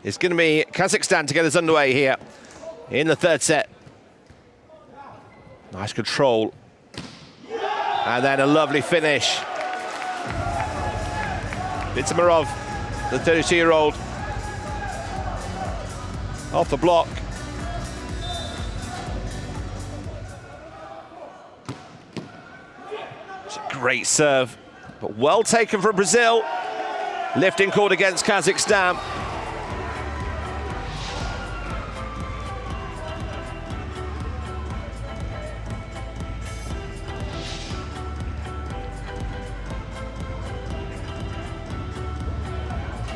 It's going to be Kazakhstan to get us underway here in the third set. Nice control. And then a lovely finish. Vitamirov, the 32-year-old, off the block. It's a great serve, but well taken from Brazil. Lifting called against Kazakhstan.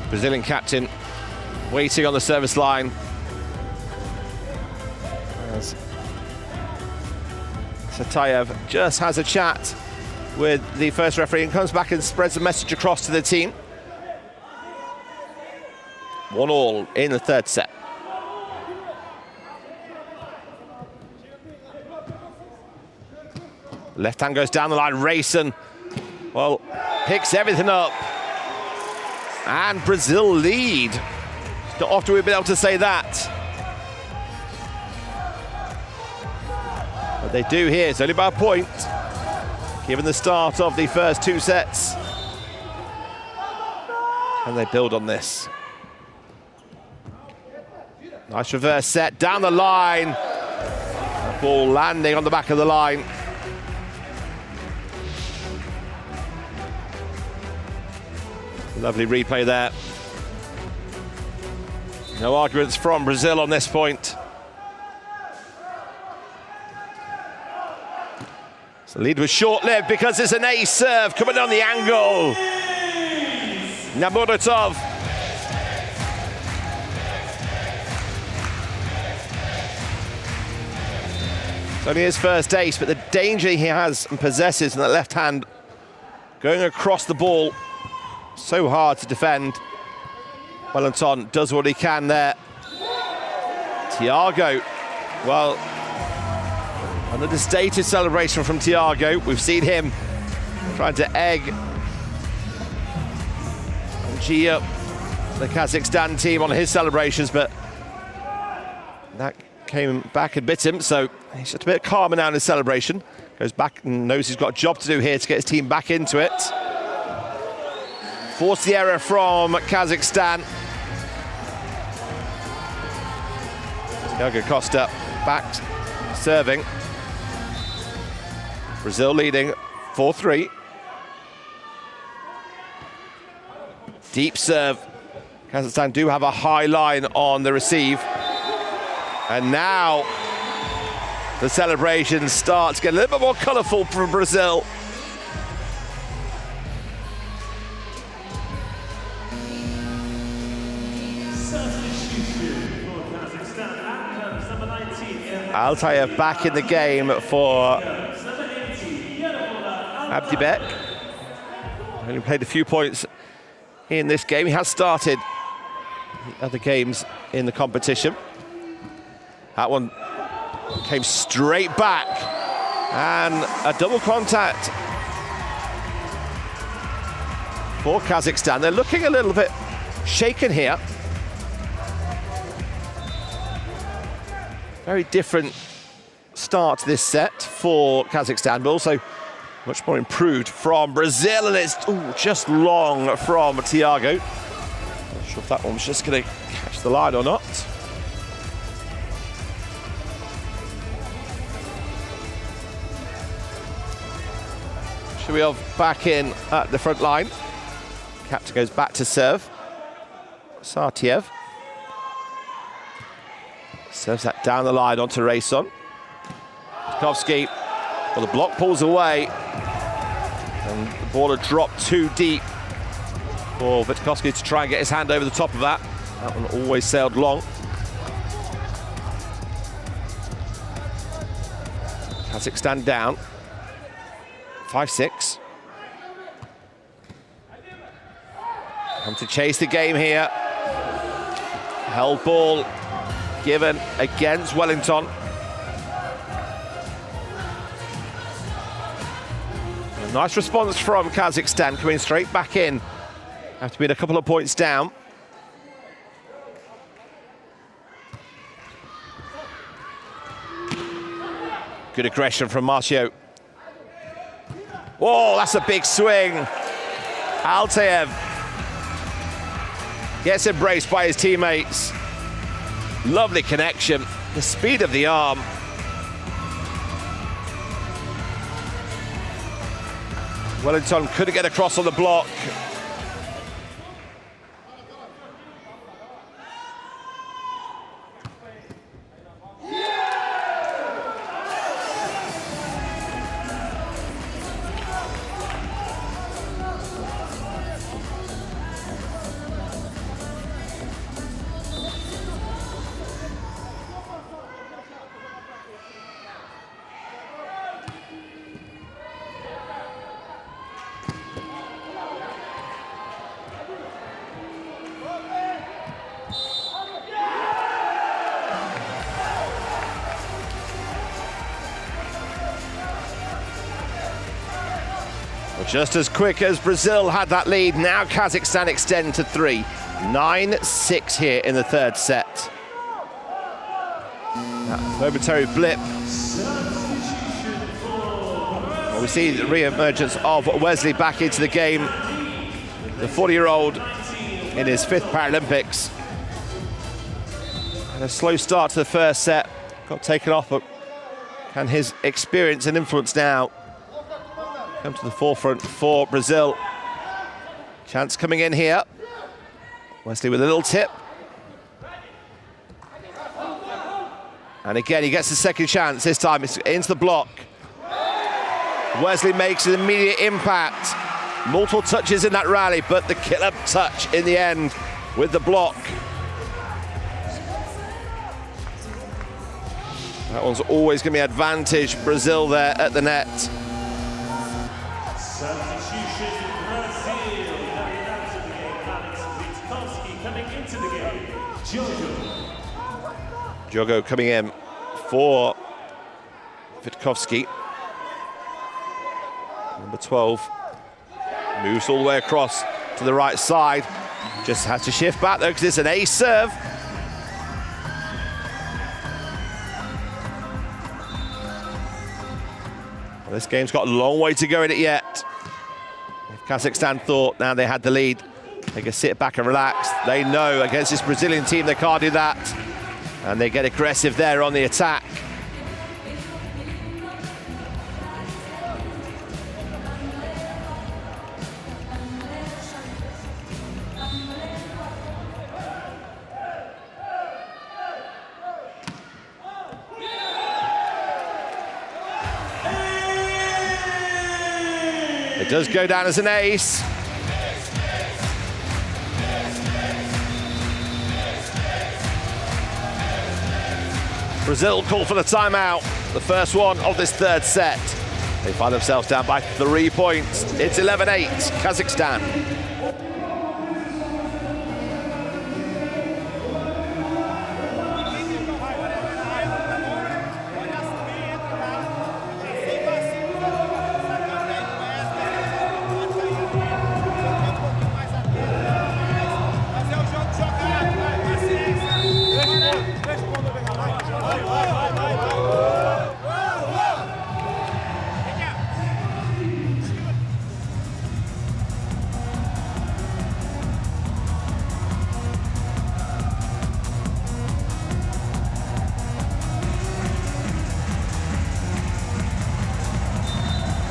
Brazilian captain waiting on the service line. As Satayev just has a chat with the first referee and comes back and spreads a message across to the team. 1-1 in the third set. Left hand goes down the line, Rayson, well, picks everything up. And Brazil lead. Not often we've been able to say that. But they do here. It's only by a point, given the start of the first 2 sets. And they build on this. Nice reverse set down the line. That ball landing on the back of the line. Lovely replay there. No arguments from Brazil on this point. So the lead was short-lived because it's an ace serve coming on the angle. Namuratov. It's only his first ace, but the danger he has and possesses in that left hand, going across the ball, so hard to defend. Wellington does what he can there. Thiago, well, another stated celebration from Thiago. We've seen him trying to egg and gee up the Kazakhstan team on his celebrations, but that came back and bit him, so he's just a bit calmer now in his celebration. Goes back and knows he's got a job to do here to get his team back into it. Force the error from Kazakhstan. Thiago Costa back serving. Brazil leading 4-3. Deep serve. Kazakhstan do have a high line on the receive. And now the celebrations start to get a little bit more colourful from Brazil. Altayev back in the game for Abdibek. Only played a few points in this game. He has started the other games in the competition. That one came straight back, and a double contact for Kazakhstan. They're looking a little bit shaken here. Very different start to this set for Kazakhstan, but also much more improved from Brazil, and it's just long from Thiago. Not sure if that one was just going to catch the line or not. Shuiov back in at the front line. Captain goes back to serve. Sartiev serves that down the line onto Rayson. Tarkovsky, well, the block pulls away, and the ball had dropped too deep for Vitkovsky to try and get his hand over the top of that. That one always sailed long. Kazakhstan down 5-6. Come to chase the game here. Held ball given against Wellington. A nice response from Kazakhstan, coming straight back in after being a couple of points down. Good aggression from Marcio. Oh, that's a big swing. Altayev gets embraced by his teammates. Lovely connection, the speed of the arm. Wellington couldn't get across on the block. Just as quick as Brazil had that lead, now Kazakhstan extend to 3. 9-6 here in the third set. That momentary blip We see the re-emergence of Wesley back into the game. The 40-year-old in his 5th Paralympics. And a slow start to the first set. Got taken off, but can his experience and influence now come to the forefront for Brazil? Chance coming in here. Wesley with a little tip. And again, he gets the second chance. This time it's into the block. Wesley makes an immediate impact. Multiple touches in that rally, but the killer touch in the end with the block. That one's always going to be advantage. Brazil there at the net. Substitution, Brazil. Coming into the game, Diogo coming in for Witkowski. Number 12 moves all the way across to the right side. Just has to shift back though because it's an ace serve. Well, this game's got a long way to go in it yet. If Kazakhstan thought now they had the lead, they can sit back and relax. They know against this Brazilian team they can't do that. And they get aggressive there on the attack. It does go down as an ace. Brazil call for the timeout, the first one of this third set. They find themselves down by 3 points. It's 11-8, Kazakhstan.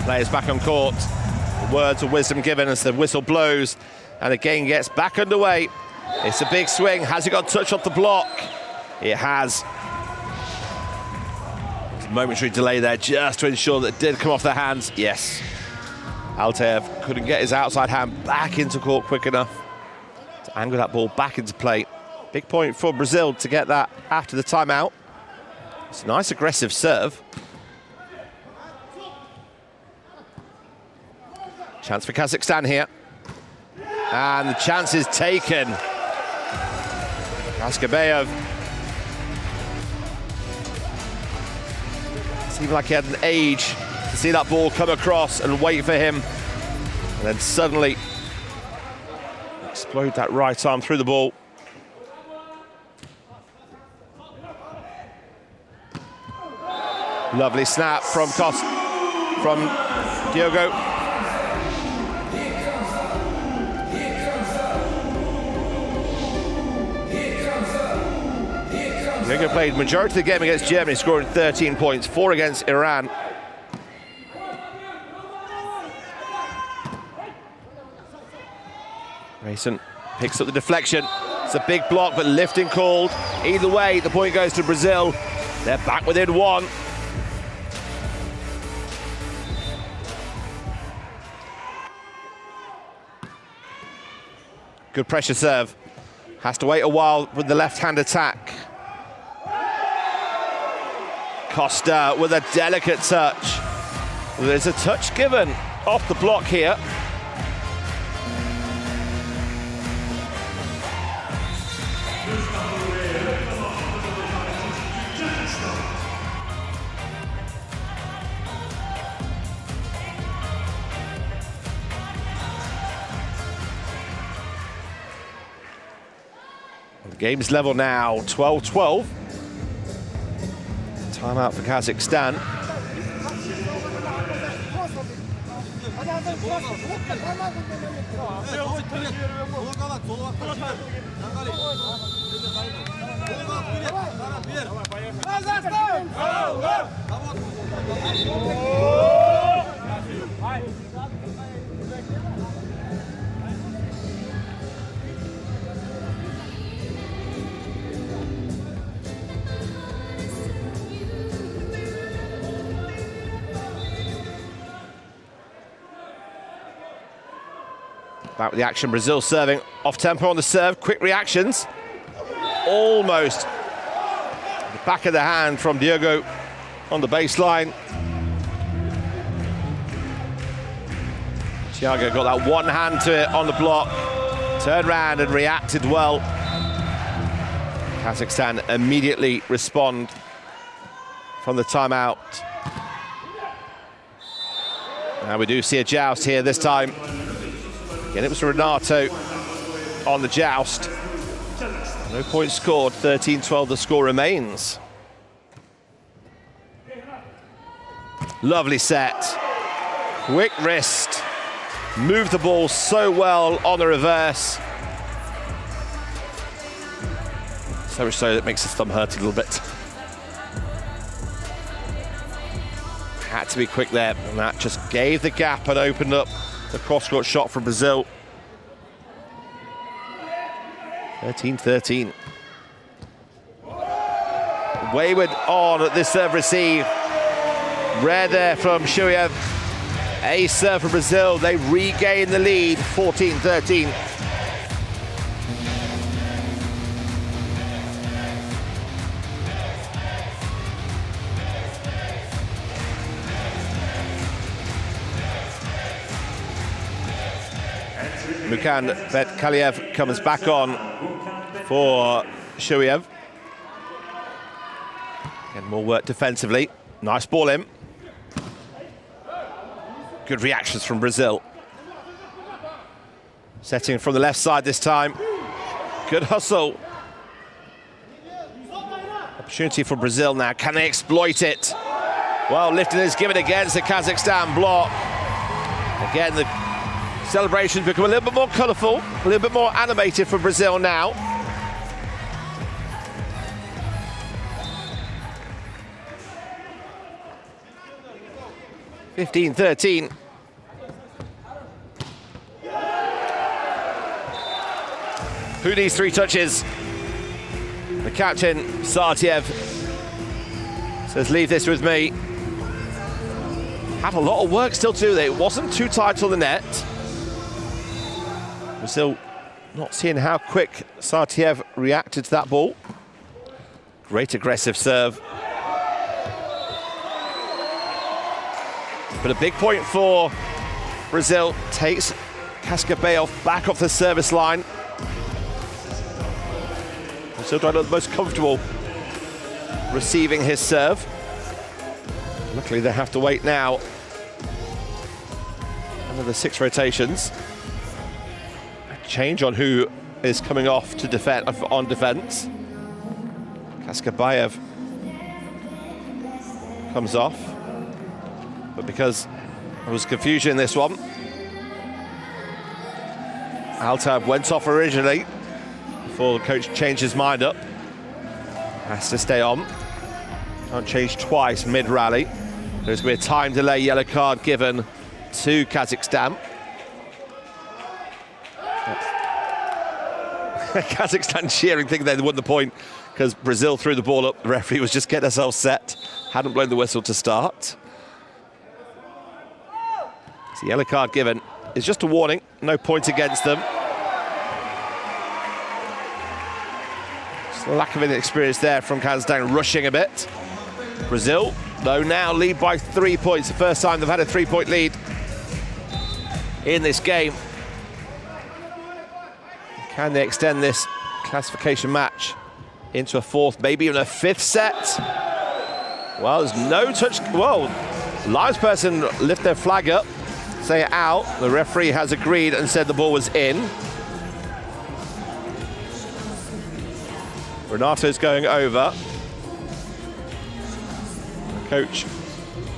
Players back on court. Words of wisdom given as the whistle blows and the game gets back underway. It's a big swing. Has it got touch off the block? It has. There's a momentary delay there just to ensure that it did come off their hands. Yes. Altaev couldn't get his outside hand back into court quick enough to angle that ball back into play. Big point for Brazil to get that after the timeout. It's a nice aggressive serve. Chance for Kazakhstan here. And the chance is taken. Askabayev. Seemed like he had an age to see that ball come across and wait for him. And then suddenly explode that right arm through the ball. Lovely snap from Diogo. Diogo played majority of the game against Germany, scoring 13 points, 4 against Iran. Mason picks up the deflection. It's a big block, but lifting called. Either way, the point goes to Brazil. They're back within 1. Good pressure serve. Has to wait a while with the left-hand attack. Costa with a delicate touch. There's a touch given off the block here. The game's level now, 12-12. Timeout for Kazakhstan. Back with the action, Brazil serving off tempo on the serve, quick reactions. Almost the back of the hand from Diogo on the baseline. Thiago got that one hand to it on the block, turned around and reacted well. Kazakhstan immediately respond from the timeout. Now we do see a joust here this time. Again, it was Renato on the joust. No points scored, 13-12 the score remains. Lovely set. Quick wrist. Moved the ball so well on the reverse. So much so that it makes his thumb hurt a little bit. Had to be quick there, and that just gave the gap and opened up the cross-court shot from Brazil. 13-13. Wayward on at this serve receive. Rare there from Shuyev. Ace serve for Brazil. They regain the lead, 14-13. Mukan Betkaliev comes back on for Shuyev. And more work defensively. Nice ball in. Good reactions from Brazil. Setting from the left side this time. Good hustle. Opportunity for Brazil now. Can they exploit it? Well, lifting is given against the Kazakhstan block. Again, the celebrations become a little bit more colourful, a little bit more animated for Brazil now. (15-13). Who needs three touches? The captain, Sartiev, says, leave this with me. Had a lot of work still to do there. It wasn't too tight on the net. Brazil not seeing how quick Sartiev reacted to that ball. Great aggressive serve. But a big point for Brazil. Takes Kaskabeov back off the service line. Brazil don't look the most comfortable receiving his serve. Luckily they have to wait now. Another 6 rotations. A change on who is coming off to defend on defense. Kaskabeov comes off. But because there was confusion in this one, Altab went off originally before the coach changed his mind up. Has to stay on. Can't change twice mid-rally. There's going to be a time delay yellow card given to Kazakhstan. Kazakhstan cheering, thinking they'd won the point because Brazil threw the ball up. The referee was just getting themselves set. Hadn't blown the whistle to start. The yellow card given is just a warning, no points against them. Just a lack of inexperience there from Kazakhstan, rushing a bit. Brazil, though, now lead by 3 points. The first time they've had a 3-point lead in this game. Can they extend this classification match into a 4th, maybe even a 5th set? Well, there's no touch. Well, linesperson lift their flag up, say out. The referee has agreed and said the ball was in. Renato's going over. The coach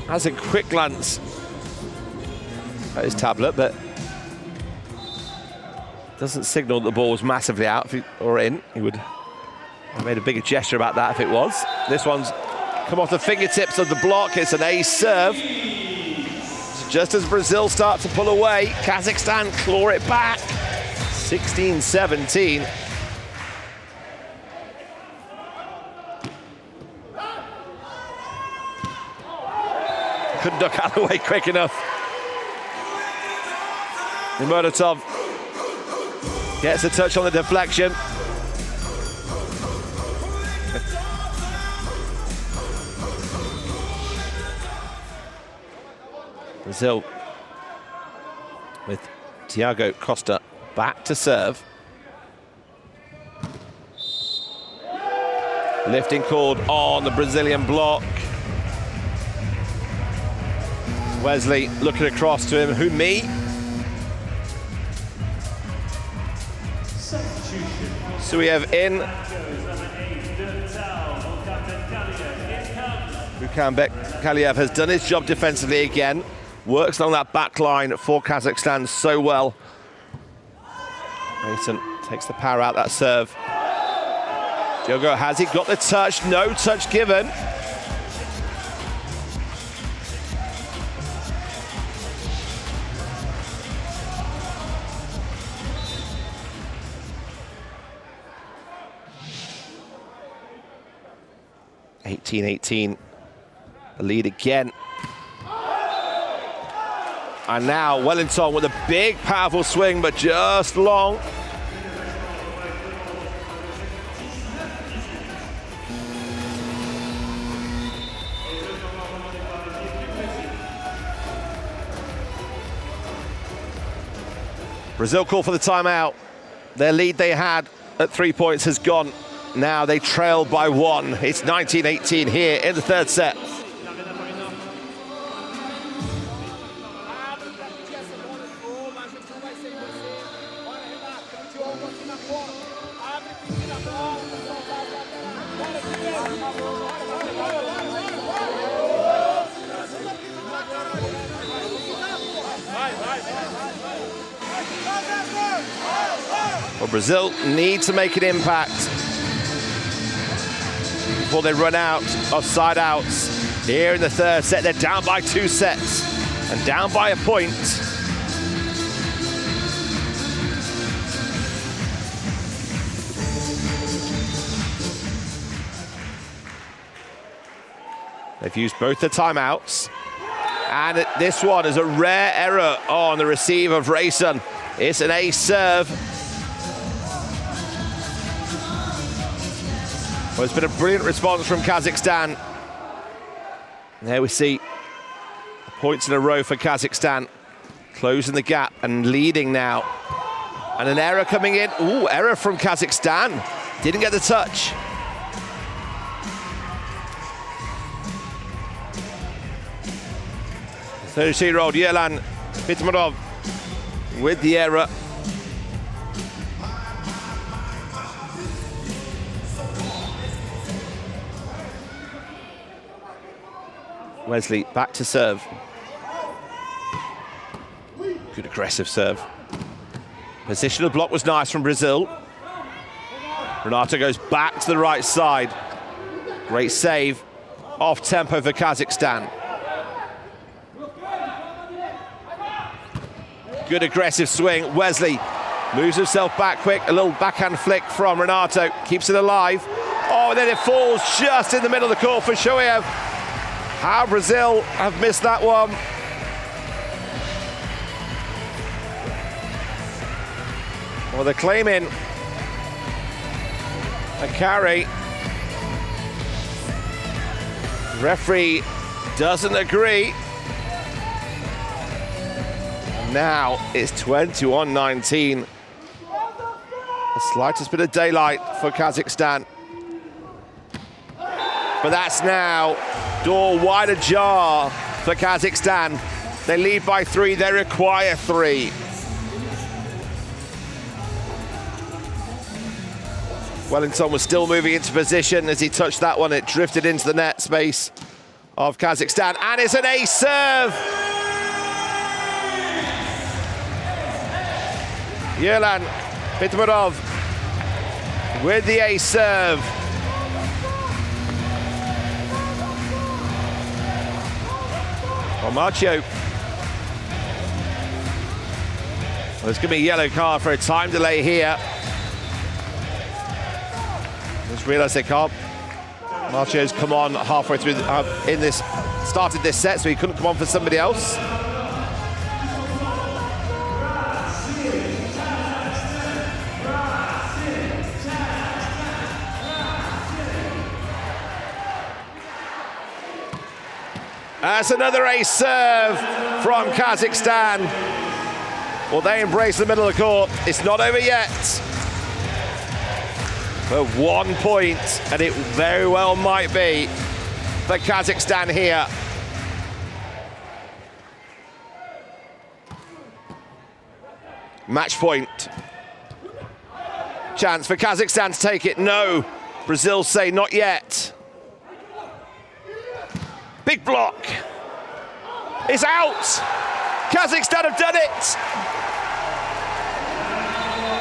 has a quick glance at his tablet, but doesn't signal that the ball was massively out or in. He would have made a bigger gesture about that if it was. This one's come off the fingertips of the block. It's an ace serve. Just as Brazil start to pull away, Kazakhstan claw it back. 16-17. Couldn't duck out of the way quick enough. Murtatov gets a touch on the deflection. Brazil with Thiago Costa back to serve. Lifting called on the Brazilian block. Wesley looking across to him. Who, me? Suiev in. Bukanbek Kaliev has done his job defensively again. Works along that back line for Kazakhstan so well. Mason takes the power out that serve. Diogo, has he got the touch? No touch given. (18-18). The lead again. And now Wellington with a big, powerful swing, but just long. Brazil call for the timeout. Their lead they had at 3 points has gone. Now they trail by 1. It's 19-18 here in the third set. Well, Brazil need to make an impact before they run out of side outs. Here in the third set, they're down by 2 sets and down by a point. They've used both the timeouts. And this one is a rare error on the receive of Rayson. It's an ace serve. Well, it's been a brilliant response from Kazakhstan. And there we see points in a row for Kazakhstan, closing the gap and leading now. And an error coming in. Ooh, error from Kazakhstan. Didn't get the touch. The 32-year-old Yerlan Pitmarov with the error. Wesley back to serve. Good aggressive serve. Positional block was nice from Brazil. Renato goes back to the right side. Great save. Off tempo for Kazakhstan. Good aggressive swing. Wesley moves himself back quick. A little backhand flick from Renato. Keeps it alive. Oh, and then it falls just in the middle of the court for Shoaib. How Brazil have missed that one. Well, they're claiming a carry. Referee doesn't agree. And now it's 21-19. The slightest bit of daylight for Kazakhstan. But that's now door wide ajar for Kazakhstan. They lead by 3, they require 3. Wellington was still moving into position as he touched that one. It drifted into the net space of Kazakhstan, and it's an ace serve. Yerlan Bitmarov with the ace serve. Marcio. Well, there's going to be a yellow card for a time delay here. Just realised they can't. Marcio's come on halfway through started this set, so he couldn't come on for somebody else. That's another ace serve from Kazakhstan. Well, they embrace the middle of the court. It's not over yet. But 1 point, and it very well might be for Kazakhstan here. Match point. Chance for Kazakhstan to take it. No. Brazil say not yet. Big block. It's out. Kazakhstan have done it.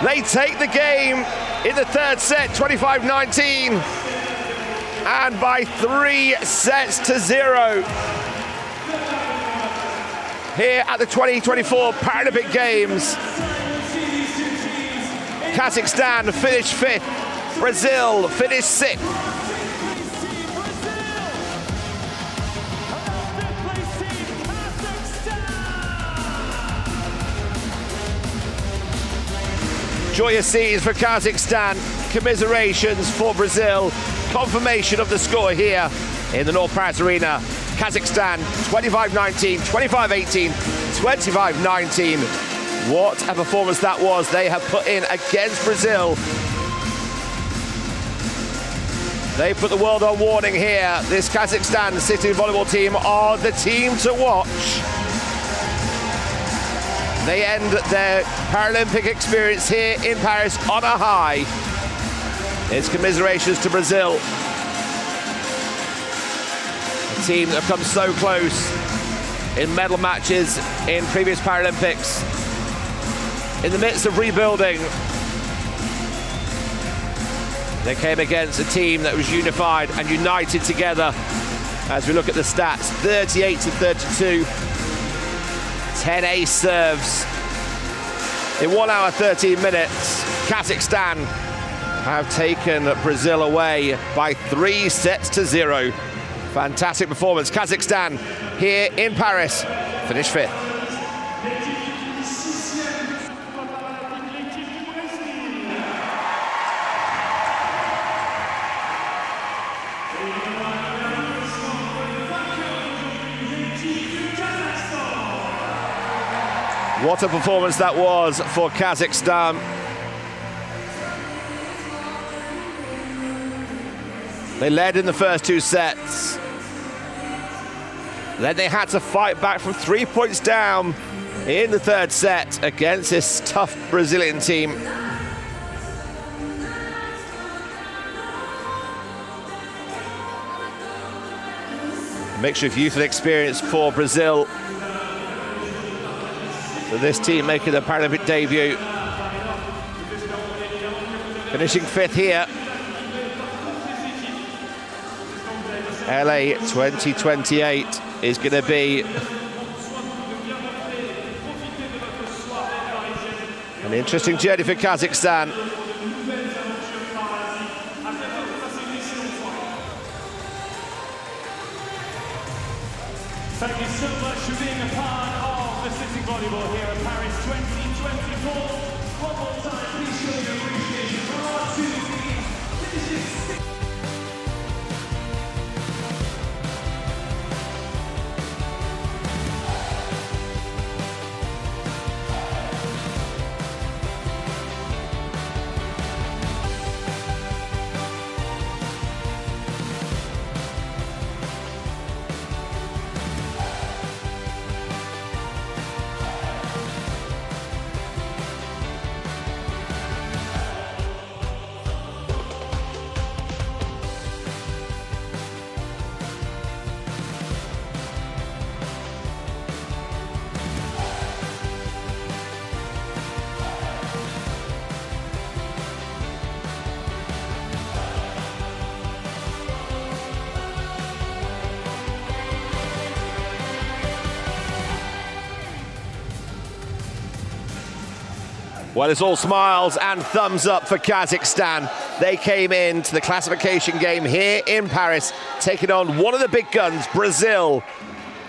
They take the game in the third set, 25-19. And by 3-0. Here at the 2024 Paralympic Games. Kazakhstan finished 5th. Brazil finished 6th. Joyous scenes for Kazakhstan, commiserations for Brazil, confirmation of the score here in the North Paris Arena. Kazakhstan 25-19, 25-18, 25-19. What a performance that was they have put in against Brazil. They put the world on warning here. This Kazakhstan City volleyball team are the team to watch. They end their Paralympic experience here in Paris on a high. It's commiserations to Brazil. A team that have come so close in medal matches in previous Paralympics. In the midst of rebuilding, they came against a team that was unified and united together. As we look at the stats, 38-32. 10 ace serves in 1 hour 13 minutes. Kazakhstan have taken Brazil away by 3-0. Fantastic performance. Kazakhstan here in Paris finished 5th. What a performance that was for Kazakhstan. They led in the first 2 sets. Then they had to fight back from 3 points down in the third set against this tough Brazilian team. A mixture of youth and experience for Brazil. So this team making their Paralympic debut. Finishing 5th here. LA 2028 is going to be an interesting journey for Kazakhstan. Thank you so much for being a part of the City Volleyball here at Paris 2024. One more time, please show your appreciation for our 2 teams. Finishing 6th. Well, it's all smiles and thumbs up for Kazakhstan. They came into the classification game here in Paris, taking on one of the big guns, Brazil.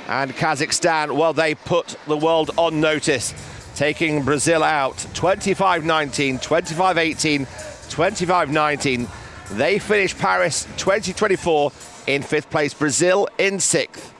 And Kazakhstan, well, they put the world on notice, taking Brazil out 25-19, 25-18, 25-19. They finished Paris 2024 in 5th place, Brazil in 6th.